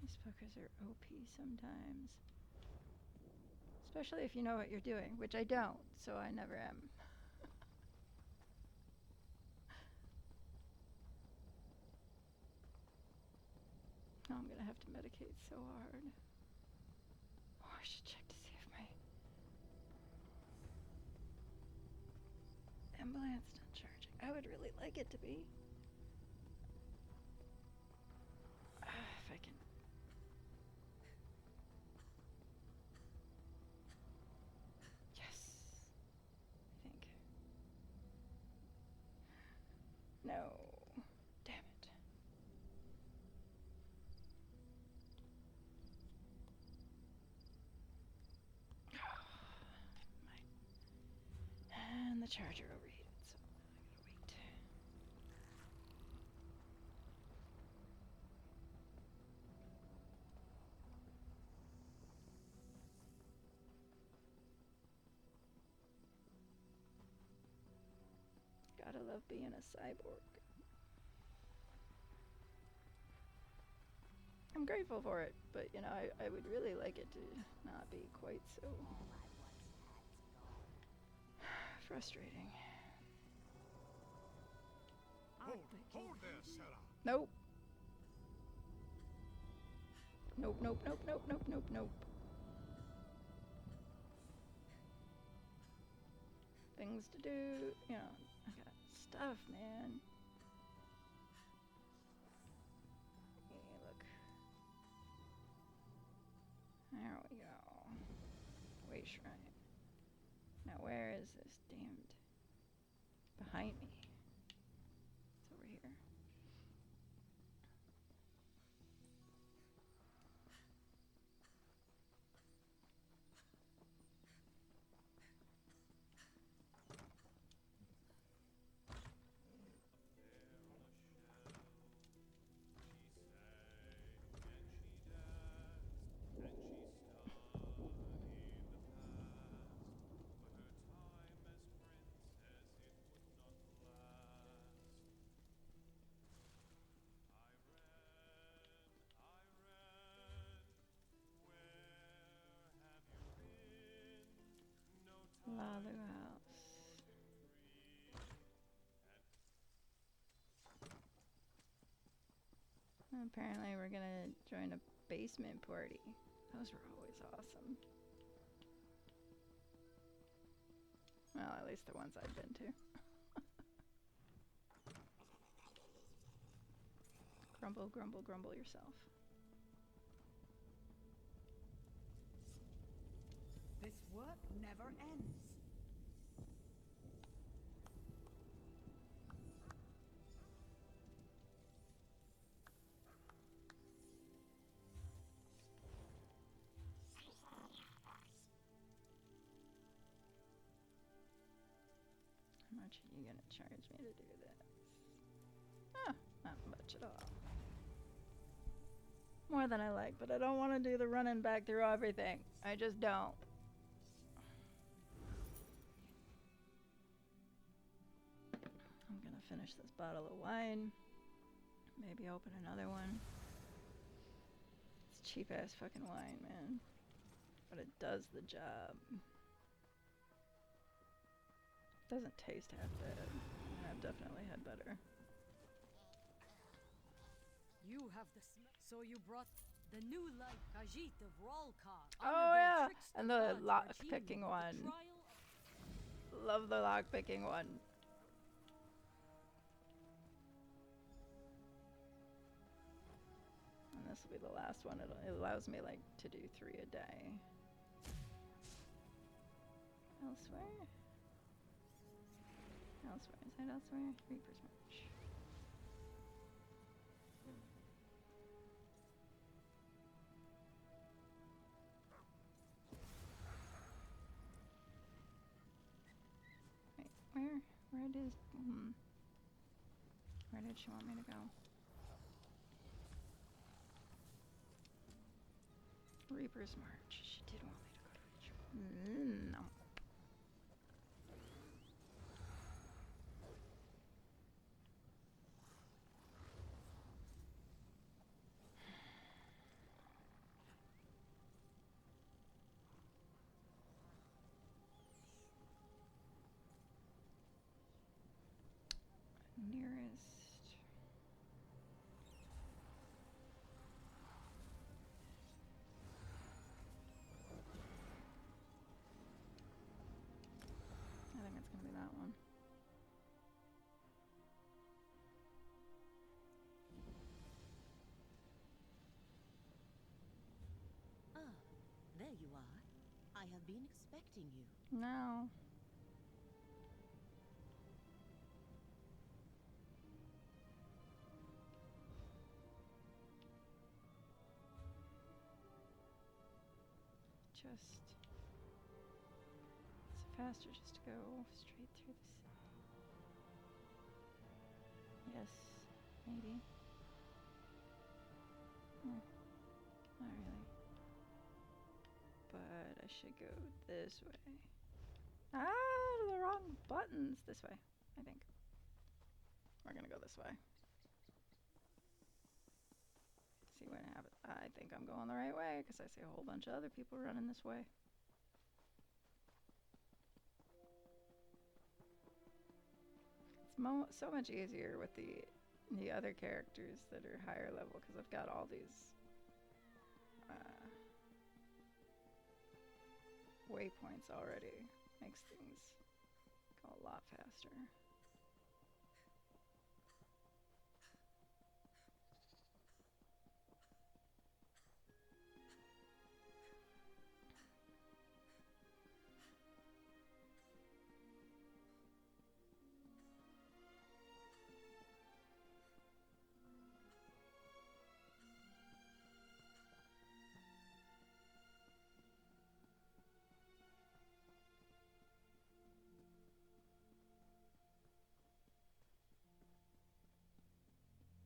These fuckers are OP sometimes. Especially if you know what you're doing, which I don't, so I never am. Oh, I'm gonna have to medicate so hard. Oh, I should check to see if my ambulance is not charging. I would really like it to be. If I can. Yes. I think. No. Damn it. And the charger overheated, so I gotta wait. Gotta love being a cyborg. I'm grateful for it, but you know, I would really like it to not be quite so frustrating. Hold there, Sarah. Nope. Nope, nope, nope, nope, nope, nope, nope. Things to do, you know, I got stuff, man. Hey, look. There we go. Way shrine. Now where is this damned behind me? Apparently we're gonna join a basement party. Those were always awesome. Well, at least the ones I've been to. Grumble, grumble, grumble yourself. This work never ends. How much are you gonna charge me to do this? Ah, not much at all. More than I like, but I don't want to do the running back through everything. I just don't. I'm gonna finish this bottle of wine. Maybe open another one. It's cheap ass fucking wine, man. But it does the job. Doesn't taste half bad. I've definitely had better. You have the so you brought the new light Khajiit of Ralkar. Oh yeah, and the lock picking one. Love the lock picking one. And this will be the last one. It allows me like to do 3 a day. Elsewhere? Elsewhere. Is that elsewhere? Reaper's March. Wait, where it is? Where did she want me to go? Reaper's March. She did want me to go to Reaper's. No. Nearest. I think it's gonna be that one. Ah, there you are. I have been expecting you. No. It's faster just to go straight through the city. Yes, maybe. Not really. But I should go this way. Ah, the wrong buttons. This way, I think. We're gonna go this way. See what happens. I think I'm going the right way because I see a whole bunch of other people running this way. It's so much easier with the other characters that are higher level because I've got all these waypoints already. Makes things go a lot faster.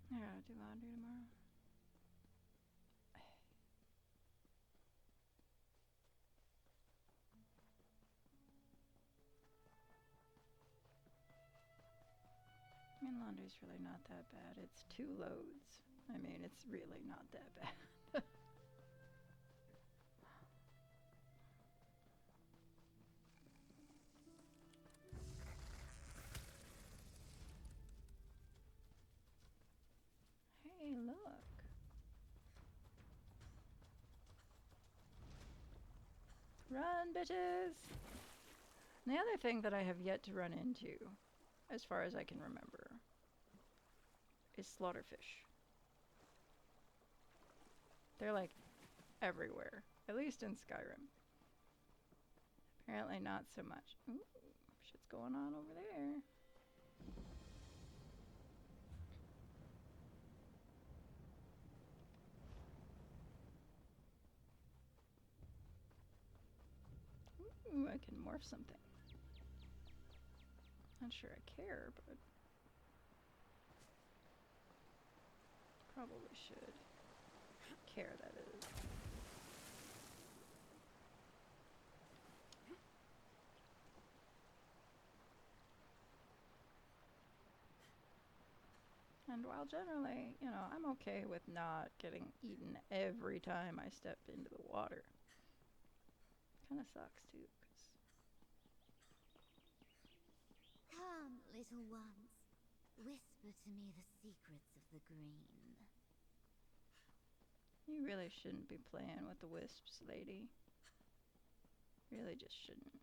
I gotta do laundry tomorrow. I mean, laundry's really not that bad. It's 2 loads. I mean, it's really not that bad. Hey, look. Run, bitches! And the other thing that I have yet to run into, as far as I can remember, is slaughterfish. They're like everywhere, at least in Skyrim. Apparently not so much. Ooh, shit's going on over there. Ooh, I can morph something. Not sure I care, but probably should. Care, that is. And while generally, you know, I'm okay with not getting eaten every time I step into the water. Kind of sucks too, 'cause Come, little ones. Whisper to me the secrets of the green. you really shouldn't be playing with the wisps, lady. Really just shouldn't.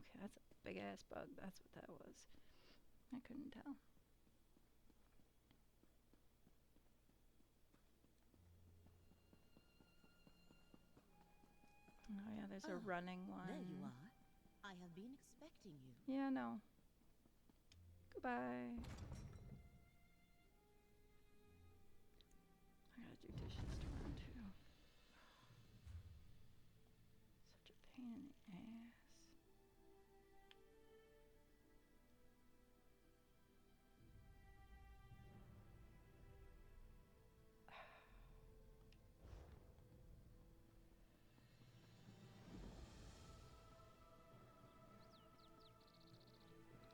Okay, that's a big ass bug. That's what that was. I couldn't tell. Oh yeah, there's a running one. There you are. I have been expecting you. Yeah, no. Goodbye. I gotta do dishes tomorrow too. Such a pain in the ass.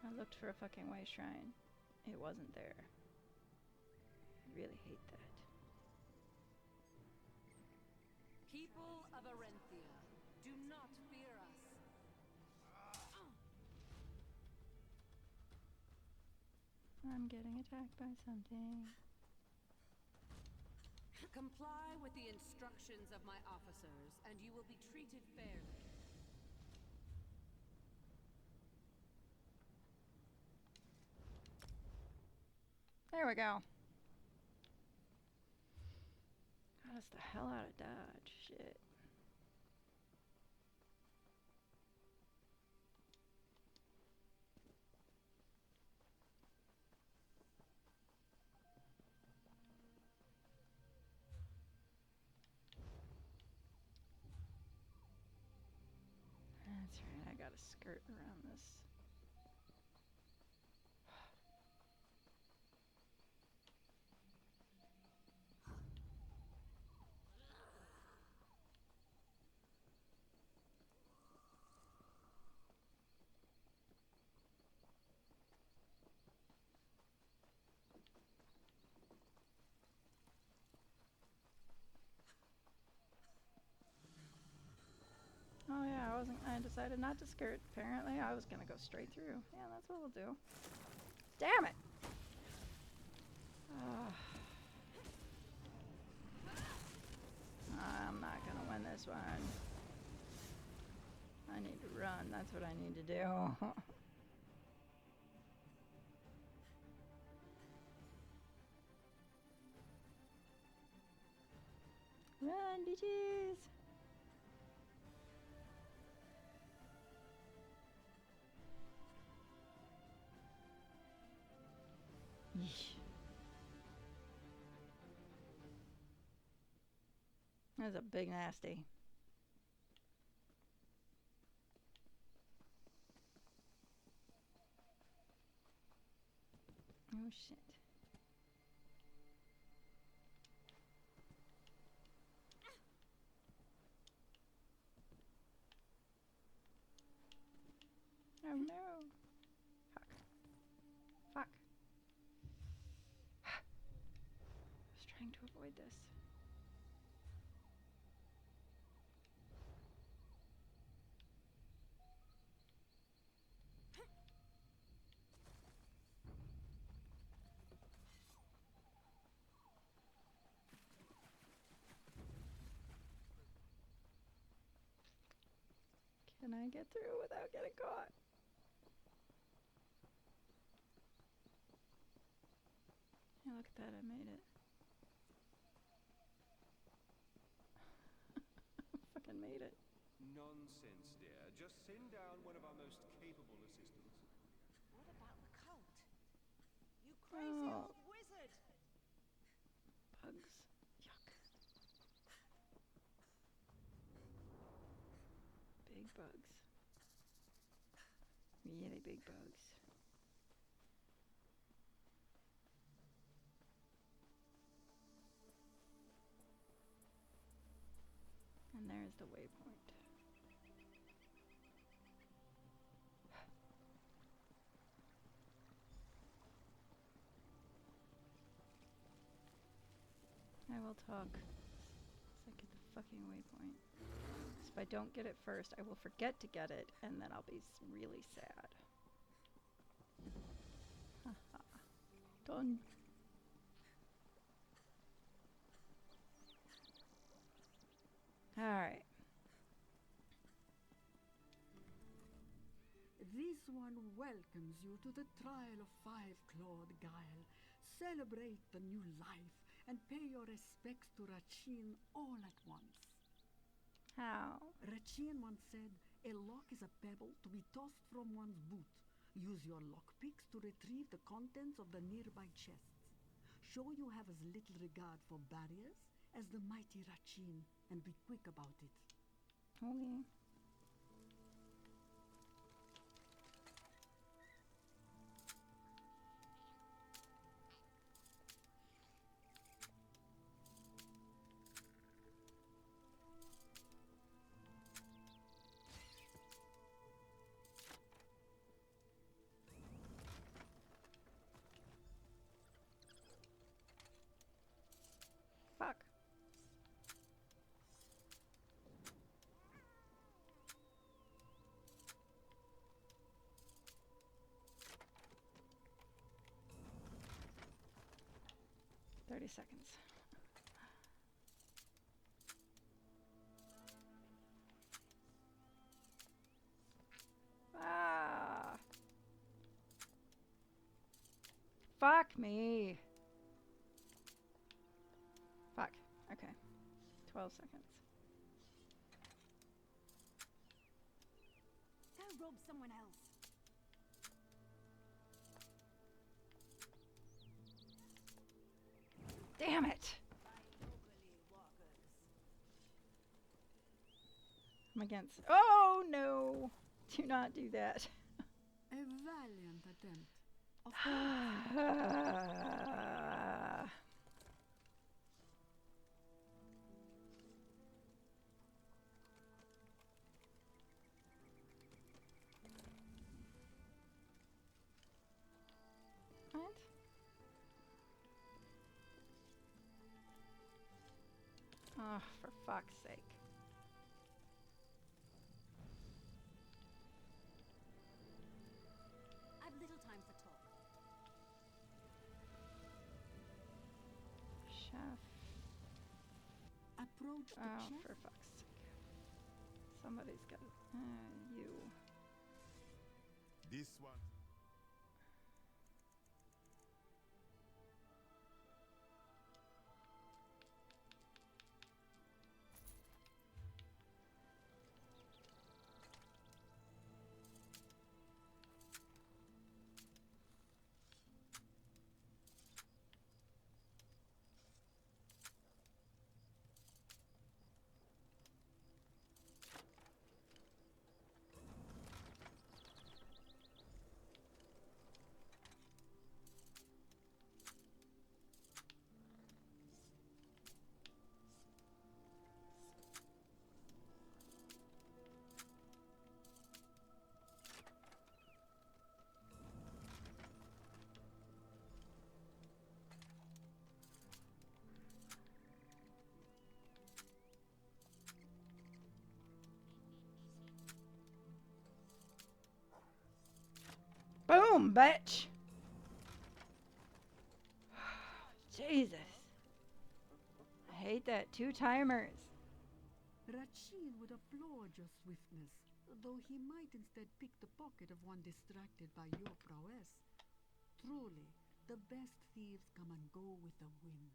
I looked for a fucking way shrine. It wasn't there. I really hate that. People of Arenthia, do not fear us. I'm getting attacked by something. Comply with the instructions of my officers, and you will be treated fairly. There we go. Got us the hell out of Dodge. Shit. That's right, I gotta skirt around this. Oh yeah, I decided not to skirt. Apparently I was gonna go straight through. Yeah, that's what we'll do. Damn it! I'm not gonna win this one. I need to run, that's what I need to do. Run, bitches! Yeesh. That's a big nasty. Oh shit. Oh no. Fuck. I was trying to avoid this. Can I get through without getting caught? Yeah, look at that, I made it. Fucking made it. Nonsense, dear. Just send down one of our most capable assistants. What about the cult? You crazy old wizard! Bugs. Yuck. Big bugs. Really big bugs. And there's the waypoint. I will talk once I get the fucking waypoint. So if I don't get it first, I will forget to get it, and then I'll be really sad. Haha. Done. Alright. This one welcomes you to the trial of Five-Clawed Guile. Celebrate the new life and pay your respects to Rachin all at once. How? Rachin once said, a lock is a pebble to be tossed from one's boot. Use your lockpicks to retrieve the contents of the nearby chests. Show you have as little regard for barriers as the mighty Rachin, and be quick about it. Okay. Fuck. Seconds. Ah. Fuck me. Fuck. Okay. 12 seconds. Go rob someone else. Damn it! I'm against. Oh no! Do not do that. A valiant attempt. Of What? Oh, for fuck's sake. I've little time for talk. Chef. Approach the Oh, chef. for fuck's sake. Somebody's got you. This one. Boom, bitch! Jesus. I hate that. 2 timers. Rachin would applaud your swiftness. though he might instead pick the pocket of one distracted by your prowess. Truly, the best thieves come and go with the wind.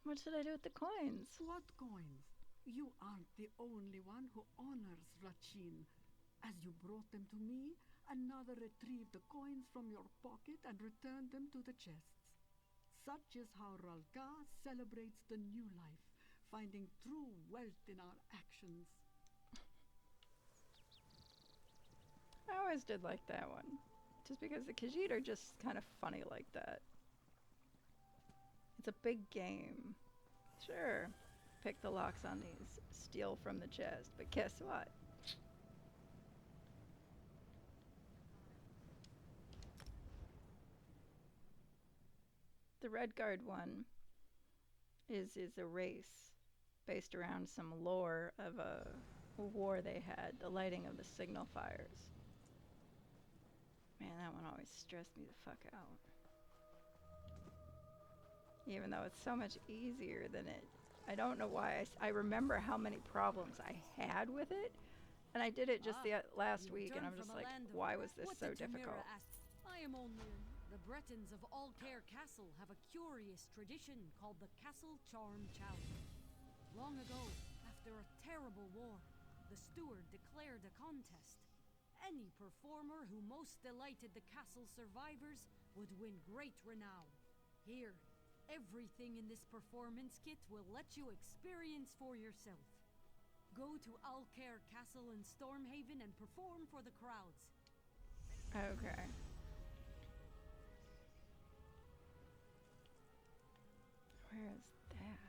What should I do with the coins? What coins? You aren't the only one who honors Rachin. As you brought them to me, another retrieved the coins from your pocket and returned them to the chests. Such is how Ralka celebrates the new life, finding true wealth in our actions. I always did like that one. Just because the Khajiit are just kind of funny like that. It's a big game. Sure, pick the locks on these, steal from the chest, but guess what? The Red Guard one is a race based around some lore of a war they had, the lighting of the signal fires. Man, that one always stressed me the fuck out. Even though it's so much easier than it. I don't know why. I remember how many problems I had with it, and I did it just last week, and I'm just like, why was this so difficult? I am only The Bretons of Alcaire Castle have a curious tradition called the Castle Charm Challenge. Long ago, after a terrible war, the steward declared a contest. Any performer who most delighted the castle survivors would win great renown. Here, everything in this performance kit will let you experience for yourself. Go to Alcaire Castle in Stormhaven and perform for the crowds. Okay. Where is that?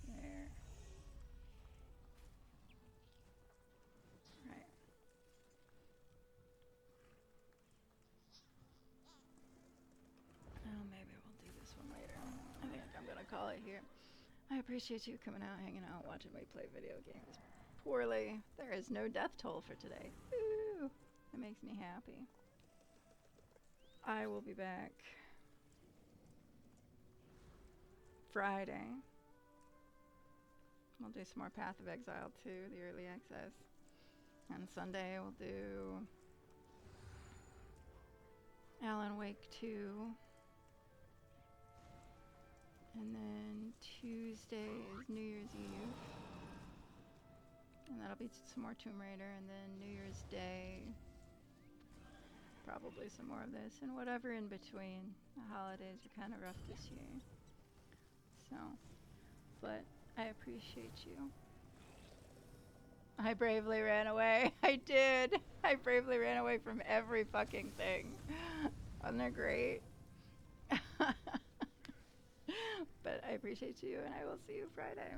There. Right. Oh, maybe we'll do this one later. I think I'm gonna call it here. I appreciate you coming out, hanging out, watching me play video games poorly. There is no death toll for today. Woo! That makes me happy. I will be back Friday. We'll do some more Path of Exile 2, the early access. And Sunday we'll do Alan Wake 2. And then Tuesday is New Year's Eve. And that'll be some more Tomb Raider. And then New Year's Day, probably some more of this. And whatever in between. The holidays are kind of rough this year. So, but I appreciate you. I bravely ran away. I did. I bravely ran away from every fucking thing. Wasn't that great? But I appreciate you, and I will see you Friday.